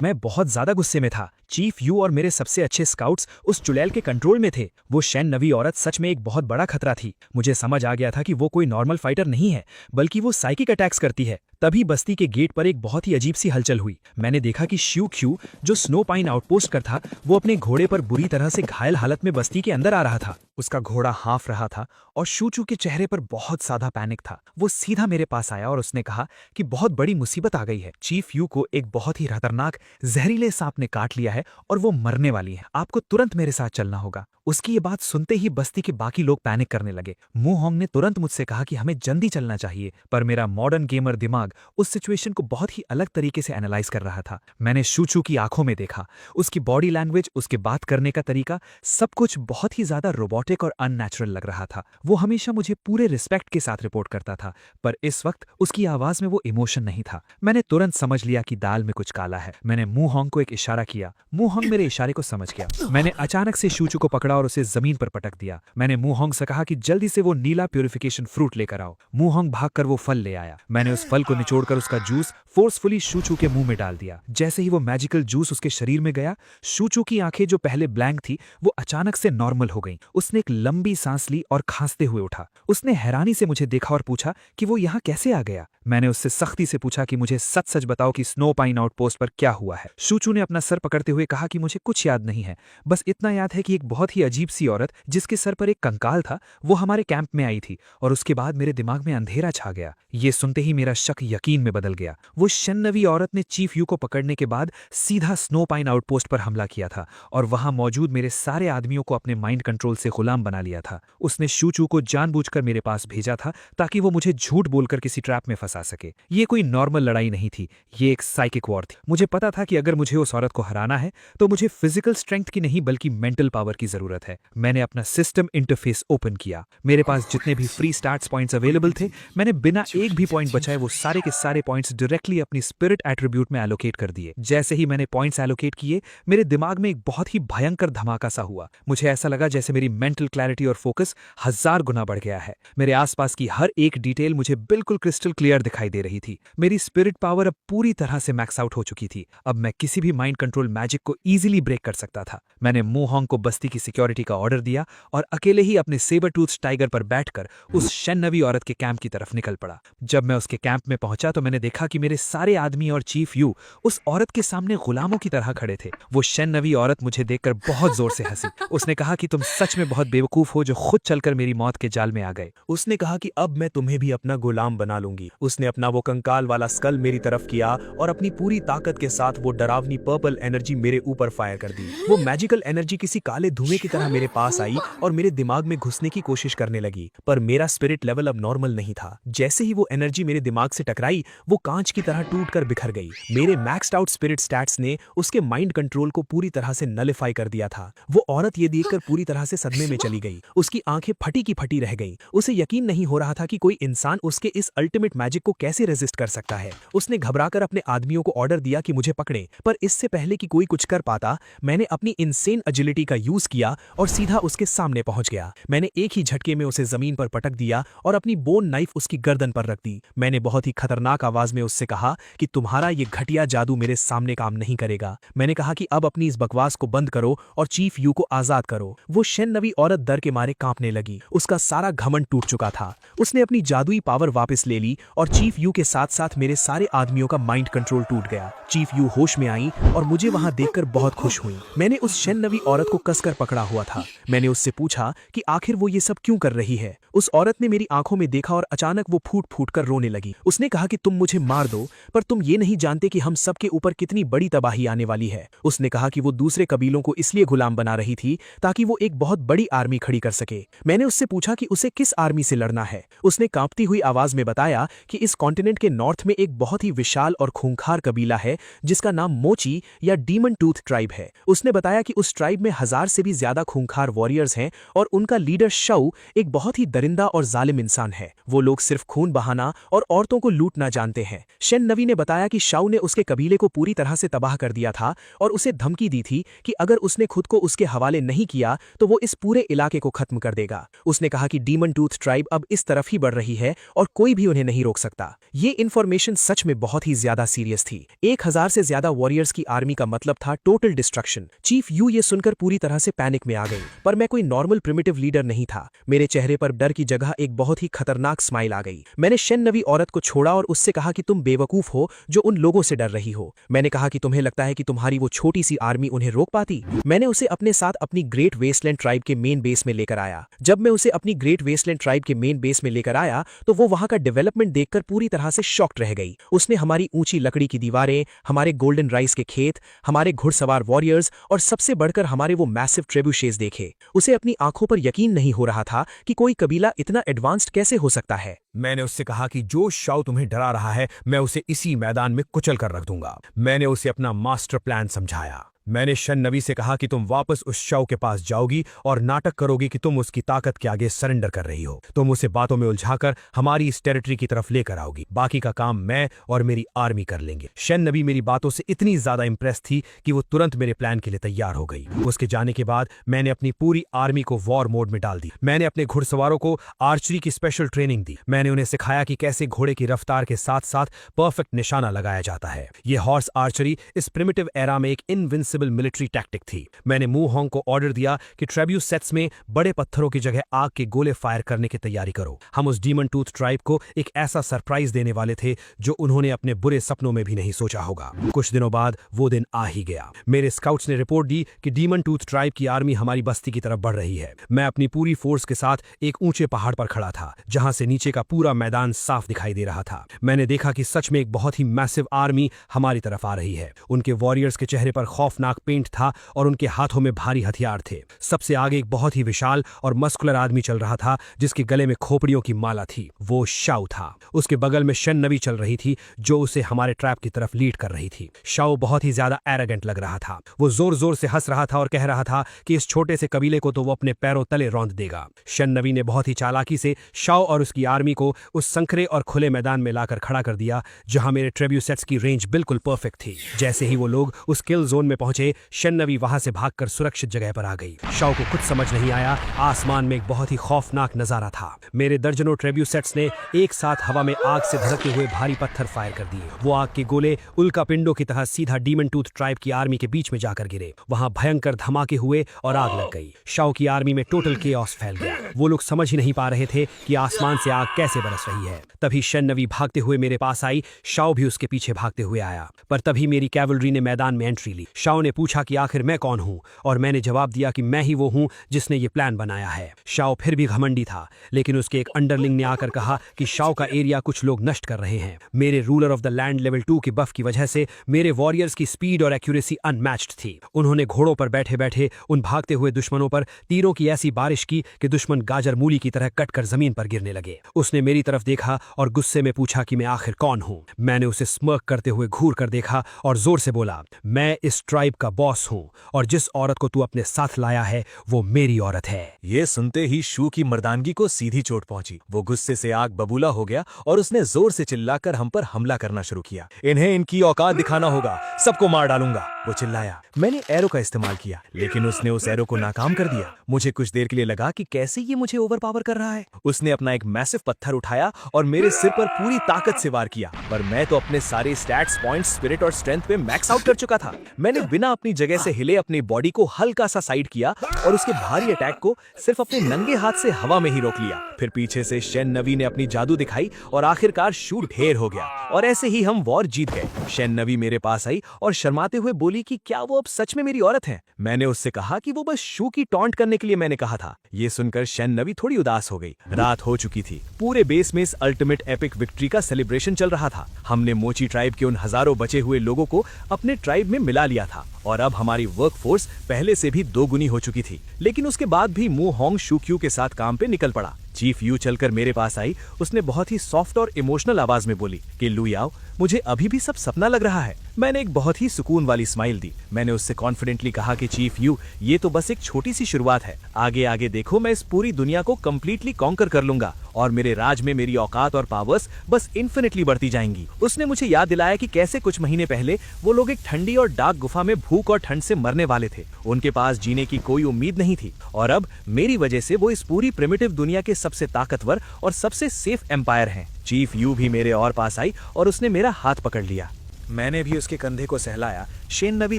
मैं बहुत ज्यादा गुस्से में था। चीफ यू और मेरे सबसे अच्छे स्काउट्स उस चुड़ैल के कंट्रोल में थे। वो शैन नवी औरत सच में एक बहुत बड़ा खतरा थी। मुझे समझ आ गया था कि वो कोई नॉर्मल फाइटर नहीं है, बल्कि वो साइकिक अटैक्स करती है। तभी बस्ती के गेट पर एक बहुत ही अजीब सी हलचल हुई। मैंने देखा कि श्यू ख्यू, जो स्नो पाइन आउटपोस्ट पर था, वो अपने घोड़े पर बुरी तरह से घायल हालत में बस्ती के अंदर आ रहा था। उसका घोड़ा हाँफ रहा था और शूचू के चेहरे पर बहुत ज्यादा पैनिक था। वो सीधा मेरे पास आया और उसने कहा कि बहुत बड़ी मुसीबत आ गई है। चीफ यू को एक बहुत ही खतरनाक जहरीले सांप ने काट लिया है और वो मरने वाली है। आपको तुरंत मेरे साथ चलना होगा। उसकी ये बात सुनते ही बस्ती के बाकी लोग पैनिक करने लगे। मुहोंग ने तुरंत मुझसे कहा कि हमें जल्दी चलना चाहिए, पर मेरा मॉडर्न गेमर दिमाग उस सिचुएशन को बहुत ही अलग तरीके से एनालाइज कर रहा था। मैंने शूचू की आंखों में देखा, उसकी बॉडी लैंग्वेज, उसके बात करने का तरीका, सब कुछ बहुत ही ज्यादा रोबोटिक और अननेचुरल लग रहा था। वो हमेशा मुझे पूरे रिस्पेक्ट के साथ रिपोर्ट करता था, पर इस वक्त उसकी आवाज में वो इमोशन नहीं था। मैंने तुरंत समझ लिया कि दाल में कुछ काला है। मैंने मुहोंग को एक इशारा किया। मुहोंग मेरे इशारे को समझ गया। मैंने अचानक से शूचू को पकड़ा और उसे जमीन पर पटक दिया। मैंने मुहोंग से कहा कि जल्दी से वो नीला प्यूरिफिकेशन फ्रूट लेकर आओ। मुहोंग भागकर वो फल ले आया। मैंने उस फल को निचोड़कर उसका जूस फोर्सफुली शूचू के मुंह में डाल दिया। जैसे ही वो मैजिकल जूस उसके शरीर में गया, शूचू की आंखें जो पहले ब्लैंक थी वो अचानक से नॉर्मल हो गईं। उसने एक लंबी सांस ली और खांसते हुए उठा। उसने हैरानी से मुझे देखा और पूछा कि वो यहाँ कैसे आ गया। मैंने उससे सख्ती से पूछा कि मुझे सच सच बताओ कि स्नो पाइन आउटपोस्ट पर क्या हुआ है। शूचू ने अपना सर पकड़ते हुए कहा कि मुझे कुछ याद नहीं है, बस इतना याद है कि एक बहुत ही अजीब सी औरत जिसके सर पर एक कंकाल था वो हमारे कैंप में आई थी और उसके बाद मेरे दिमाग में अंधेरा छा गया। ये सुनते ही मेरा शक यकीन में बदल गया। वो शन्नवी औरत ने चीफ यू को पकड़ने के बाद सीधा स्नो पाइन आउटपोस्ट पर हमला किया था और वहां मौजूद मेरे सारे आदमियों को अपने माइंड कंट्रोल से गुलाम बना लिया था। उसने शूचू को जानबूझकर मेरे पास भेजा था ताकि वो मुझे झूठ बोलकर किसी ट्रैप में फंसा सके। ये कोई नॉर्मल लड़ाई नहीं थी, ये एक साइकिक वॉर थी। मुझे पता था कि अगर मुझे उस औरत को हराना है तो मुझे फिजिकल स्ट्रेंथ की नहीं बल्कि मेंटल पावर की जरूरत है। मैंने अपना सिस्टम इंटरफेस ओपन किया। मेरे पास जितने भी फ्री स्टार्ट्स पॉइंट्स अवेलेबल थे, मैंने बिना एक भी पॉइंट बचाए वो सारे के सारे पॉइंट्स डायरेक्टली अपनी स्पिरिट एट्रीब्यूट में एलोकेट कर दिए। जैसे ही मैंने पॉइंट्स एलोकेट किए, मेरे दिमाग में एक बहुत ही भयंकर धमाका सा हुआ। मुझे ऐसा लगा जैसे मेरी मेंटल क्लैरिटी और फोकस 1000 गुना बढ़ गया है। मेरे आसपास की हर एक डिटेल मुझे बिल्कुल क्रिस्टल क्लियर दिखाई दे रही थी। मेरी स्पिरिट पावर अब पूरी तरह से मैक्स आउट हो चुकी थी। अब मैं किसी भी माइंड कंट्रोल मैजिक को इजीली ब्रेक कर सकता था। मैंने मुहोंग को बस्ती की सिक्योरिटी का ऑर्डर दिया और अकेले ही अपने सेबर टूथ टाइगर पर बैठकर उस शन्नवी औरत के कैंप की तरफ निकल पड़ा। जब मैं उसके कैंप में पहुंचा तो मैंने देखा कि मेरे सारे आदमी और चीफ यू उस औरत के सामने गुलामों की तरह खड़े थे। वो शन्नवी औरत मुझे देखकर बहुत जोर से हंसी। उसने कहा कि तुम सच में बहुत बेवकूफ हो जो खुद चलकर मेरी मौत के जाल में आ गए। उसने कहा कि अब मैं तुम्हें भी अपना गुलाम बना लूंगी। उसने अपना वो कंकाल वाला स्कल मेरी तरफ किया और अपनी पूरी ताकत के साथ वो डरावनी पर्पल एनर्जी मेरे ऊपर फायर कर दी। वो मैजिकल एनर्जी किसी काले धुएं की तरह मेरे पास आई और मेरे दिमाग में घुसने की कोशिश करने लगी, पर मेरा स्पिरिट लेवल अब नॉर्मल नहीं था। जैसे ही वो एनर्जी मेरे दिमाग से टकराई, वो कांच की तरह टूटकर बिखर गई। मेरे मैक्स्ड आउट स्पिरिट स्टैट्स ने उसके माइंड कंट्रोल को पूरी तरह से नलिफाई कर दिया था। वो औरत ये देखकर पूरी तरह से सदमे में चली गई। उसकी आंखें फटी की फटी रह गईं। उसे यकीन नहीं हो रहा था कि कोई इंसान उसके इस अल्टीमेट मैजिक मैजिक को कैसे रेजिस्ट कर सकता है। उसने घबराकर अपने आदमियों को ऑर्डर दिया कि मुझे पकड़ें, पर इससे पहले कि कोई कुछ कर पाता मैंने अपनी इनसेन एजिलिटी का यूज किया और सीधा उसके सामने पहुंच गया। मैंने एक ही झटके में उसे जमीन पर पटक दिया और अपनी बोन नाइफ उसकी गर्दन पर रख दी। मैंने बहुत ही खतरनाक आवाज में उससे कहा कि तुम्हारा ये घटिया जादू मेरे सामने काम नहीं करेगा। मैंने कहा कि अब अपनी इस बकवास को बंद करो और चीफ यू को आजाद करो। वो शेन-नवी औरत डर के मारे कांपने लगी। उसका सारा घमंड टूट चुका था। उसने अपनी जादुई पावर वापस ले ली और चीफ यू के साथ साथ मेरे सारे आदमियों का माइंड कंट्रोल टूट गया। चीफ यू होश में आई और मुझे वहां देखकर बहुत खुश हुई। मैंने उस शेन-नवी औरत को कसकर पकड़ा हुआ था। मैंने उससे पूछा कि आखिर वो ये सब क्यों कर रही है। उस औरत ने मेरी आंखों में देखा और अचानक वो फूट फूट कर रोने लगी। उसने कहा कि तुम मुझे मार दो, पर तुम ये नहीं जानते कि हम सबके ऊपर कितनी बड़ी तबाही आने वाली है। उसने कहा कि वो दूसरे कबीलों को इसलिए गुलाम बना रही थी ताकि वो एक बहुत बड़ी आर्मी खड़ी कर सके। मैंने उससे पूछा कि उसे किस आर्मी से लड़ना है। उसने कांपती हुई आवाज में बताया कि इस कॉन्टिनेंट के नॉर्थ में एक बहुत ही विशाल और खूंखार कबीला है जिसका नाम मोची या डीमन टूथ ट्राइब है। उसने बताया कि उस ट्राइब में 1000 से भी ज्यादा खूंखार वॉरियर्स हैं और उनका लीडर शाऊ एक बहुत ही दरिंदा और जालिम इंसान है। वो लोग सिर्फ खून बहाना और औरतों को लूटना जानते हैं। शेन-नवी ने बताया कि शाऊ ने उसके कबीले को पूरी तरह से तबाह कर दिया था और उसे धमकी दी थी कि अगर उसने खुद को उसके हवाले नहीं किया तो वो इस पूरे इलाके को खत्म कर देगा। उसने कहा कि डीमन टूथ ट्राइब अब इस तरफ ही बढ़ रही है और कोई भी उन्हें नहीं रोक सकता। ये इन्फॉर्मेशन सच में बहुत ही ज्यादा सीरियस थी। 1000 से ज्यादा वॉरियर्स की आर्मी का मतलब था टोटल डिस्ट्रक्शन। चीफ यू ये सुनकर पूरी तरह से पैनिक में आ गई, पर मैं कोई नॉर्मल प्रिमिटिव लीडर नहीं था। मेरे चेहरे पर डर की जगह एक बहुत ही खतरनाक स्माइल आ गई। मैंने शेन-नवी औरत को छोड़ा और उससे कहा कि तुम बेवकूफ हो जो उन लोगों से डर रही हो। मैंने कहा कि तुम्हें लगता है कि तुम्हारी वो छोटी सी आर्मी उन्हें रोक पाती। मैंने उसे अपने साथ अपनी ग्रेट वेस्टलैंड ट्राइब के मेन बेस में लेकर आया। जब मैं उसे अपनी ग्रेट वेस्टलैंड ट्राइब के मेन बेस में लेकर आया तो वो वहां का डेवलपमेंट देखकर पूरी तरह से शॉक्ड रह गई। उसने हमारी ऊंची लकड़ी की दीवारें, हमारे गोल्डन राइस के खेत, हमारे घुड़सवार वॉरियर्स और सबसे बढ़कर हमारे वो मैसिव ट्रेबुशेस देखे। उसे अपनी आंखों पर यकीन नहीं हो रहा था कि कोई कबीला इतना एडवांस्ड कैसे हो सकता है। मैंने उससे कहा कि जो शाऊ तुम्हें डरा रहा है मैं उसे इसी मैदान में कुचल कर रख दूंगा। मैंने उसे अपना मास्टर प्लान समझाया। मैंने शेन-नवी से कहा कि तुम वापस उस शाऊ के पास जाओगी और नाटक करोगी कि तुम उसकी ताकत के आगे सरेंडर कर रही हो। तुम उसे बातों में उलझाकर हमारी इस टेरिटरी की तरफ लेकर आओगी। बाकी का काम मैं और मेरी आर्मी कर लेंगे। शेन-नवी मेरी बातों से इतनी ज्यादा इंप्रेस थी कि वो तुरंत मेरे प्लान के लिए तैयार हो गई। उसके जाने के बाद मैंने अपनी पूरी आर्मी को वॉर मोड में डाल दी। मैंने अपने घुड़सवारों को आर्चरी की स्पेशल ट्रेनिंग दी। मैंने उन्हें सिखाया कि कैसे घोड़े की रफ्तार के साथ साथ परफेक्ट निशाना लगाया जाता है। ये हॉर्स आर्चरी इस प्रिमिटिव एरा में एक इनविंसिबल मिलिट्री टैक्टिक थी। मैंने मू होंग को ऑर्डर दिया कि ट्रेब्यूस सेट्स में बड़े पत्थरों की जगह आग के गोले फायर करने की तैयारी करो। हम उस डीमन टूथ ट्राइब को एक ऐसा सरप्राइज देने वाले थे जो उन्होंने अपने बुरे सपनों में भी नहीं सोचा होगा। कुछ दिनों बाद वो दिन आ ही गया। मेरे स्काउट्स ने रिपोर्ट दी कि डीमन टूथ ट्राइब की आर्मी हमारी बस्ती की तरफ बढ़ रही है। मैं अपनी पूरी फोर्स के साथ एक ऊंचे पहाड़ पर खड़ा था जहां से नीचे का पूरा मैदान साफ दिखाई दे रहा था। मैंने देखा कि सच में एक बहुत ही मैसिव आर्मी हमारी तरफ आ रही है। उनके वॉरियर्स के चेहरे पर खौफनाक पेंट था और उनके हाथों में भारी हथियार थे। सबसे आगे एक बहुत ही विशाल और मस्कुलर आदमी चल रहा था जिसके गले में खोपड़ियों की माला थी। वो शाऊ था। उसके बगल में शेन-नवी चल रही थी जो उसे हमारे ट्रैप की तरफ लीड कर रही थी। शाऊ बहुत ही ज्यादा एरोगेंट लग रहा था। वो जोर जोर से हंस रहा था और कह रहा था कि इस छोटे से कबीले को तो वो अपने पैरों तले रौंद देगा। शेन-नवी ने बहुत ही चालाकी से शाऊ और उसकी आर्मी को उस संकरे और खुले मैदान में लाकर खड़ा कर दिया जहां मेरे ट्रेब्यूसेट्स की रेंज बिल्कुल परफेक्ट थी। जैसे ही वो लोग उस किल जोन में पहुंचे शेन-नवी वहां से भागकर सुरक्षित जगह पर आ गई। शाऊ को कुछ समझ नहीं आया। आसमान में एक बहुत ही खौफनाक नजारा था। मेरे दर्जनों ट्रेब्यूसेट्स ने एक साथ हवा में आग से धधकते हुए भारी पत्थर फायर कर दिए। वो आग के गोले उल्का पिंडों की तरह सीधा डीमन टूथ ट्राइब की आर्मी के बीच में जाकर गिरे। वहां भयंकर धमाके हुए और आग लग गई। शाऊ की आर्मी में टोटल केओस फैल गया। वो लोग समझ ही नहीं पा रहे थे कि आसमान से आग कैसे बरस रही है। तभी शेन-नवी भागते हुए मेरे पास आई। शाऊ भी उसके पीछे भागते हुए आया, पर तभी मेरी कैवलरी ने मैदान में एंट्री ली। शाऊ ने पूछा कि आखिर मैं कौन हूं और मैंने जवाब दिया कि मैं ही वो हूं जिसने ये प्लान बनाया है। शाऊ फिर भी घमंडी था, लेकिन उसके एक अंडरलिंग ने आकर कहा कि शाऊ का एरिया कुछ लोग नष्ट कर रहे हैं। मेरे ruler of the land level 2 के बफ की वजह से मेरे वॉरियर्स की स्पीड और एक्यूरेसी अनमैच्ड थी। उन्होंने घोड़ों पर बैठे बैठे उन भागते हुए दुश्मनों पर तीरों की ऐसी बारिश की कि दुश्मन गाजर मूली की तरह कटकर जमीन पर गिरने लगे। उसने मेरी तरफ देखा और गुस्से में पूछा कि मैं आखिर कौन हूं। मैंने उसे स्मर्क करते हुए घूर कर देखा और जोर से बोला, मैं इस ट्राइब ट्राइब का बॉस हूँ और जिस औरत को तू अपने साथ लाया है वो मेरी औरत है। ये सुनते ही शू की मर्दानगी को सीधी चोट पहुंची। वो गुस्से से आग बबूला हो गया और उसने जोर से चिल्लाकर हम पर हमला करना शुरू किया। इन्हें इनकी औकात दिखाना होगा, सबको मार डालूंगा, वो चिल्लाया। मैंने एरो का इस्तेमाल किया लेकिन उसने उस एरो को नाकाम कर दिया। मुझे कुछ देर के लिए लगा कि कैसे ये मुझे ओवरपावर कर रहा है। उसने अपना एक मैसिव पत्थर उठाया और मेरे सिर पर पूरी ताकत से वार किया, पर मैं तो अपने सारे स्टैट्स, पॉइंट्स, स्पिरिट और स्ट्रेंथ पे मैक्स आउट कर चुका था। मैंने बिना अपनी जगह से हिले अपनी बॉडी को हल्का सा साइड किया और उसके भारी अटैक को सिर्फ अपने नंगे हाथ से हवा में ही रोक लिया। फिर पीछे से शेन नवी ने अपनी जादू दिखाई और आखिरकार शू ढेर हो गया और ऐसे ही हम वॉर जीत गए। शेन नवी मेरे पास आई और शर्माते हुए बोली कि क्या वो अब सच में मेरी औरत है। मैंने उससे कहा कि वो बस शू की टॉन्ट करने के लिए मैंने कहा था। ये सुनकर शेन नवी थोड़ी उदास हो गई। रात हो चुकी थी। पूरे बेस में इस अल्टीमेट एपिक विक्ट्री का सेलिब्रेशन चल रहा था। हमने मोची ट्राइब के उन हजारों बचे हुए लोगों को अपने ट्राइब में मिला लिया था और अब हमारी वर्कफोर्स पहले से भी दोगुनी हो चुकी थी। लेकिन उसके बाद भी मू होंग शू क्यू के साथ काम पे निकल पड़ा। चीफ यू चलकर मेरे पास आई। उसने बहुत ही सॉफ्ट और इमोशनल आवाज में बोली कि लू याओ, मुझे अभी भी सब सपना लग रहा है। मैंने एक बहुत ही सुकून वाली स्माइल दी। मैंने उससे कॉन्फिडेंटली कहा कि चीफ यू, ये तो बस एक छोटी सी शुरुआत है। आगे आगे देखो, मैं इस पूरी दुनिया को कम्प्लीटली कॉन्कर कर लूंगा और मेरे राज में मेरी औकात और पावर्स बस इन्फिनिटली बढ़ती जाएंगी। उसने मुझे याद दिलाया कि कैसे कुछ महीने पहले वो लोग एक ठंडी और डार्क गुफा में भूख और ठंड से मरने वाले थे। उनके पास जीने की कोई उम्मीद नहीं थी और अब मेरी वजह से वो इस पूरी प्रिमिटिव दुनिया के सबसे ताकतवर और सबसे सेफ एम्पायर हैं। चीफ यू भी मेरे और पास आई और उसने मेरा हाथ पकड़ लिया। मैंने भी उसके कंधे को सहलाया। शेन नवी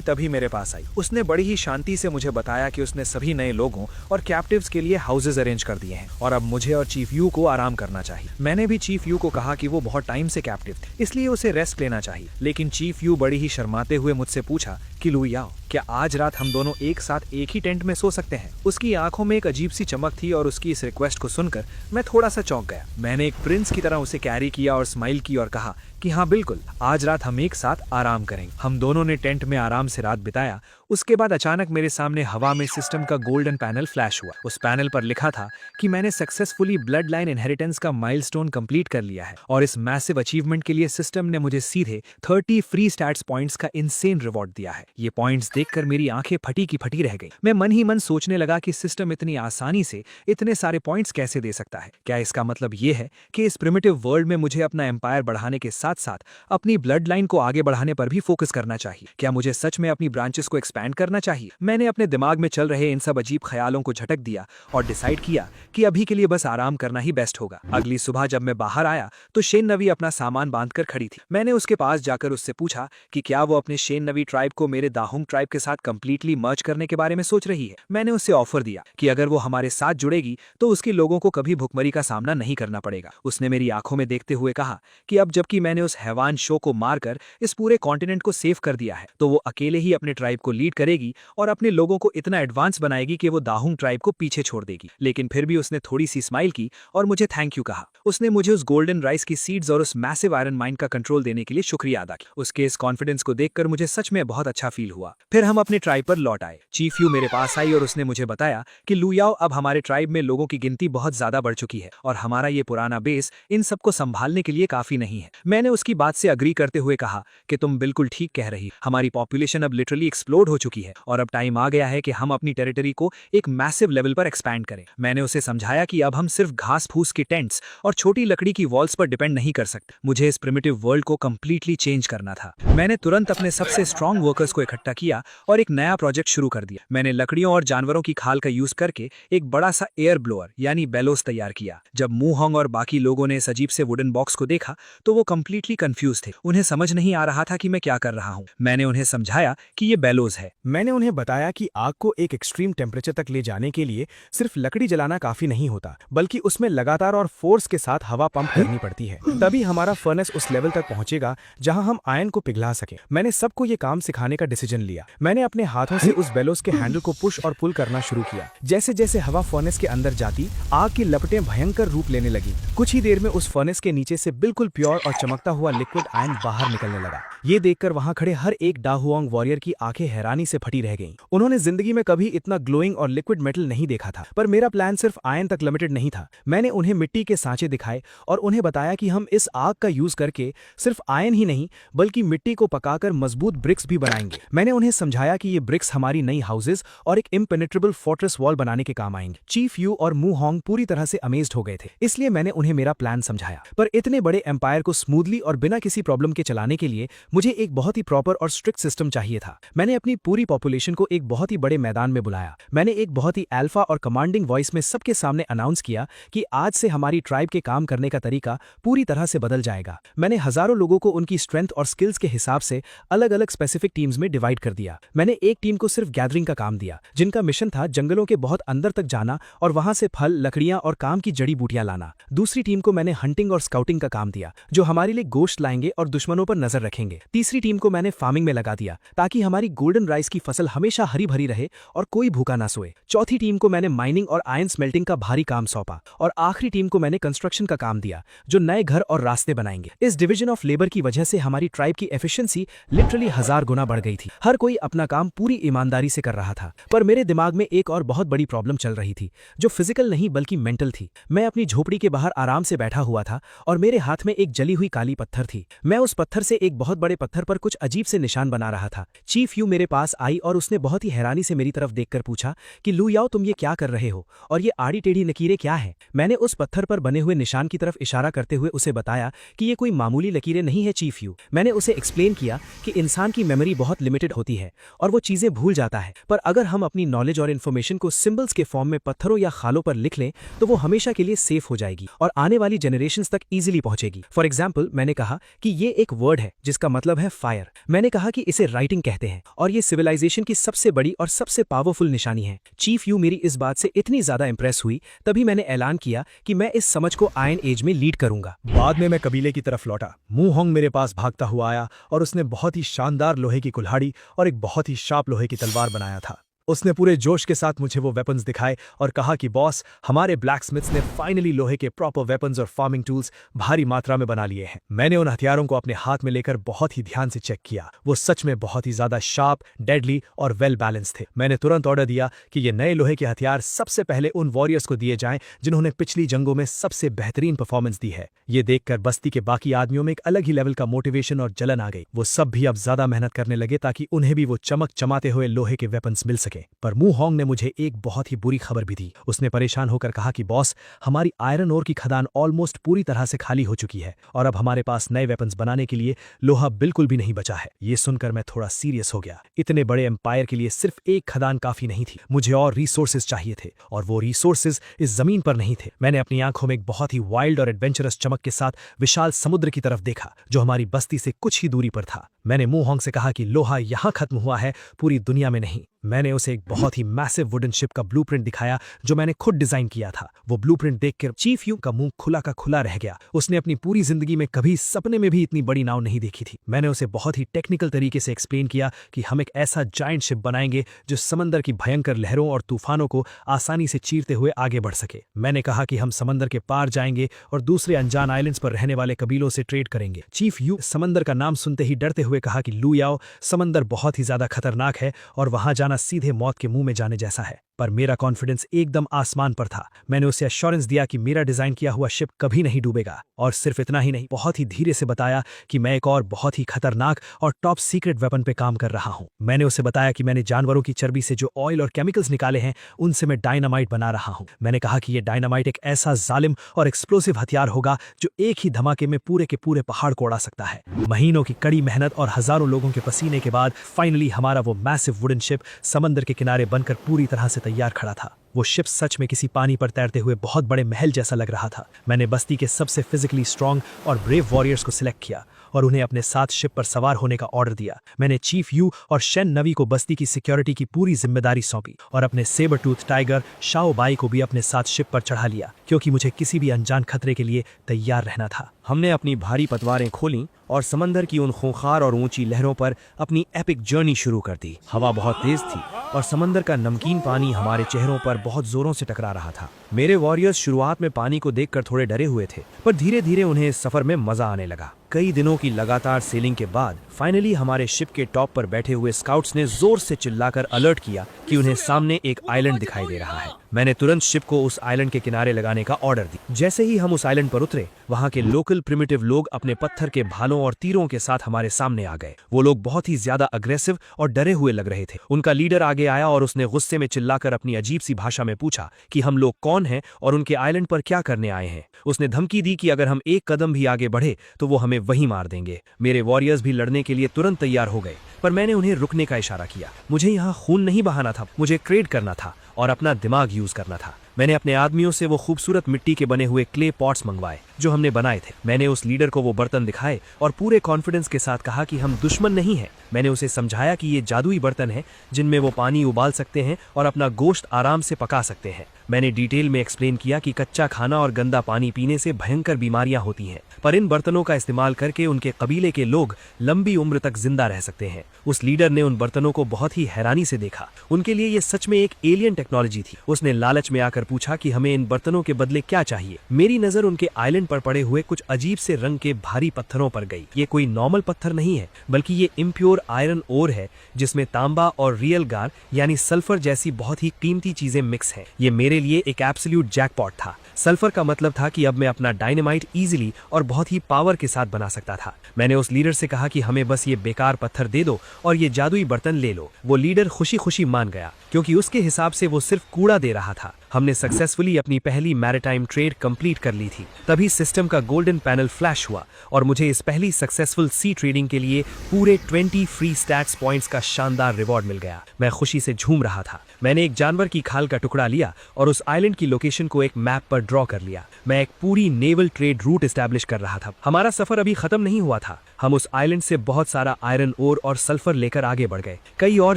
तभी मेरे पास आई। उसने बड़ी ही शांति से मुझे बताया कि उसने सभी नए लोगों और कैप्टिव्स के लिए हाउसेज अरेंज कर दिए हैं और अब मुझे और चीफ यू को आराम करना चाहिए। मैंने भी चीफ यू को कहा कि वो बहुत टाइम से कैप्टिव थे, इसलिए उसे रेस्ट लेना चाहिए। लेकिन चीफ यू बड़ी ही शर्माते हुए मुझसे पूछा कि लू याओ, क्या आज रात हम दोनों एक साथ एक ही टेंट में सो सकते हैं? उसकी आंखों में एक अजीब सी चमक थी और उसकी इस रिक्वेस्ट को सुनकर मैं थोड़ा सा चौंक गया। मैंने एक प्रिंस की तरह उसे कैरी किया और स्माइल की और कहा कि हाँ बिल्कुल, आज रात हम एक साथ आराम करेंगे। हम दोनों ने टेंट में आराम से रात बिताया। उसके बाद अचानक मेरे सामने हवा में सिस्टम का गोल्डन पैनल फ्लैश हुआ। उस पैनल पर लिखा था कि मैंने सक्सेसफुली ब्लड लाइन इनहेरिटेंस का माइलस्टोन कंप्लीट कर लिया है और इस मैसिव अचीवमेंट के लिए सिस्टम ने मुझे सीधे 30 फ्री स्टैट्स पॉइंट्स का इनसेन रिवॉर्ड दिया है। ये पॉइंट्स देखकर मेरी आंखें फटी की फटी रह गई। मैं मन ही मन सोचने लगा कि सिस्टम इतनी आसानी से इतने सारे पॉइंट्स कैसे दे सकता है। क्या इसका मतलब ये है कि इस प्रिमिटिव वर्ल्ड में मुझे अपना एम्पायर बढ़ाने के साथ साथ अपनी ब्लड लाइन को आगे बढ़ाने पर भी फोकस करना चाहिए? क्या मुझे सच में अपनी ब्रांचेस को एक्सपैंड करना चाहिए? मैंने अपने दिमाग में चल रहे इन सब अजीब ख्यालों को झटक दिया और डिसाइड किया कि अभी के लिए बस आराम करना ही बेस्ट होगा। अगली सुबह जब मैं बाहर आया तो शेन नवी अपना सामान बांधकर खड़ी थी। मैंने उसके पास जाकर उससे पूछा कि क्या वो अपने शेन नवी ट्राइब को मेरे दाहुंग ट्राइब के साथ कंप्लीटली मर्ज करने के बारे में सोच रही है। मैंने उससे ऑफर दिया कि अगर वो हमारे साथ जुड़ेगी तो उसके लोगों को कभी भुखमरी का सामना नहीं करना पड़ेगा। उसने मेरी आंखों में देखते हुए कहा कि अब जबकि मैंने उस हैवान शो को मारकर इस पूरे कॉन्टिनेंट को सेव कर दिया है तो वो अकेले ही अपने ट्राइब को लीड करेगी और अपने लोगों को इतना एडवांस बनाएगी कि वो दाहुंग ट्राइब को पीछे छोड़ देगी। लेकिन फिर भी उसने थोड़ी सी स्माइल की और मुझे थैंक यू कहा। उसने मुझे उस गोल्डन राइस की सीड्स और उस मैसिव आयरन माइन का कंट्रोल देने के लिए शुक्रिया अदा किया। उसके इस कॉन्फिडेंस को देखकर मुझे सच में बहुत अच्छा फील हुआ। फिर हम अपने ट्राइब पर लौट आए। चीफ यू मेरे पास आई और उसने मुझे बताया कि लू याओ, अब हमारे ट्राइब में लोगों की गिनती बहुत ज्यादा बढ़ चुकी है और हमारा ये पुराना बेस इन सबको संभालने के लिए काफी नहीं है। मैंने उसकी बात से अग्री करते हुए कहा कि तुम बिल्कुल ठीक कह रही, हमारी पॉपुलेशन अब लिटरली एक्सप्लोड हो चुकी है और अब टाइम आ गया है कि हम अपनी टेरिटरी को एक मैसिव लेवल पर एक्सपैंड करें। मैंने उसे समझाया कि अब हम सिर्फ घास फूस के टेंट्स और छोटी लकड़ी की वॉल्स पर डिपेंड नहीं कर सकते। मुझे इस प्रिमिटिव वर्ल्ड को कंप्लीटली चेंज करना था। मैंने तुरंत अपने सबसे स्ट्रॉन्ग वर्कर्स को इकट्ठा किया और एक नया प्रोजेक्ट शुरू कर दिया। मैंने लकड़ियों और जानवरों की खाल का यूज करके एक बड़ा सा एयर ब्लोअर यानी बेलोस तैयार किया। जब मू होंग और बाकी लोगों ने इस अजीब से वुडन बॉक्स को देखा तो वो कंप्लीटली कंफ्यूज थे। उन्हें समझ नहीं आ रहा था कि मैं क्या कर रहा हूँ। मैंने उन्हें समझाया कि ये बेलोस है। मैंने उन्हें बताया कि आग को एक एक्सट्रीम टेम्परेचर तक ले जाने के लिए सिर्फ लकड़ी जलाना काफी नहीं होता, बल्कि उसमें लगातार और फोर्स के साथ हवा पंप करनी पड़ती है। तभी हमारा फर्नेस उस लेवल तक पहुंचेगा जहां हम आयन को पिघला सके। मैंने सबको ये काम सिखाने का डिसीजन लिया। मैंने अपने हाथों से उस बेलोस के हैंडल को पुश और पुल करना शुरू किया। जैसे जैसे हवा फर्नेस के अंदर जाती, आग की लपटें भयंकर रूप लेने लगी। कुछ ही देर में उस फर्नेस के नीचे से बिल्कुल प्योर और चमकता हुआ लिक्विड आयन बाहर निकलने लगा। ये देखकर वहां खड़े हर एक डाहुआंग वॉरियर की आंखें हैरानी से फटी रह गईं। उन्होंने जिंदगी में कभी इतना ग्लोइंग और लिक्विड मेटल नहीं देखा था। पर मेरा प्लान सिर्फ आयन तक लिमिटेड नहीं था। मैंने उन्हें मिट्टी के सांचे दिखाए और उन्हें बताया कि हम इस आग का यूज करके सिर्फ आयन ही नहीं बल्कि मिट्टी को पकाकर मजबूत ब्रिक्स भी बनाएंगे। जाएंगे। मैंने उन्हें समझाया कि ये ब्रिक्स हमारी नई हाउसेज और एक इम्पेनेट्रेबल फोर्ट्रेस वॉल बनाने के काम आएंगे। चीफ यू और मू होंग पूरी तरह से अमेज्ड हो गए थे, इसलिए मैंने उन्हें मेरा प्लान समझाया। पर इतने बड़े एम्पायर को स्मूथली और बिना किसी प्रॉब्लम के चलाने के लिए मुझे एक बहुत ही प्रॉपर और स्ट्रिक्ट सिस्टम चाहिए था। मैंने अपनी पूरी पॉपुलेशन को एक बहुत ही बड़े मैदान में बुलाया। मैंने एक बहुत ही अल्फा और कमांडिंग वॉइस में सबके सामने अनाउंस किया कि आज से हमारी ट्राइब के काम करने का तरीका पूरी तरह से बदल जाएगा। मैंने हजारों लोगों को उनकी स्ट्रेंथ और स्किल्स के हिसाब से अलग अलग स्पेसिफिक टीम्स में डिवाइड कर दिया। मैंने एक टीम को सिर्फ गैदरिंग का काम दिया, जिनका मिशन था जंगलों के बहुत अंदर तक जाना और वहां से फल, लकड़ियां और काम की जड़ी बूटियां लाना। दूसरी टीम को मैंने हंटिंग और स्काउटिंग का काम दिया, जो हमारे लिए गोश्त लाएंगे और दुश्मनों पर नजर रखेंगे। तीसरी टीम को मैंने फार्मिंग में लगा दिया, ताकि हमारी गोल्डन राइस की फसल हमेशा हरी भरी रहे और कोई भूखा ना सोए। चौथी टीम को मैंने माइनिंग और आयरन स्मेल्टिंग का भारी काम सौंपा और आखिरी टीम को मैंने कंस्ट्रक्शन का काम दिया, जो नए घर और रास्ते बनाएंगे। इस डिवीजन ऑफ लेबर की वजह से हमारी ट्राइब की एफिशिएंसी लिटरली 1000 गुना बढ़ गई थी। हर कोई अपना काम पूरी ईमानदारी से कर रहा था। पर मेरे दिमाग में एक और बहुत बड़ी प्रॉब्लम चल रही थी, जो फिजिकल नहीं बल्कि मेंटल थी। मैं अपनी झोपड़ी के बाहर आराम से बैठा हुआ था और मेरे हाथ में एक जली हुई काली पत्थर थी। मैं उस पत्थर से एक बहुत बड़े पत्थर पर कुछ अजीब से निशान बना रहा था। चीफ यू मेरे पास आई और उसने बहुत ही हैरानी से मेरी तरफ देखकर पूछा कि लू याओ, तुम ये क्या कर रहे हो और ये आड़ी टेढ़ी लकीरें क्या है? मैंने उस पत्थर पर बने हुए निशान की तरफ इशारा करते हुए उसे बताया कि ये कोई मामूली लकीरें नहीं है चीफ यू। मैंने उसे एक्सप्लेन किया कि इंसान की मेमोरी बहुत लिमिटेड होती है और वो चीजें भूल जाता है, पर अगर हम अपनी नॉलेज और इन्फॉर्मेशन को सिंबल्स के फॉर्म में पत्थरों या खालों पर लिख लें तो वो हमेशा के लिए सेफ हो जाएगी और आने वाली जनरेशंस तक इजीली पहुंचेगी। फॉर एग्जाम्पल, मैंने कहा कि ये एक वर्ड है जिसका मतलब है फायर। मैंने कहा कि इसे राइटिंग कहते हैं और ये सिविलाइजेशन की सबसे बड़ी और सबसे पावरफुल निशानी है। चीफ यू मेरी इस बात से इतनी ज्यादा इंप्रेस हुई, तभी मैंने ऐलान किया कि मैं इस समझ को आयरन एज में लीड करूंगा। बाद में मैं कबीले की तरफ लौटा। मू होंग मेरे पास भागता हुआ आया और उसने बहुत ही शानदार लोहे की कुल्हाड़ी और एक बहुत ही शार्प लोहे की तलवार बनाया था। उसने पूरे जोश के साथ मुझे वो वेपन्स दिखाए और कहा कि बॉस, हमारे ब्लैकस्मिथ्स ने फाइनली लोहे के प्रॉपर वेपन्स और फार्मिंग टूल्स भारी मात्रा में बना लिए हैं। मैंने उन हथियारों को अपने हाथ में लेकर बहुत ही ध्यान से चेक किया। वो सच में बहुत ही ज्यादा शार्प, डेडली और वेल बैलेंस थे। मैंने तुरंत ऑर्डर दिया कि ये नए लोहे के हथियार सबसे पहले उन वॉरियर्स को दिए जाएं जिन्होंने पिछली जंगों में सबसे बेहतरीन परफॉर्मेंस दी है। ये देखकर बस्ती के बाकी आदमियों में एक अलग ही लेवल का मोटिवेशन और जलन आ गई। वो सब भी अब ज्यादा मेहनत करने लगे ताकि उन्हें भी वो चमक चमाते हुए लोहे के वेपन्स मिल सके। पर मू होंग ने मुझे एक बहुत ही बुरी खबर भी दी। उसने परेशान होकर कहा कि बॉस, हमारी आयरन ओर की खदान ऑलमोस्ट पूरी तरह से खाली हो चुकी है और अब हमारे पास नए वेपन्स बनाने के लिए लोहा बिल्कुल भी नहीं बचा है। ये सुनकर मैं थोड़ा सीरियस हो गया। इतने बड़े एम्पायर के लिए सिर्फ एक खदान काफी नहीं थी, मुझे और रिसोर्सेज चाहिए थे और वो रिसोर्सेज इस जमीन पर नहीं थे। मैंने अपनी आंखों में एक बहुत ही वाइल्ड और एडवेंचरस चमक के साथ विशाल समुद्र की तरफ देखा, जो हमारी बस्ती से कुछ ही दूरी पर था। मैंने मू होंग से कहा कि लोहा यहां खत्म हुआ है, पूरी दुनिया में नहीं। मैंने उसे एक बहुत ही मैसिव वुडन शिप का ब्लूप्रिंट दिखाया जो मैंने खुद डिजाइन किया था। वो ब्लूप्रिंट देखकर चीफ यू का मुंह खुला का खुला रह गया। उसने अपनी पूरी जिंदगी में कभी सपने में भी इतनी बड़ी नाव नहीं देखी थी। मैंने उसे बहुत ही टेक्निकल तरीके से एक्सप्लेन किया कि हम एक ऐसा जायंट शिप बनाएंगे जो समंदर की भयंकर लहरों और तूफानों को आसानी से चीरते हुए आगे बढ़ सके। मैंने कहा कि हम समंदर के पार जाएंगे और दूसरे अनजान आइलैंड्स पर रहने वाले कबीलों से ट्रेड करेंगे। चीफ यू समंदर का नाम सुनते ही डरते हुए कहा कि लू याओ, समंदर बहुत ही ज्यादा खतरनाक है और वहां जाना सीधे मौत के मुंह में जाने जैसा है। पर मेरा कॉन्फिडेंस एकदम आसमान पर था। मैंने उसे एश्योरेंस दिया कि मेरा डिजाइन किया हुआ शिप कभी नहीं डूबेगा और सिर्फ इतना ही नहीं, बहुत ही धीरे से बताया कि मैं एक और बहुत ही खतरनाक और टॉप सीक्रेट वेपन पे काम कर रहा हूं। मैंने उसे बताया कि मैंने जानवरों की चर्बी से जो ऑयल और केमिकल्स निकाले हैं उनसे मैं डायनामाइट बना रहा हूं। मैंने कहा कि ये डायनामाइट एक ऐसा जालिम और एक्सप्लोसिव हथियार होगा जो एक ही धमाके में पूरे के पूरे पहाड़ को उड़ा सकता है। महीनों की कड़ी मेहनत और हजारों लोगों के पसीने के बाद फाइनली हमारा वो मैसिव वुडन शिप समंदर के किनारे बनकर पूरी तरह से तैयार खड़ा था। वो शिप सच में किसी पानी पर तैरते हुए बहुत बड़े महल जैसा लग रहा था। मैंने बस्ती के सबसे फिजिकली स्ट्रांग और ब्रेव वॉरियर्स को सिलेक्ट किया और उन्हें अपने साथ शिप पर सवार होने का ऑर्डर दिया। मैंने चीफ यू और शेन नवी को बस्ती की सिक्योरिटी की पूरी जिम्मेदारी सौंपी और अपने saber tooth tiger Xiao Bai को भी अपने साथ शिप पर चढ़ा लिया, क्योंकि मुझे किसी भी अनजान खतरे के लिए तैयार रहना था। हमने अपनी भारी पतवारें खोलीं और समंदर की उन खूंखार और ऊंची लहरों पर अपनी एपिक जर्नी शुरू कर दी। हवा बहुत तेज थी और समंदर का नमकीन पानी हमारे चेहरों पर बहुत जोरों से टकरा रहा था। मेरे वॉरियर्स शुरुआत में पानी को देखकर थोड़े डरे हुए थे, पर धीरे धीरे उन्हें इस सफर में मजा आने लगा। कई दिनों की लगातार सेलिंग के बाद फाइनली हमारे शिप के टॉप पर बैठे हुए स्काउट्स ने जोर से चिल्लाकर अलर्ट किया कि उन्हें सामने एक आइलैंड दिखाई दे रहा है। मैंने तुरंत शिप को उस आइलैंड के किनारे लगाने का ऑर्डर दी। जैसे ही हम उस आइलैंड पर उतरे, वहां के लोकल प्रिमिटिव लोग अपने पत्थर के भालों और तीरों के साथ हमारे सामने आ गए। वो लोग बहुत ही ज्यादा अग्रेसिव और डरे हुए लग रहे थे। उनका लीडर आगे आया और उसने गुस्से में चिल्लाकर अपनी अजीब सी भाषा में पूछा कि हम लोग कौन हैं और उनके आइलैंड पर क्या करने आए हैं। उसने धमकी दी कि अगर हम एक कदम भी आगे बढ़े तो वो हमें वहीं मार देंगे। मेरे वॉरियर्स भी लड़ने के लिए तुरंत तैयार हो गए, पर मैंने उन्हें रुकने का इशारा किया। मुझे यहाँ खून नहीं बहाना था, मुझे ट्रेड करना था और अपना दिमाग यूज करना था। मैंने अपने आदमियों से वो खूबसूरत मिट्टी के बने हुए क्ले पॉट्स मंगवाए जो हमने बनाए थे। मैंने उस लीडर को वो बर्तन दिखाए और पूरे कॉन्फिडेंस के साथ कहा कि हम दुश्मन नहीं हैं। मैंने उसे समझाया कि ये जादुई बर्तन हैं जिनमें वो पानी उबाल सकते हैं और अपना गोश्त आराम से पका सकते हैं। मैंने डिटेल में एक्सप्लेन किया कि कच्चा खाना और गंदा पानी पीने से भयंकर बीमारियां होती हैं, पर इन बर्तनों का इस्तेमाल करके उनके कबीले के लोग लंबी उम्र तक जिंदा रह सकते हैं। उस लीडर ने उन बर्तनों को बहुत ही हैरानी से देखा। उनके लिए ये सच में एक एलियन टेक्नोलॉजी थी। उसने लालच में आकर पूछा कि हमें इन बर्तनों के बदले क्या चाहिए। मेरी नजर उनके आइलैंड पर पड़े हुए कुछ अजीब से रंग के भारी पत्थरों पर गई। ये कोई नॉर्मल पत्थर नहीं है, बल्कि ये इम्प्योर आयरन ओर है जिसमें तांबा और रियल गार यानी सल्फर जैसी बहुत ही कीमती चीजें मिक्स हैं। ये मेरे लिए एक एब्सोल्यूट जैकपॉट था। सल्फर का मतलब था कि अब मैं अपना डायनामाइट इजीली और बहुत ही पावर के साथ बना सकता था। मैंने उस लीडर से कहा कि हमें बस ये बेकार पत्थर दे दो और ये जादुई बर्तन ले लो। वो लीडर खुशी खुशी मान गया क्योंकि उसके हिसाब से वो सिर्फ कूड़ा दे रहा था। हमने सक्सेसफुली अपनी पहली मैरिटाइम ट्रेड कंप्लीट कर ली थी। तभी सिस्टम का गोल्डन पैनल फ्लैश हुआ और मुझे इस पहली सक्सेसफुल सी ट्रेडिंग के लिए पूरे 20 फ्री स्टैट्स पॉइंट्स का शानदार रिवॉर्ड मिल गया। मैं खुशी से झूम रहा था। मैंने एक जानवर की खाल का टुकड़ा लिया और उस आइलैंड की लोकेशन को एक मैप पर ड्रॉ कर लिया। मैं एक पूरी नेवल ट्रेड रूट एस्टैब्लिश कर रहा था। हमारा सफर अभी खत्म नहीं हुआ था। हम उस आइलैंड से बहुत सारा आयरन ओर और सल्फर लेकर आगे बढ़ गए। कई और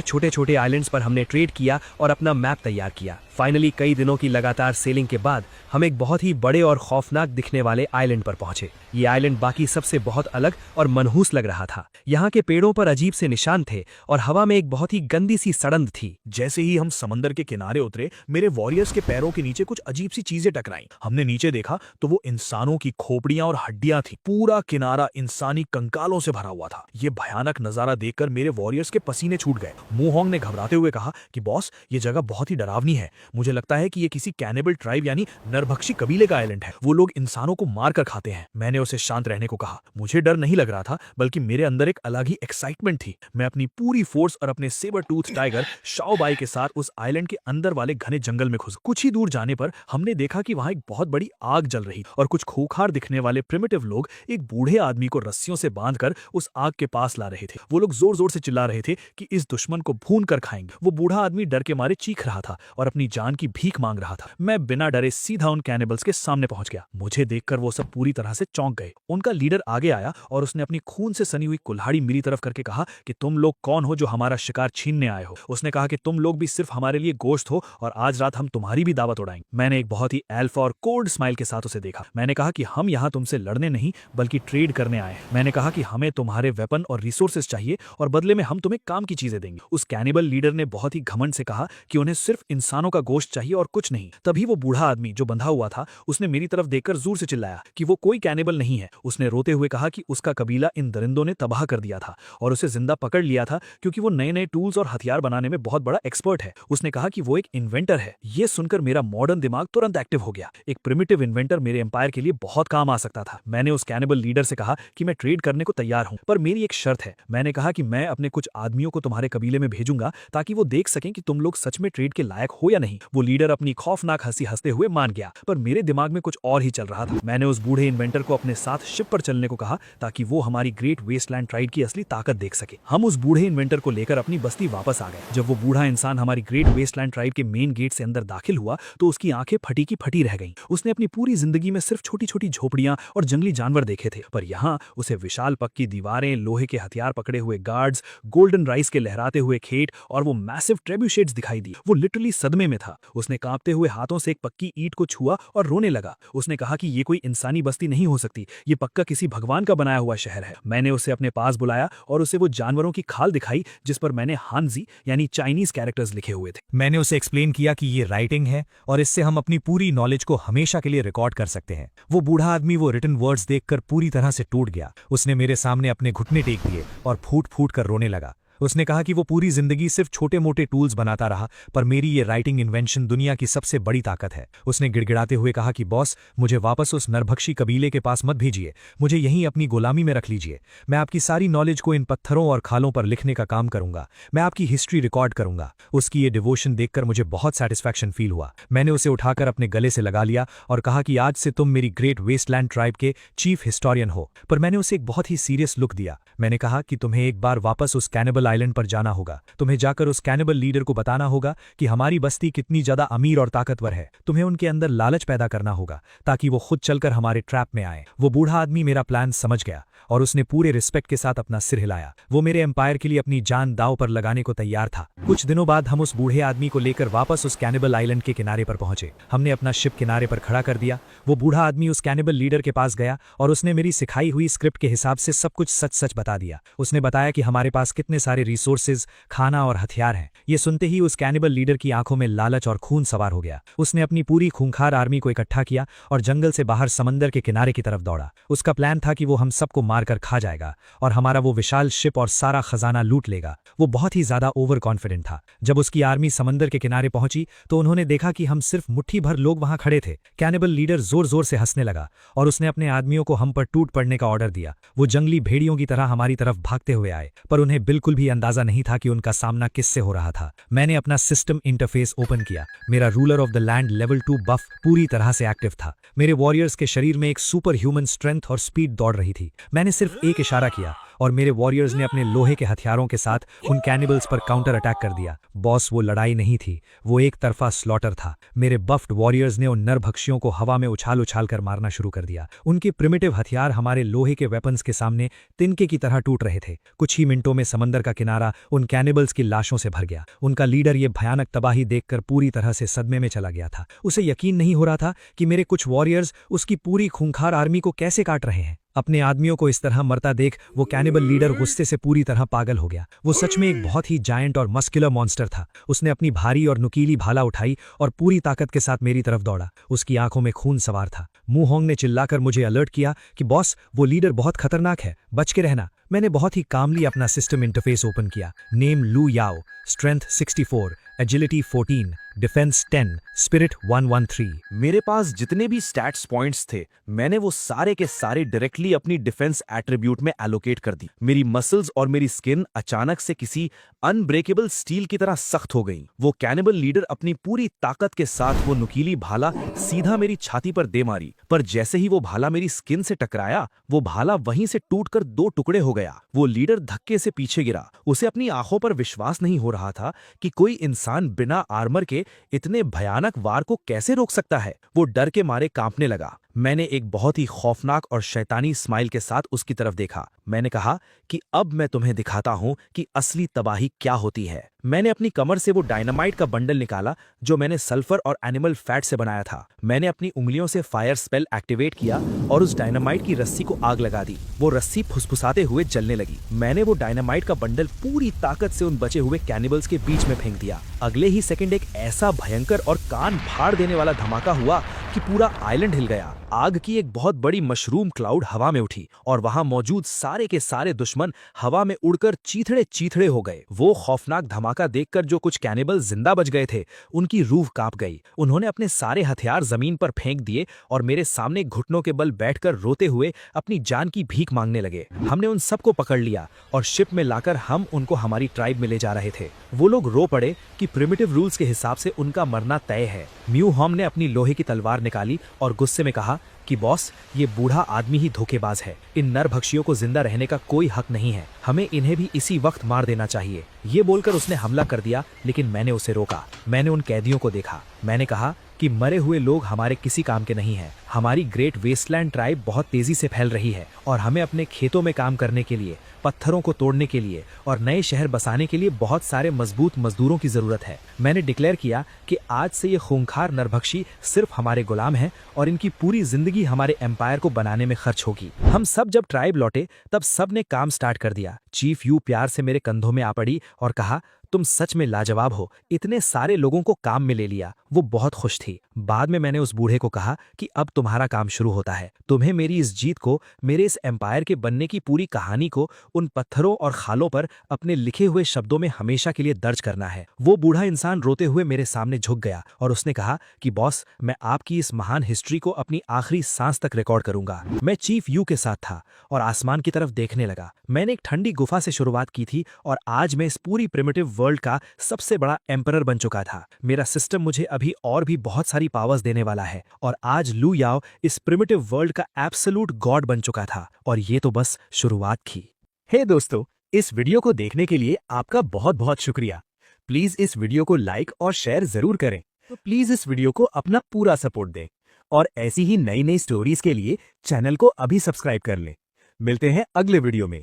छोटे छोटे आइलैंड्स पर हमने ट्रेड किया और अपना मैप तैयार किया। फाइनली कई दिनों की लगातार सेलिंग के बाद हम एक बहुत ही बड़े और खौफनाक दिखने वाले आइलैंड पर पहुंचे। ये आइलैंड बाकी सबसे बहुत अलग और मनहूस लग रहा था। यहाँ के पेड़ों पर अजीब से निशान थे और हवा में एक बहुत ही गंदी सी सड़ंद थी। जैसे ही हम समंदर के किनारे उतरे, मेरे वॉरियर्स के पैरों के नीचे कुछ अजीब सी चीजें टकराईं। हमने नीचे देखा तो वो इंसानों की खोपड़ियां और हड्डियां थी। पूरा किनारा इंसानी कंकालों से भरा हुआ था। ये भयानक नजारा देखकर मेरे वॉरियर्स के पसीने छूट गए। मुहोंग ने घबराते हुए कहा कि बॉस, ये जगह बहुत ही डरावनी है। मुझे लगता है कि ये किसी कैनिबल ट्राइब यानी नरभक्षी कबीले का आइलैंड है। वो लोग इंसानों को मार कर खाते हैं। मैंने उसे शांत रहने को कहा। मुझे डर नहीं लग रहा था, बल्कि मेरे अंदर एक अलग ही एक्साइटमेंट थी। मैं अपनी पूरी फोर्स और अपने सेबर टूथ टाइगर शाओबाई के साथ उस आइलैंड के अंदर वाले घने जंगल में घुस। कुछ ही दूर जाने पर हमने देखा कि वहां एक बहुत बड़ी आग जल रही और कुछ खूंखार दिखने वाले प्रिमिटिव लोग एक बूढ़े आदमी को रस्सियों से बांधकर उस आग के पास ला रहे थे। वो लोग जोर जोर से चिल्ला रहे थे कि इस दुश्मन को भून कर खाएंगे। वो बूढ़ा आदमी डर के मारे चीख रहा था और अपनी जान की भीख मांग रहा था। मैं बिना डरे सीधा उन कैनिबल्स के सामने पहुंच गया। मुझे देखकर वो सब पूरी तरह से चौंक गए। उनका लीडर आगे आया और उसने अपनी खून से सनी हुई कुल्हाड़ी मेरी तरफ करके कहा कि तुम लोग कौन हो जो हमारा शिकार छीनने आए हो। उसने कहा कि तुम लोग भी सिर्फ हमारे लिए गोश्त हो और आज रात हम तुम्हारी भी दावत उड़ाएंगे। मैंने एक बहुत ही एल्फा और कोल्ड स्माइल के साथ उसे देखा। मैंने कहा कि हम यहाँ तुमसे लड़ने नहीं बल्कि ट्रेड करने आए हैं। मैंने कहा कि हमें तुम्हारे वेपन और रिसोर्सेज चाहिए और बदले में हम तुम्हें काम की चीजें देंगे। उस कैनिबल लीडर ने बहुत ही घमंड से कहा कि उन्हें सिर्फ इंसानों का गोश्त चाहिए और कुछ नहीं। तभी वो बूढ़ा आदमी जो बंधा हुआ था, उसने मेरी तरफ देखकर जोर से चिल्लाया कि वो कोई कैनिबल नहीं है। उसने रोते हुए कहा कि उसका कबीला इन दरिंदों ने तबाह कर दिया था और उसे जिंदा पकड़ लिया था क्योंकि वो नए नए टूल्स और हथियार बनाने में बहुत बड़ा एक्सपर्ट है। उसने कहा कि वो एक इन्वेंटर है। ये सुनकर मेरा मॉडर्न दिमाग तुरंत एक्टिव हो गया। एक प्रिमिटिव इन्वेंटर मेरे एम्पायर के लिए बहुत काम आ सकता था। मैंने उस कैनिबल लीडर से कहा कि मैं ट्रेड करने को तैयार हूं, पर मेरी एक शर्त है। मैंने कहा कि मैं अपने कुछ आदमियों को तुम्हारे कबीले में भेजूंगा ताकि वो देख सकें कि तुम लोग सच में ट्रेड के लायक हो या नहीं। वो लीडर अपनी खौफनाक हंसी हंसते हुए मान गया, पर मेरे दिमाग में कुछ और ही चल रहा था। मैंने उस बूढ़े इन्वेंटर को अपने साथ शिप पर चलने को कहा ताकि वो हमारी ग्रेट वेस्टलैंड ट्राइब की असली ताकत देख सके। हम उस बूढ़े इन्वेंटर को लेकर अपनी बस्ती वापस आ गए। जब वो बूढ़ा इंसान हमारी ग्रेट वेस्टलैंड ट्राइब के मेन गेट से अंदर दाखिल हुआ तो उसकी आंखें फटी की फटी रह गईं। उसने अपनी पूरी जिंदगी में सिर्फ छोटी छोटी झोपड़ियां और जंगली जानवर देखे थे, पर यहाँ उसे विशाल पक्की दीवारें, लोहे के हथियार पकड़े हुए गार्ड्स, गोल्डन राइस के लहराते हुए खेत और वो मैसिव ट्रेब्यूशेट्स दिखाई दी। वो लिटरली सदमे में था। उसने कांपते हुए हाथों से एक पक्की ईंट को छुआ और रोने लगा। उसने कहा कि ये कोई इंसानी बस्ती नहीं हो सकती, ये पक्का किसी भगवान का बनाया हुआ शहर है। मैंने उसे अपने पास बुलाया और उसे वो जानवरों की खाल दिखाई जिस पर मैंने हानजी यानी चाइनीज कैरेक्टर्स लिखे हुए थे। मैंने उसे एक्सप्लेन किया कि ये राइटिंग है और इससे हम अपनी पूरी नॉलेज को हमेशा के लिए रिकॉर्ड कर सकते हैं। वो बूढ़ा आदमी वो रिटन वर्ड्स देखकर पूरी तरह से टूट गया। उसने मेरे सामने अपने घुटने टेक दिए और फूट फूट कर रोने लगा। उसने कहा कि वो पूरी जिंदगी सिर्फ छोटे मोटे टूल्स बनाता रहा, पर मेरी ये राइटिंग इन्वेंशन दुनिया की सबसे बड़ी ताकत है। उसने गिड़गिड़ाते हुए कहा कि बॉस, मुझे वापस उस नरभक्षी कबीले के पास मत भेजिए, मुझे यहीं अपनी गुलामी में रख लीजिए। मैं आपकी सारी नॉलेज को इन पत्थरों और खालों पर लिखने का काम करूंगा, मैं आपकी हिस्ट्री रिकॉर्ड करूंगा। उसकी ये डिवोशन देखकर मुझे बहुत सेटिस्फैक्शन फील हुआ। मैंने उसे उठाकर अपने गले से लगा लिया और कहा कि आज से तुम मेरी ग्रेट वेस्टलैंड ट्राइब के चीफ हिस्टोरियन हो। पर मैंने उसे एक बहुत ही सीरियस लुक दिया। मैंने कहा कि तुम्हें एक बार वापस उस कैनिबल आइलैंड पर जाना होगा। तुम्हें जाकर उस कैनिबल लीडर को बताना होगा कि हमारी बस्ती कितनी ज्यादा अमीर और ताकतवर है। तुम्हें उनके अंदर लालच पैदा करना होगा ताकि वो खुद चलकर हमारे ट्रैप में आए। वो बूढ़ा आदमी मेरा प्लान समझ गया और उसने पूरे रिस्पेक्ट के साथ अपना सिर हिलाया। वो मेरे एम्पायर के लिए अपनी जान दांव पर लगाने को तैयार था। कुछ दिनों बाद हम उस बूढ़े आदमी को लेकर वापस उस कैनिबल आइलैंड के किनारे पर पहुंचे। हमने अपना शिप किनारे पर खड़ा कर दिया। वो बूढ़ा आदमी उस कैनिबल लीडर के पास गया और उसने मेरी सिखाई हुई स्क्रिप्ट के हिसाब से सब कुछ सच सच बता दिया। उसने बताया कि हमारे पास कितने सारे रिसोर्सेज, खाना और हथियार हैं। ये सुनते ही उस कैनिबल लीडर की आंखों में लालच और खून सवार हो गया। उसने अपनी पूरी खूंखार आर्मी को इकट्ठा किया और जंगल से बाहर समंदर के किनारे की तरफ दौड़ा। उसका प्लान था कि वो हम सबको मारकर खा जाएगा और हमारा वो विशाल शिप और सारा खजाना लूट लेगा। वो बहुत ही ज्यादा ओवर कॉन्फिडेंट था। जब उसकी आर्मी समंदर के किनारे पहुंची तो उन्होंने देखा कि हम सिर्फ मुट्ठी भर लोग वहां खड़े थे। कैनिबल लीडर जोर जोर से हंसने लगा और उसने अपने आदमियों को हम पर टूट पड़ने का ऑर्डर दिया। वो जंगली भेड़ियों की तरह हमारी तरफ भागते हुए आए, पर उन्हें बिल्कुल भी अंदाजा नहीं था कि उनका सामना किससे हो रहा था। मैंने अपना सिस्टम इंटरफेस ओपन किया। मेरा ruler of the land level 2 बफ पूरी तरह से एक्टिव था। मेरे वॉरियर्स के शरीर में एक सुपर ह्यूमन स्ट्रेंथ और स्पीड दौड़ रही थी। मैंने सिर्फ एक इशारा किया और मेरे वॉरियर्स ने अपने लोहे के हथियारों के साथ उन कैनिबल्स पर काउंटर अटैक कर दिया। बॉस, वो लड़ाई नहीं थी, वो एक तरफा स्लॉटर था। मेरे बफ्ड वॉरियर्स ने उन नरभक्षियों को हवा में उछाल उछाल कर मारना शुरू कर दिया। उनके प्रिमिटिव हथियार हमारे लोहे के वेपन्स के सामने तिनके की तरह टूट रहे थे। कुछ ही मिनटों में समंदर का किनारा उन कैनिबल्स की लाशों से भर गया। उनका लीडर ये भयानक तबाही देखकर पूरी तरह से सदमे में चला गया था। उसे यकीन नहीं हो रहा था कि मेरे कुछ वॉरियर्स उसकी पूरी खूंखार आर्मी को कैसे काट रहे हैं। अपने आदमियों को इस तरह मरता देख वो कैनिबल लीडर गुस्से से पूरी तरह पागल हो गया। वो सच में एक बहुत ही जायंट और मस्कुलर मॉन्स्टर था। उसने अपनी भारी और नुकीली भाला उठाई और पूरी ताकत के साथ मेरी तरफ दौड़ा। उसकी आंखों में खून सवार था। मुंहोंग ने चिल्लाकर मुझे अलर्ट किया कि बॉस, वो लीडर बहुत खतरनाक है, बच के रहना। मैंने बहुत ही कामली अपना सिस्टम इंटरफेस ओपन किया। नेम लू याओ, स्ट्रेंथ 64, एजिलिटी 14, डिफेंस 10, स्पिरिट 113। मेरे पास जितने भी स्टैट्स पॉइंट्स थे मैंने वो सारे के सारे डायरेक्टली अपनी डिफेंस एट्रीब्यूट में एलोकेट कर दी। मेरी मसल्स और मेरी स्किन अचानक से किसी अनब्रेकेबल स्टील की तरह सख्त हो गई। वो कैनिबल लीडर अपनी पूरी ताकत के साथ वो नुकीली भाला सीधा मेरी छाती पर दे मारी, पर जैसे ही वो भाला मेरी स्किन से टकराया वो भाला वहीं से टूटकर 2 टुकड़े हो गया। वो लीडर धक्के से पीछे गिरा। उसे अपनी आंखों पर विश्वास नहीं हो रहा था कि कोई इंसान बिना आर्मर के इतने भयानक वार को कैसे रोक सकता है। वो डर के मारे कांपने लगा। मैंने एक बहुत ही खौफनाक और शैतानी स्माइल के साथ उसकी तरफ देखा। मैंने कहा कि अब मैं तुम्हें दिखाता हूं कि असली तबाही क्या होती है। मैंने अपनी कमर से वो डायनामाइट का बंडल निकाला जो मैंने सल्फर और एनिमल फैट से बनाया था। मैंने अपनी उंगलियों से फायर स्पेल एक्टिवेट किया और उस डायनामाइट की रस्सी को आग लगा दी। वो रस्सी फुसफुसाते हुए जलने लगी। मैंने वो डायनामाइट का बंडल पूरी ताकत से उन बचे हुए कैनिबल्स के बीच में फेंक दिया। अगले ही सेकंड एक ऐसा भयंकर और कान फाड़ देने वाला धमाका हुआ कि पूरा आइलैंड हिल गया। आग की एक बहुत बड़ी मशरूम क्लाउड हवा में उठी और वहां मौजूद सारे के सारे दुश्मन हवा में उड़कर चीथड़े चीथड़े हो गए। वो खौफनाक धमाका देखकर जो कुछ कैनिबल जिंदा बच गए थे उनकी रूह कांप गई। उन्होंने अपने सारे हथियार जमीन पर फेंक दिए और मेरे सामने घुटनों के बल बैठकर रोते हुए अपनी जान की भीख मांगने लगे। हमने उन सबको पकड़ लिया और शिप में लाकर हम उनको हमारी ट्राइब में ले जा रहे थे। वो लोग रो पड़े कि प्रिमिटिव रूल्स के हिसाब से उनका मरना तय है। म्यू हॉम ने अपनी लोहे की तलवार निकाली और गुस्से में कहा कि बॉस, ये बूढ़ा आदमी ही धोखेबाज है। इन नरभक्षियों को जिंदा रहने का कोई हक नहीं है। हमें इन्हें भी इसी वक्त मार देना चाहिए। ये बोलकर उसने हमला कर दिया, लेकिन मैंने उसे रोका। मैंने उन कैदियों को देखा। मैंने कहा कि मरे हुए लोग हमारे किसी काम के नहीं हैं। हमारी ग्रेट वेस्टलैंड ट्राइब बहुत तेजी से फैल रही है और हमें अपने खेतों में काम करने के लिए, पत्थरों को तोड़ने के लिए और नए शहर बसाने के लिए बहुत सारे मजबूत मजदूरों की जरूरत है। मैंने डिक्लेयर किया कि आज से ये खूंखार नरभक्षी सिर्फ हमारे गुलाम हैं और इनकी पूरी जिंदगी हमारे एम्पायर को बनाने में खर्च होगी। हम सब जब ट्राइब लौटे तब सब ने काम स्टार्ट कर दिया। चीफ यू प्यार से मेरे कंधों में आ पड़ी और कहा, तुम सच में लाजवाब हो, इतने सारे लोगों को काम में ले लिया। वो बहुत खुश थी। बाद में मैंने उस बूढ़े को कहा कि अब तुम्हारा काम शुरू होता है। तुम्हें मेरी इस जीत को, मेरे इस एम्पायर के बनने की पूरी कहानी को उन पत्थरों और खालों पर अपने लिखे हुए शब्दों में हमेशा के लिए दर्ज करना है। वो बूढ़ा इंसान रोते हुए मेरे सामने झुक गया और उसने कहा कि बॉस, मैं आपकी इस महान हिस्ट्री को अपनी आखिरी सांस तक रिकॉर्ड करूंगा। मैं चीफ यू के साथ था और आसमान की तरफ देखने लगा। मैंने एक ठंडी गुफा से शुरुआत की थी और आज मैं इस पूरी प्रिमिटिव वर्ल्ड का सबसे बड़ा एम्परर बन चुका था। मेरा सिस्टम मुझे अभी और भी बहुत सारी पावर्स देने वाला है और आज लू याओ इस प्रिमिटिव वर्ल्ड का एब्सोल्यूट गॉड बन चुका था और ये तो बस शुरुआत थी। हे दोस्तों, इस वीडियो को देखने के लिए आपका बहुत बहुत शुक्रिया। प्लीज इस वीडियो को लाइक और शेयर जरूर करें। तो प्लीज इस वीडियो को अपना पूरा सपोर्ट दें और ऐसी ही नई नई स्टोरीज के लिए चैनल को अभी सब्सक्राइब कर लें। मिलते हैं अगले वीडियो में।